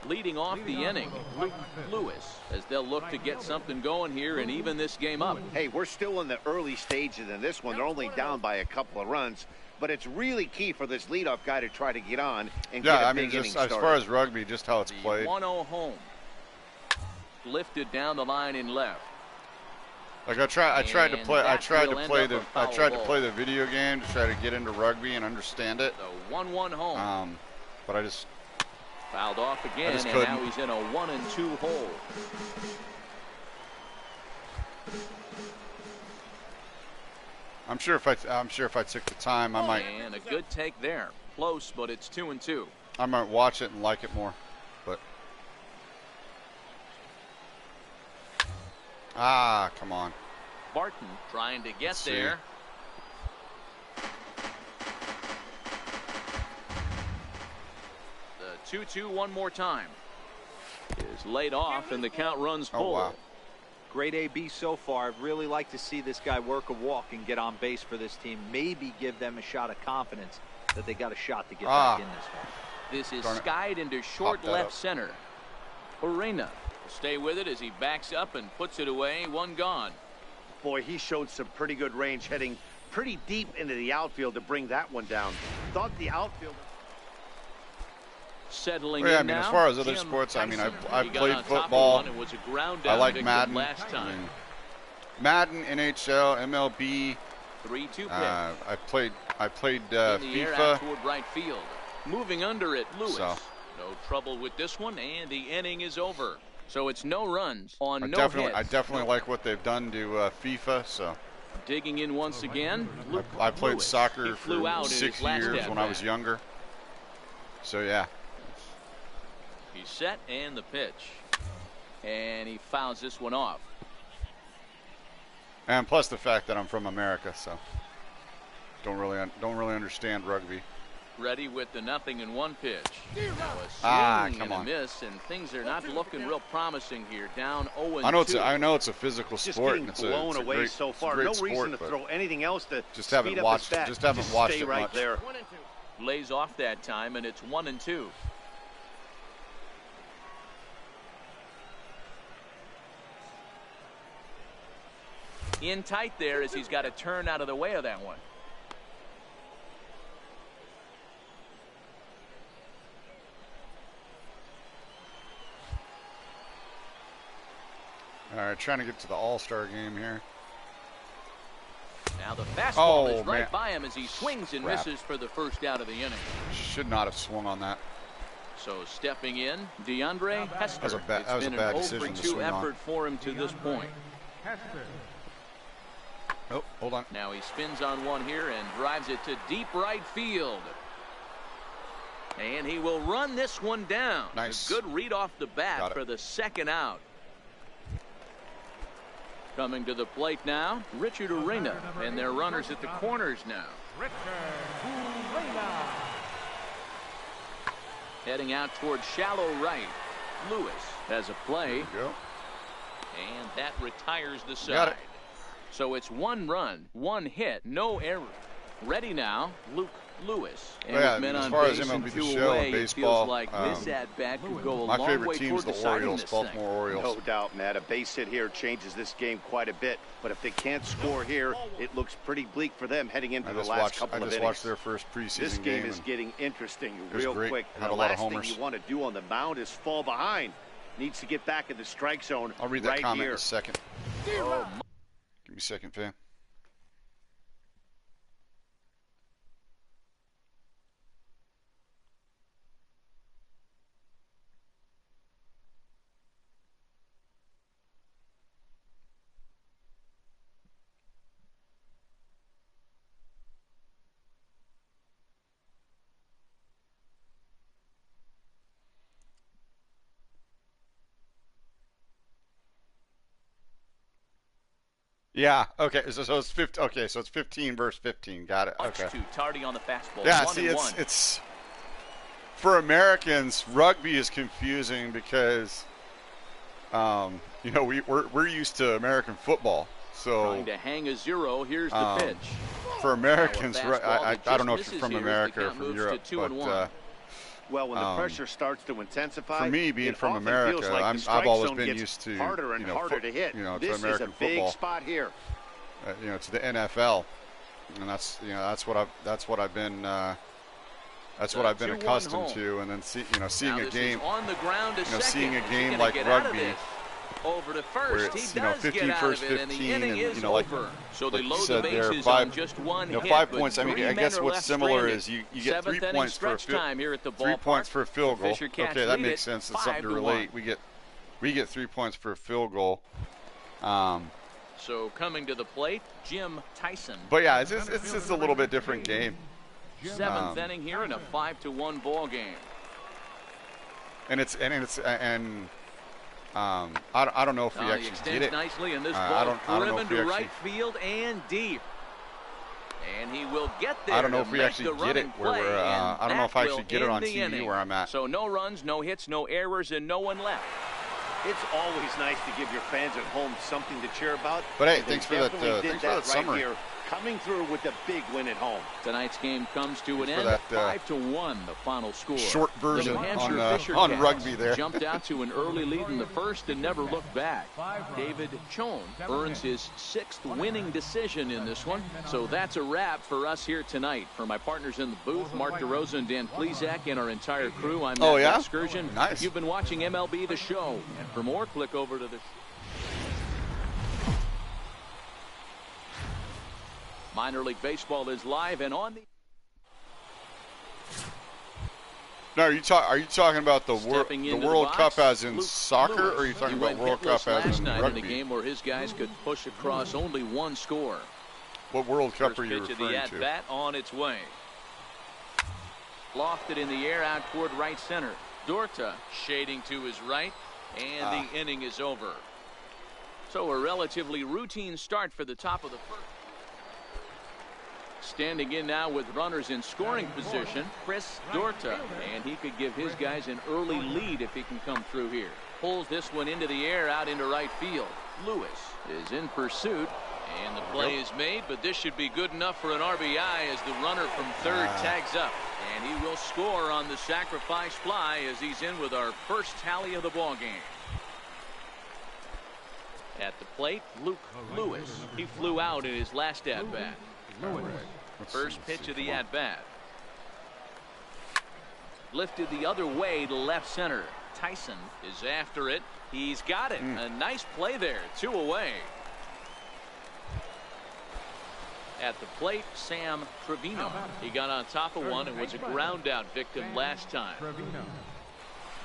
Leading off the inning, Luke Lewis, as they'll look to get something going here and even this game up. Hey, we're still in the early stages in this one. They're only down by a couple of runs, but it's really key for this leadoff guy to try to get on and get a big inning started. As far as rugby, just how it's played. 1-0 home. Lifted down the line in left. Like I tried to play the video game to try to get into rugby and understand it. The 1-1 home. But I just fouled off again, and now he's in a 1-2 hole. I'm sure if I took the time, I might. And a good take there. Close, but it's 2-2. I might watch it and like it more, but. Come on. Barton trying to get there. The 2-2 one more time. Is laid off and the count runs full. Oh, wow. Great AB so far. I'd really like to see this guy work a walk and get on base for this team. Maybe give them a shot of confidence that they got a shot to get back in this one. This is skied into short left center. Urena will stay with it as he backs up and puts it away. One gone. Boy, he showed some pretty good range heading pretty deep into the outfield to bring that one down. Thought the outfield. Settling in now. As far as other sports, I played football. I like Madden. Last time. Madden, NHL, MLB. 3-2 I played FIFA. Toward right field. Moving under it, Lewis. So. No trouble with this one, and the inning is over. So it's no runs on no hits. I definitely like what they've done to FIFA. So. Digging in once again. I played soccer for 6 years when I was younger. So yeah. He's set and the pitch, and he fouls this one off. And plus the fact that I'm from America, so don't really understand rugby. Ready with the 0-1 pitch. Now a swing and on. A miss, and things are not looking real promising here. Down 0-2. I know it's a physical sport. Just getting blown away so far. No reason to throw anything else to just haven't watched it. Just haven't watched it much. There. Lays off that time, and it's 1-2. In tight there as he's got to turn out of the way of that one. All right, trying to get to the All-Star game here. Now the fastball is right by him as he swings and misses for the first out of the inning. Should not have swung on that. So stepping in, DeAndre Hester. That was a bad decision to swing on. Effort for him to this point. Oh, hold on. Now he spins on one here and drives it to deep right field. And he will run this one down. Nice. A good read off the bat for the second out. Coming to the plate now, Richard Urena, and their runners at the corners now. Heading out towards shallow right. Lewis has a play. And that retires the side. Got it. So it's 1 run, 1 hit, no error. Ready now, Luke Lewis. And with men as on far base as MLB and 2 show away, and baseball, it feels like this at-bat could go a my long favorite way team is toward the deciding Orioles, this Baltimore thing. Orioles. No doubt, Matt. A base hit here changes this game quite a bit. But if they can't score here, it looks pretty bleak for them heading into the last couple of innings. I just watched their first preseason game. This game is getting interesting real great. quick. Had the a lot last of thing homers. you want to do on the mound is fall behind. Needs to get back in the strike zone. I'll read that right comment here. in a second. Give me a second, fam. Yeah. Okay. So it's 15. Okay. So it's 15 versus 15. Got it. Okay. Too tardy on the fastball. Yeah. See, it's for Americans, rugby is confusing because, you know, we're used to American football. So trying to hang a zero. Here's the pitch. For Americans, I don't know if you're from America or from Europe, but well, when the pressure starts to intensify, for me, being from America, like I've always been used to harder and harder to hit. You know, this to American is a big football. spot here. You know, to the NFL, and that's what I've been accustomed to, and then seeing a game on the ground, seeing a game like rugby. Over to first, where it's, he does 15 get first out of it, 15, and the inning is like, over. So they like load said the bases there, on just one hit. 5 points. I mean, Three I guess men are what's left similar stranded. is you get 3 points for a time here at the 3 points for a field goal. Fisher Cats Okay, that lead makes it sense. It's something to relate. We get 3 points for a field goal. So coming to the plate, Jim Tyson. But yeah, it's just a little bit different game. Seventh inning here in a 5-1 ball game. I don't know if we actually get it. Nicely in this ball, driven to right field and deep. And he will get there. I don't know if we make actually the get it running where play, we're. I don't know if I actually get it on the TV inning. where I'm at. So no runs, no hits, no errors, and no one left. It's always nice to give your fans at home something to cheer about. But hey, thanks for that. Thanks for that summary. Here, coming through with the big win at home. Tonight's game comes to an end. 5-1, the final score. Short version on rugby there. Jumped out to an early lead in the first and never looked back. David Chone earns his 6th winning decision in this one. So that's a wrap for us here tonight. For my partners in the booth, Mark DeRosa and Dan Plezak, and our entire crew, I'm Matt Excursion. Nice. You've been watching MLB The Show. And for more, click over to the... Minor League Baseball is live and on the... No, are you talking about the World Cup as in soccer, or are you talking about World Cup as in rugby? In a game where his guys could push across only one score. What World Cup are you referring to? First pitch of the at-bat on its way. Lofted in the air out toward right center. Dorta shading to his right, and the inning is over. So a relatively routine start for the top of the first. Standing in now with runners in scoring position, Chris Dorta, and he could give his guys an early lead if he can come through here. Pulls this one into the air out into right field. Lewis is in pursuit, and the play is made, but this should be good enough for an RBI as the runner from third tags up. And he will score on the sacrifice fly as he's in with our first tally of the ball game. At the plate, Luke Lewis. He flew out in his last at-bat. First pitch of the at-bat. Lifted the other way to left center. Tyson is after it. He's got it. A nice play there. 2 away. At the plate, Sam Trevino. He got on top of one and was a ground out victim last time.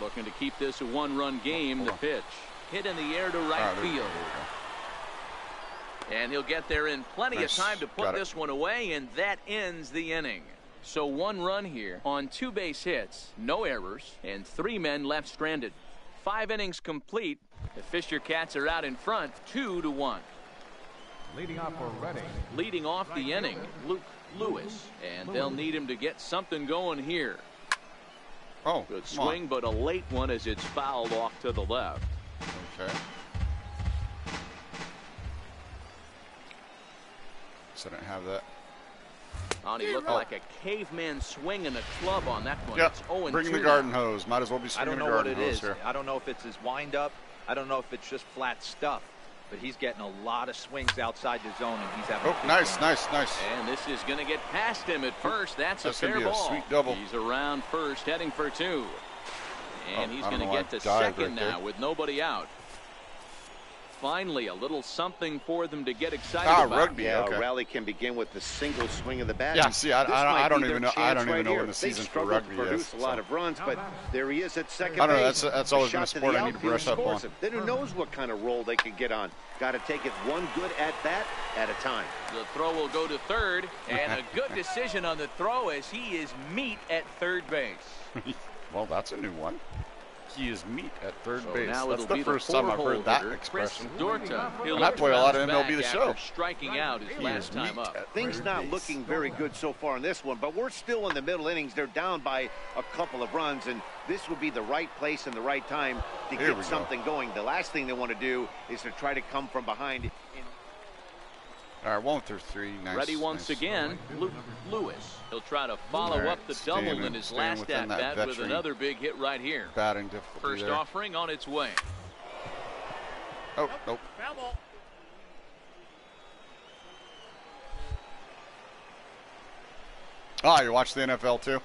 Looking to keep this a 1-run game. The pitch. Hit in the air to right field. And he'll get there in plenty of time to put this one away, and that ends the inning. So 1 run here on 2 base hits, no errors, and 3 men left stranded. 5 innings complete. The Fisher Cats are out in front, 2-1. Leading off the inning, Luke Lewis, and they'll need him to get something going here. Good swing, but a late one as it's fouled off to the left. Okay. So I didn't have that. He looked like a caveman swinging a club on that one. Yep. Bring the garden hose. Might as well be swinging the garden hose here. I don't know if it's his windup. I don't know if it's just flat stuff. But he's getting a lot of swings outside the zone, and he's having. Nice. And this is going to get past him at first. That's a fair ball. A sweet double. He's around first, heading for 2, and he's going to get to second now with nobody out. Finally, a little something for them to get excited about. Rugby. Yeah, a rally can begin with the single swing of the bat. Yeah, see, I don't even know. I don't even know when the season for rugby is. Produce a lot of runs, but there he is at second base. I don't know. That's always been a sport I need to brush up on. Then who knows what kind of role they could get on? Got to take it one good at bat at a time. The throw will go to third, and a good decision on the throw as he is meat at third base. Well, that's a new one. He is meat at third So base. now That's it'll the be first time I've heard that holder, expression. And I play a lot of MLB The Show. Striking out his last time up. Things not looking very good so far in this one, but we're still in the middle innings. They're down by a couple of runs, and this would be the right place and the right time to get something going. The last thing they want to do is to try to come from behind. All right, 1 through 3. Nice. Ready once again, Lewis. He'll try to follow up the double in his last at-bat with another big hit right here. Batting difficulty First there. offering on its way. Oh, nope. Foul ball. Oh, you watch the NFL too?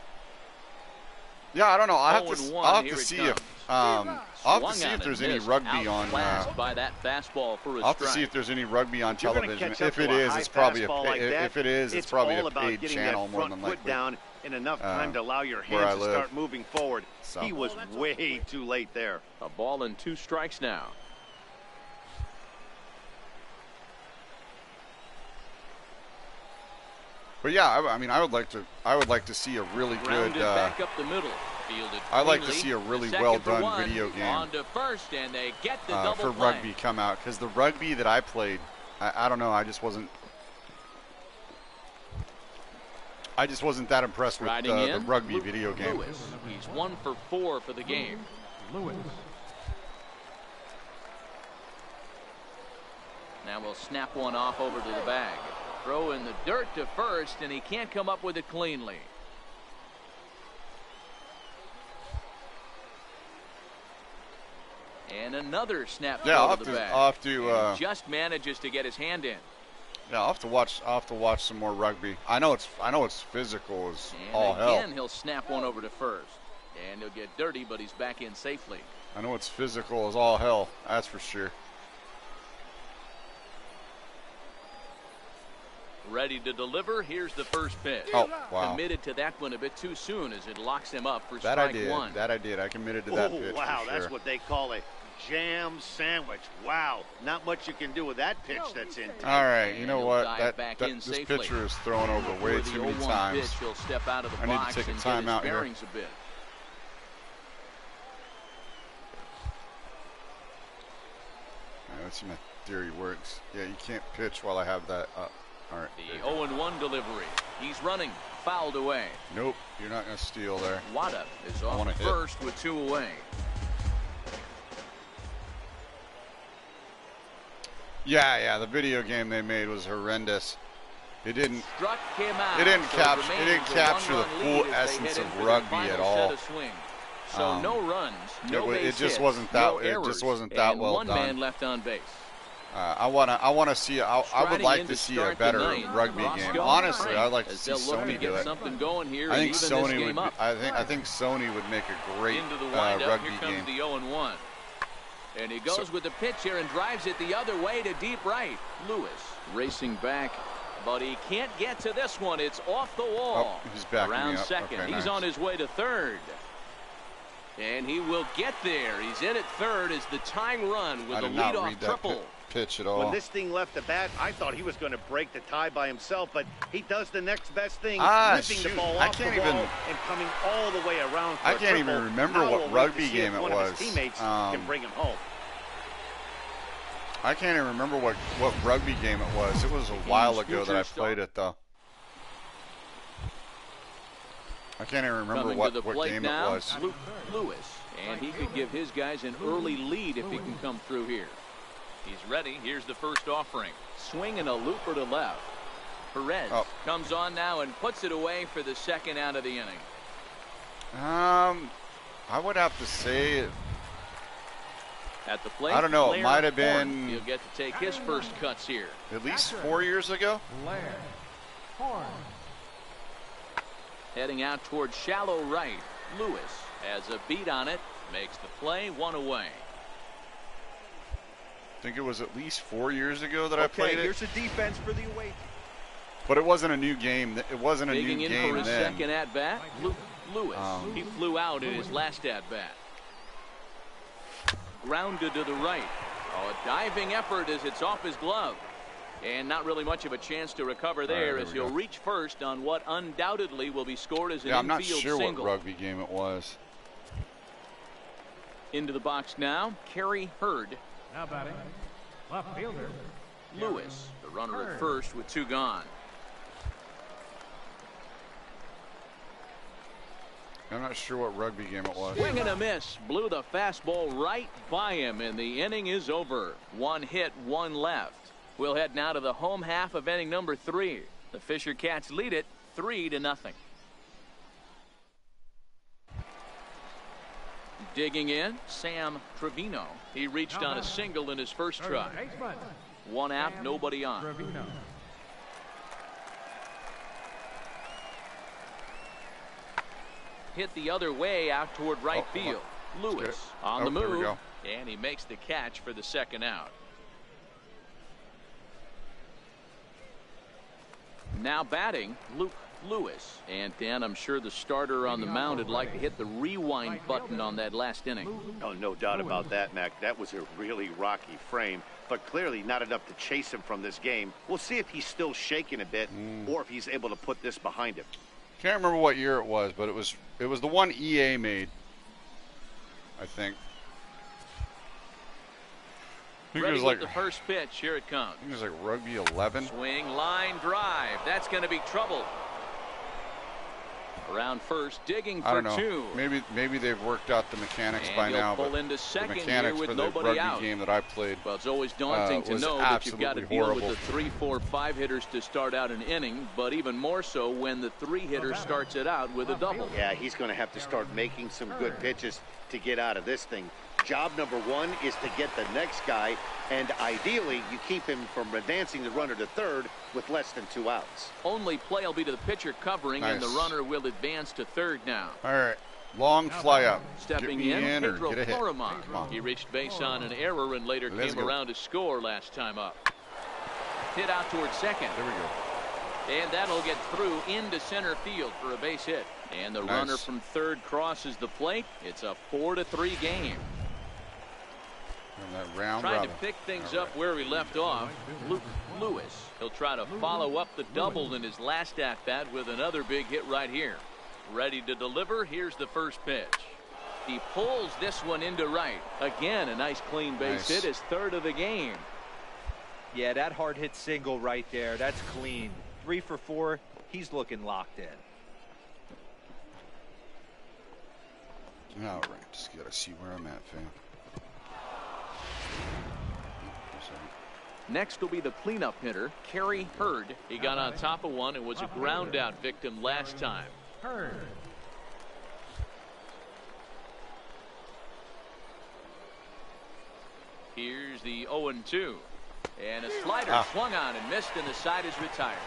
Yeah, I don't know. I'll have to see if there's any rugby on. By that fastball for I'll have to see if there's any rugby on television. If it is, it's probably a paid channel more than likely. Down in enough time to allow your hands to start moving forward. So. He was way too late there. A ball and 2 strikes now. But yeah, I mean, I would like to see a really good. Back up the middle. I like to see a really well done video game on to first, and they get the double for play. rugby come out, because the rugby that I played, I don't know, I just wasn't that impressed with the rugby video game. Lewis. He's 1 for 4 for the game. Lewis. Now we'll snap one off over to the bag. Throw in the dirt to first, and he can't come up with it cleanly. And another snap throw to the bag. Just manages to get his hand in. Yeah, I'll have to watch some more rugby. I know it's physical as all hell. And again, he'll snap one over to first. And he'll get dirty, but he's back in safely. I know it's physical as all hell, that's for sure. Ready to deliver. Here's the first pitch. Oh, wow. Committed to that one a bit too soon as it locks him up for strike one. That I did. I committed to that pitch. Wow, for sure. That's what they call a jam sandwich. Wow, not much you can do with that pitch that's in. All right, you know what? This pitcher is throwing over way too many times. He'll step out of the I need to take a timeout here. A bit. Let's see my theory works. Yeah, you can't pitch while I have that up. All right. The 0-1 delivery. He's running. Fouled away. Nope, you're not going to steal there. Wada is off first with 2 away. Yeah, the video game they made was horrendous. It didn't. Struck him out. It didn't capture the full essence of rugby at all. So no runs, no base hits, it just wasn't that and well one done. Man left on base. I want to see. I would like to see a better rugby game. Honestly, I'd like to see Sony do it. I think Sony would. I think Sony would make a great rugby Here comes game. The 0-1, and he goes with the pitch here and drives it the other way to deep right. Lewis racing back, but he can't get to this one. It's off the wall. Oh, he's backing around me up. second. Okay, he's nice. on his way to third. And he will get there. He's in at third as the tying run with a leadoff triple. Pitch at all. When this thing left the bat, I thought he was going to break the tie by himself, but he does the next best thing, lifting the ball off the ball and coming all the way around. I can't even remember what rugby game it was. His teammates can bring him home. I can't even remember what rugby game it was. It was a while ago that I played it, though. I can't even remember what game it was. Lewis, and he could give his guys an early lead if he can come through here. He's ready. Here's the first offering. Swing and a looper to left. Perez comes on now and puts it away for the second out of the inning. I would have to say at the plate. I don't know. It might have been. He'll get to take his first cuts here. At least 4 years ago. Heading out towards shallow right. Lewis has a beat on it. Makes the play, 1 away. I think it was at least 4 years ago that I played it. Here's the defense for the away. But it wasn't a new game. It wasn't a new game then. Digging in for his second at bat. Lewis. He flew out in his last at bat. Grounded to the right. A diving effort as it's off his glove. And not really much of a chance to recover there as he'll reach first on what undoubtedly will be scored as an infield single. I'm not sure what rugby game it was. Into the box now, Kerry Hurd. Now batting, left fielder, Lewis, the runner at first with 2 gone. I'm not sure what rugby game it was. Swing and a miss. Blew the fastball right by him, and the inning is over. 1 hit, 1 left. We'll head now to the home half of inning number 3. The Fisher Cats lead it 3-0. Digging in, Sam Trevino. He reached on a single in his first try. 1 out, nobody on. Hit the other way out toward right field. Lewis on the move, and he makes the catch for the 2nd out. Now batting, Luke Lewis. And Dan, I'm sure the starter on the mound would like to hit the rewind button on that last inning. Oh, no doubt about that, Mac. That was a really rocky frame, but clearly not enough to chase him from this game. We'll see if he's still shaking a bit or if he's able to put this behind him. Can't remember what year it was, but it was the one EA made, I think. I think Ready it was like with the first pitch. Here it comes. I think it was like Rugby 11. Swing, line, drive. That's going to be trouble. Around first, digging for I don't know. 2. Maybe they've worked out the mechanics and by now, pull but into second the mechanics here with for the nobody rugby out. game that I played Well, it's always daunting to know that you've got to deal horrible. with the 3, 4, 5 hitters to start out an inning, but even more so when the 3 hitter starts it out with a double. Yeah, he's going to have to start making some good pitches to get out of this thing. Job number 1 is to get the next guy, and ideally you keep him from advancing the runner to third with less than 2 outs. Only play will be to the pitcher covering, and the runner will advance to third now. All right, long fly up. Stepping in, Pedro Florimon. He reached base on an error and later came around to score last time up. Hit out towards second. There we go. And that'll get through into center field for a base hit. And the runner from third crosses the plate. It's a 4-3 game. That round Trying to pick things up where we left off, Luke Lewis. He'll try to follow up the double in his last at-bat with another big hit right here. Ready to deliver. Here's the first pitch. He pulls this one into right. Again, a nice clean base hit, his 3rd of the game. Yeah, that hard hit single right there. That's clean. 3 for 4. He's looking locked in. All right, just got to see where I'm at, fam. Next will be the cleanup hitter, Kerry Hurd. He got on top of one and was a ground out victim last time. Hurd. Here's the 0-2. And a slider swung on and missed, and the side is retired.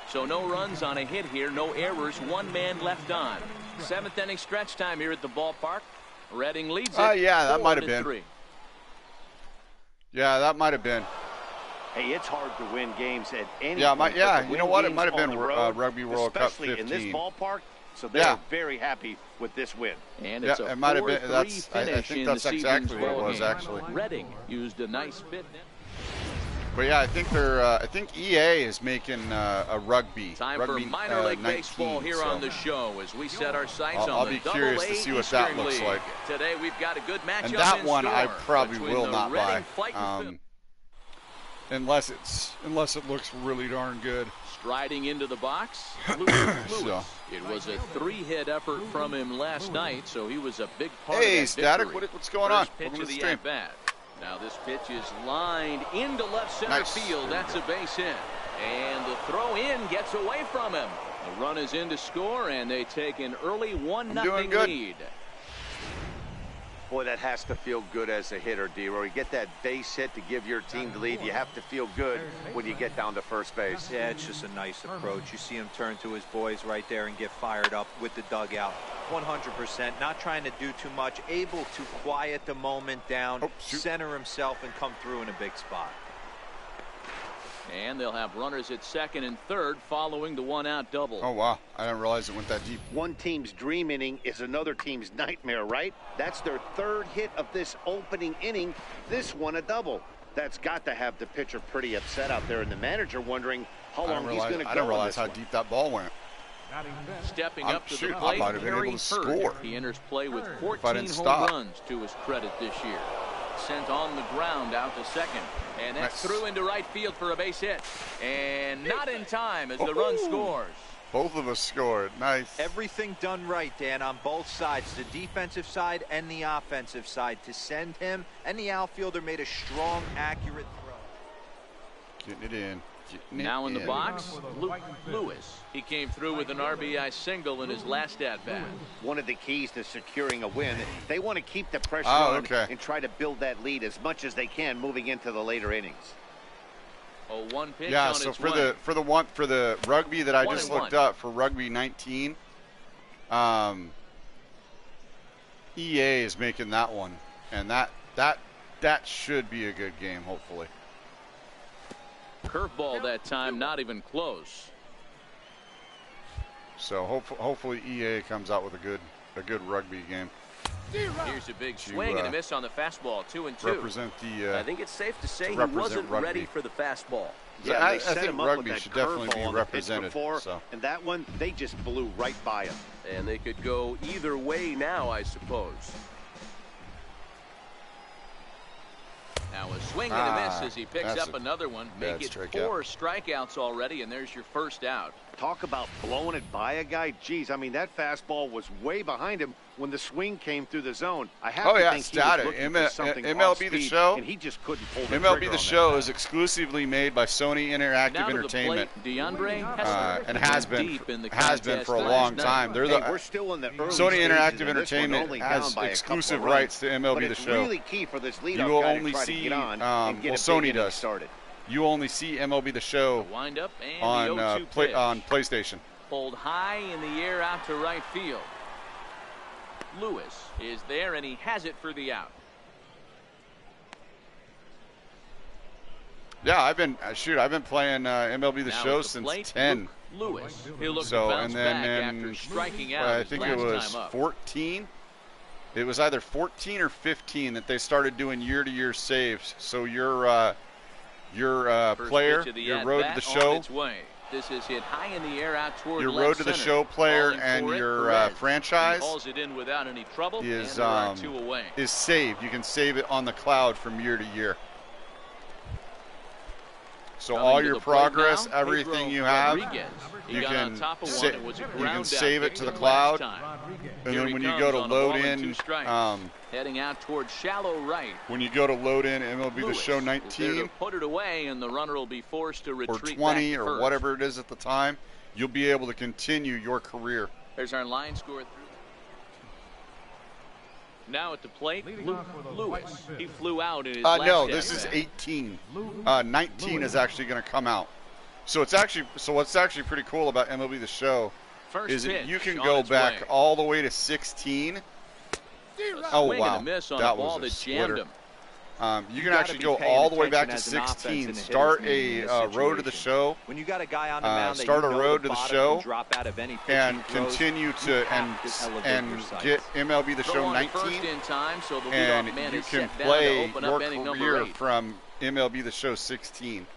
So no runs on a hit here, no errors, 1 man left on. 7th inning stretch time here at the ballpark. Reading leads it. Yeah, that might have been. 4-3. Yeah, that might have been. Hey, it's hard to win games at any point. You know what? It might have been Rugby World Cup 15. Especially in this ballpark, so they're very happy with this win. And it's a it might have been. I think that's exactly what it was, game. actually. Reading used a nice bit. But yeah, I think they're. I think EA is making a rugby. Time for minor league 19, baseball here on the show as we set our sights on the Double-A curious to see what that looks like. Today we've got a good matchup and that in one store I probably will not buy, unless it looks really darn good. Striding into the box, Lewis. It was a 3-hit effort from him last night, so he was a big part of that Static, victory. what's going on? First pitch of the at-bat. Now this pitch is lined into left center field. That's a base hit. And the throw in gets away from him. The run is in to score, and they take an early 1-0 lead. Boy, that has to feel good as a hitter, D-Roy. You get that base hit to give your team the lead. You have to feel good when you get down to first base. Yeah, it's just a nice approach. You see him turn to his boys right there and get fired up with the dugout. 100%, not trying to do too much, able to quiet the moment down, center himself, and come through in a big spot. And they'll have runners at second and third following the 1-out double. Oh, wow. I didn't realize it went that deep. One team's dream inning is another team's nightmare, right? That's their 3rd hit of this opening inning. This one a double. That's got to have the pitcher pretty upset out there, and the manager wondering how long he's going to go. I didn't realize how deep that ball went. Stepping up to the plate, I might have been able to score. He enters play with 14 home runs to his credit this year. Sent on the ground out to second. And that's through into right field for a base hit. And not in time as the run scores. Both of us scored. Nice. Everything done right, Dan, on both sides, the defensive side and the offensive side, to send him, and the outfielder made a strong, accurate throw. Getting it in. Now in the box, Lewis. He came through with an RBI single in his last at-bat. One of the keys to securing a win, they want to keep the pressure on and try to build that lead as much as they can moving into the later innings. Oh, one pitch yeah, on so its for way. the rugby that I just looked up, for rugby 19, EA is making that one, and that should be a good game, hopefully. Curveball that time, not even close. So hopefully EA comes out with a good rugby game. Here's a big swing and a miss on the fastball, 2-2. Represent the. I think it's safe to say he wasn't ready for the fastball. Yeah, I think rugby should definitely be represented. So. And that one, they just blew right by him. And they could go either way now, I suppose. Now a swing and a miss as he picks up another one. Make it 4 strikeouts already, and there's your first out. Talk about blowing it by a guy. Geez, I mean, that fastball was way behind him when the swing came through the zone. I have to think he was looking for something MLB The Show, and he just couldn't pull the MLB trigger The Show is exclusively made by Sony Interactive Entertainment, and has been for a long time. They're we're still in the early Sony stages, Interactive Entertainment has exclusive rights to MLB The Show. Really key for this you will only see, Sony does. Started. You only see MLB The Show on PlayStation. Pulled high in the air out to right field. Lewis is there, and he has it for the out. Yeah, I've been playing MLB The Show since 10. Lewis, he'll look to bounce back after striking out. I think it was 14. It was either 14 or 15 that they started doing year-to-year saves. So your player, your road to the show. This is hit high in the air out toward your road to the show player and your franchise hauls it in without any trouble, is saved. You can save it on the cloud from year to year. So all your progress, everything you have, you can save it to the cloud, and then when you go to load in, heading out towards shallow right. When you go to load in MLB The Show 19, put it away, and the runner will be forced to retreat or 20 back or first. whatever it is at the time, you'll be able to continue your career. There's our line score through. Now at the plate, Lewis. He flew out in his last no, this is 18. 19 is actually going to come out. So what's actually pretty cool about MLB The Show is that you can go back all the way to 16. Oh wow, that was a splitter. You can actually go all the way back to 16. Start a road to the show. When you got a guy on the mound, start a road to the show, drop out of any and continue to get MLB The Show 19, and you can play your career from MLB The Show 16.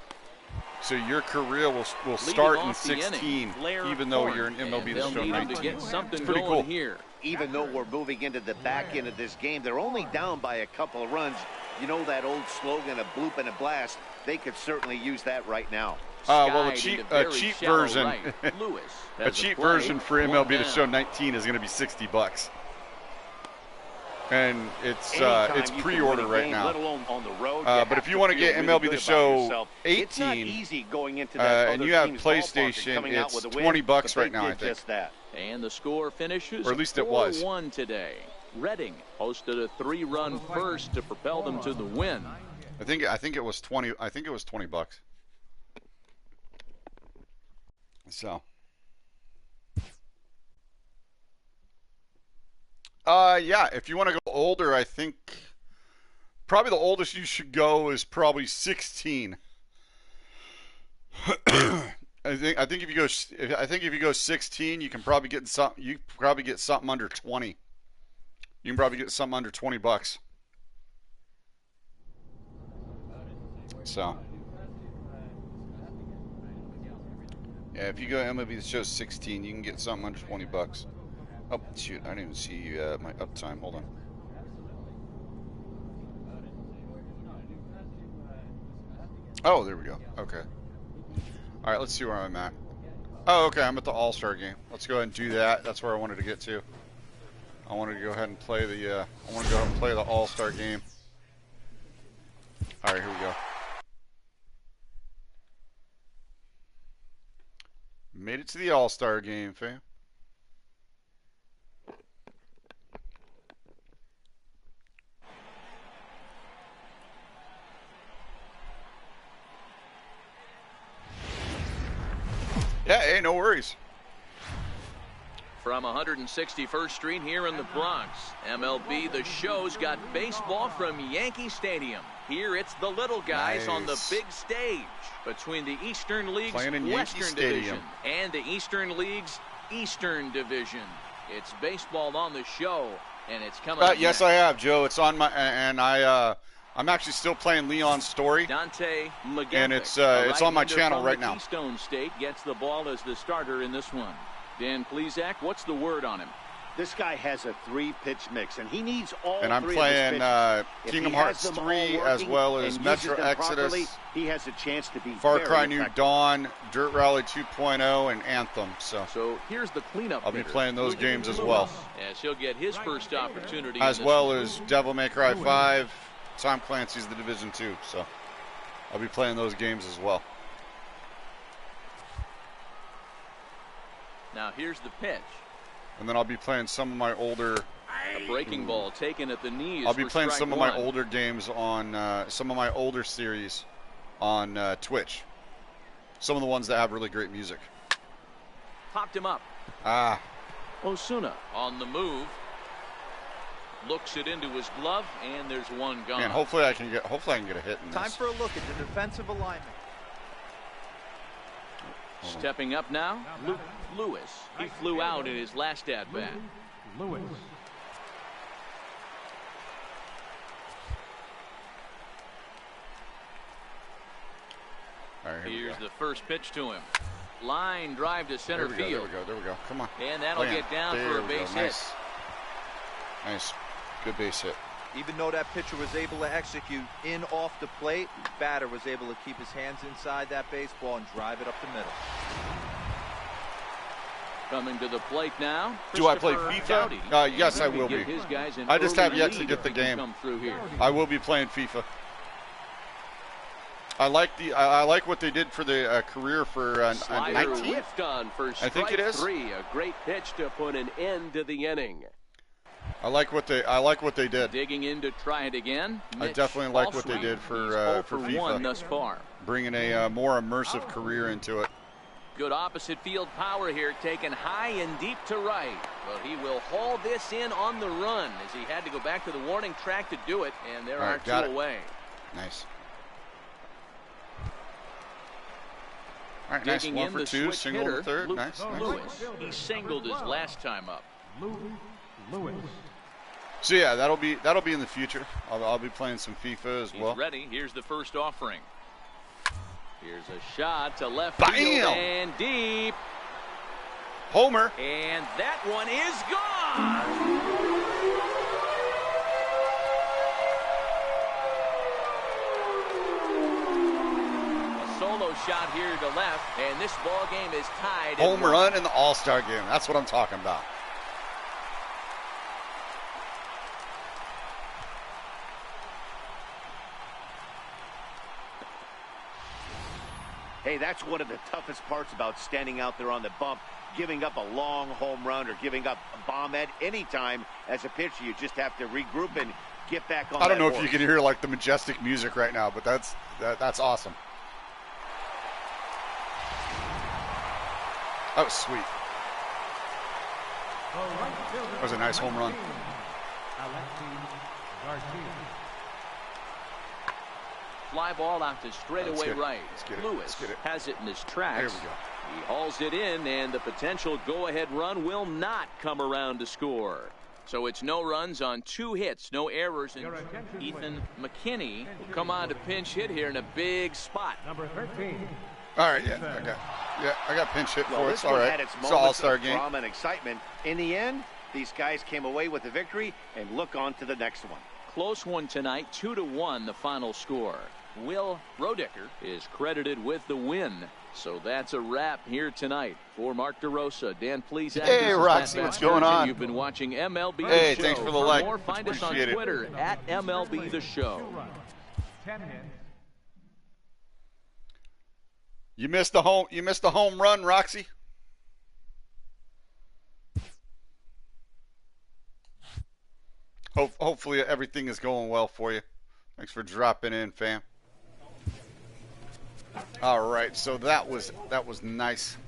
So your career will start in 16, even though you're in MLB The Show 19. It's pretty cool. Even though we're moving into the back end of this game, they're only down by a couple of runs. You know that old slogan, a bloop and a blast? They could certainly use that right now. Well, a cheap version, a cheap version for MLB The Show 19 is going to be $60. And it's pre-order right now. But if you want to get MLB The Show 18, and you have PlayStation, it's $20 right now, I think. And the score finishes, or at least it was 4-1 today. Reading hosted a 3-run first to propel them to the win. I think it was 20. I think it was $20. So. Yeah, if you want to go older, I think probably the oldest you should go is probably 16. I think if you go 16, you can probably get something. You probably get something under 20. You can probably get something under $20. So, Yeah, if you go to MLB, it shows 16. You can get something under 20 bucks. Oh, shoot. I didn't even see my uptime. Hold on. Oh, there we go. Okay. All right, let's see where I'm at. Oh, okay. I'm at the All-Star game. Let's go ahead and do that. That's where I wanted to get to. I wanted to go ahead and play the. I want to go ahead and play the All-Star game. All right, here we go. Made it to the All-Star game, fam. Yeah, hey, no worries. From 161st Street here in the Bronx, MLB The Show's got baseball from Yankee Stadium. Here it's the little guys on the big stage between the Eastern League's Western Division and the Eastern League's Eastern Division. It's baseball on the show, and it's coming up yes, next. I have, Joe. It's on my, and I'm actually still playing Leon's story. Dante McGethick, and it's on my channel right now. Keystone State gets the ball as the starter in this one. Dan Plesac, what's the word on him? This guy has a 3-pitch mix, and he needs all and I'm three playing of his Kingdom Hearts 3 as well as Metro Exodus, he has a chance to be Far Cry New Dawn, Dirt Rally 2.0, and Anthem. So here's the cleanup. I'll be playing those games as well. As he'll get his first opportunity. As well as Devil May Cry 5, Tom Clancy's The Division 2. So I'll be playing those games as well. Now here's the pitch. And then I'll be playing some of my older. A breaking ball taken at the knees. I'll be playing some of my older games on some of my older series on Twitch. Some of the ones that have really great music. Popped him up. Osuna on the move. Looks it into his glove, and there's one gone. Man, hopefully I can get a hit in this. Time for a look at the defensive alignment. Stepping up now, Luke Lewis. He flew out in his last at-bat. Lewis. All right, here's the first pitch to him. Line drive to center field. There we go. Come on. And that'll get down for a base hit. Nice. Good base hit. Even though that pitcher was able to execute in off the plate, the batter was able to keep his hands inside that baseball and drive it up the middle. Coming to the plate now. Do I play FIFA? Yes, I will be. I just have yet to get the game. I will be playing FIFA. I like what they did for the career for 19. I think it is. A great pitch to put an end to the inning. I like what they did. Digging in to try it again. I definitely like what they did for FIFA. Thus far. Bringing a more immersive career into it. Good opposite field power here, taken high and deep to right. Well, he will haul this in on the run as he had to go back to the warning track to do it, and there are two away. Nice. All right, nice. 1 for 2, single to third. Nice. Lewis. He singled his last time up. Lewis. So yeah, that'll be in the future. I'll be playing some FIFA as well. He's ready. Here's the first offering. Here's a shot to left field and deep. Homer. And that one is gone. A solo shot here to left, and this ball game is tied. Home run in the All-Star game. That's what I'm talking about. Hey, that's one of the toughest parts about standing out there on the bump, giving up a long home run or giving up a bomb at any time as a pitcher. You just have to regroup and get back on. I don't know if you can hear like the majestic music right now, but that's awesome. That was sweet. That was a nice home run. Fly ball out to straightaway right. Lewis has it in his tracks. There we go. He hauls it in, and the potential go-ahead run will not come around to score. So it's no runs on 2 hits, no errors, and Ethan McKinney will come on to pinch hit here in a big spot. Number 13. All right, I got pinch hit for it. It's all right. It's an all-star game. Drama and excitement. In the end, these guys came away with the victory and look on to the next one. Close one tonight, 2-1 the final score. Will Rodecker is credited with the win. So that's a wrap here tonight. For Mark DeRosa, Dan Plesac. Hey, Roxy, what's going on? You've been watching MLB Hey, The Show. thanks for the like. More, find us on Twitter at MLB The Show. 10 minutes. You missed the home run, Roxy. Hopefully everything is going well for you. Thanks for dropping in, fam. All right, so that was nice.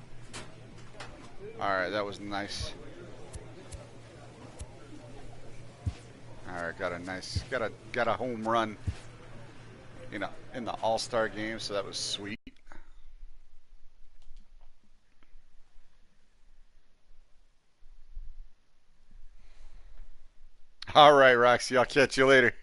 All right, that was nice. All right, got a home run, you know, in the All-Star game, so that was sweet. All right, Roxy, I'll catch you later.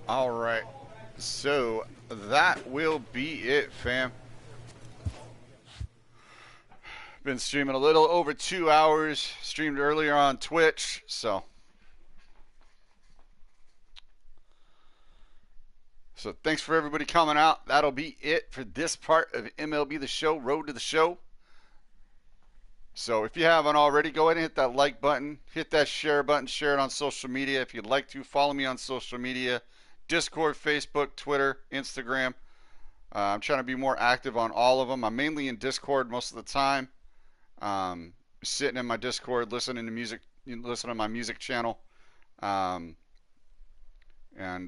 All right, so that will be it, fam. Been streaming a little over 2 hours. Streamed earlier on Twitch, so thanks for everybody coming out. That'll be it for this part of MLB The Show, Road to the Show. So if you haven't already, go ahead and hit that like button. Hit that share button. Share it on social media if you'd like to. Follow me on social media. Discord, Facebook, Twitter, Instagram. I'm trying to be more active on all of them. I'm mainly in Discord most of the time. Sitting in my Discord, listening to music, listening to my music channel. And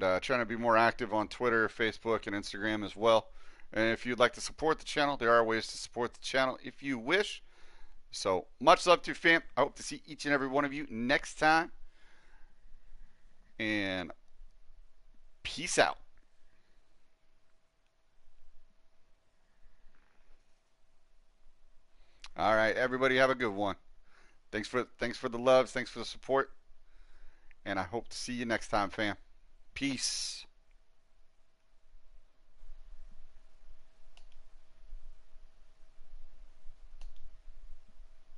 trying to be more active on Twitter, Facebook, and Instagram as well. And if you'd like to support the channel, there are ways to support the channel if you wish. So much love to you, fam. I hope to see each and every one of you next time. And peace out. All right, everybody have a good one. Thanks for the love, thanks for the support. And I hope to see you next time, fam. Peace.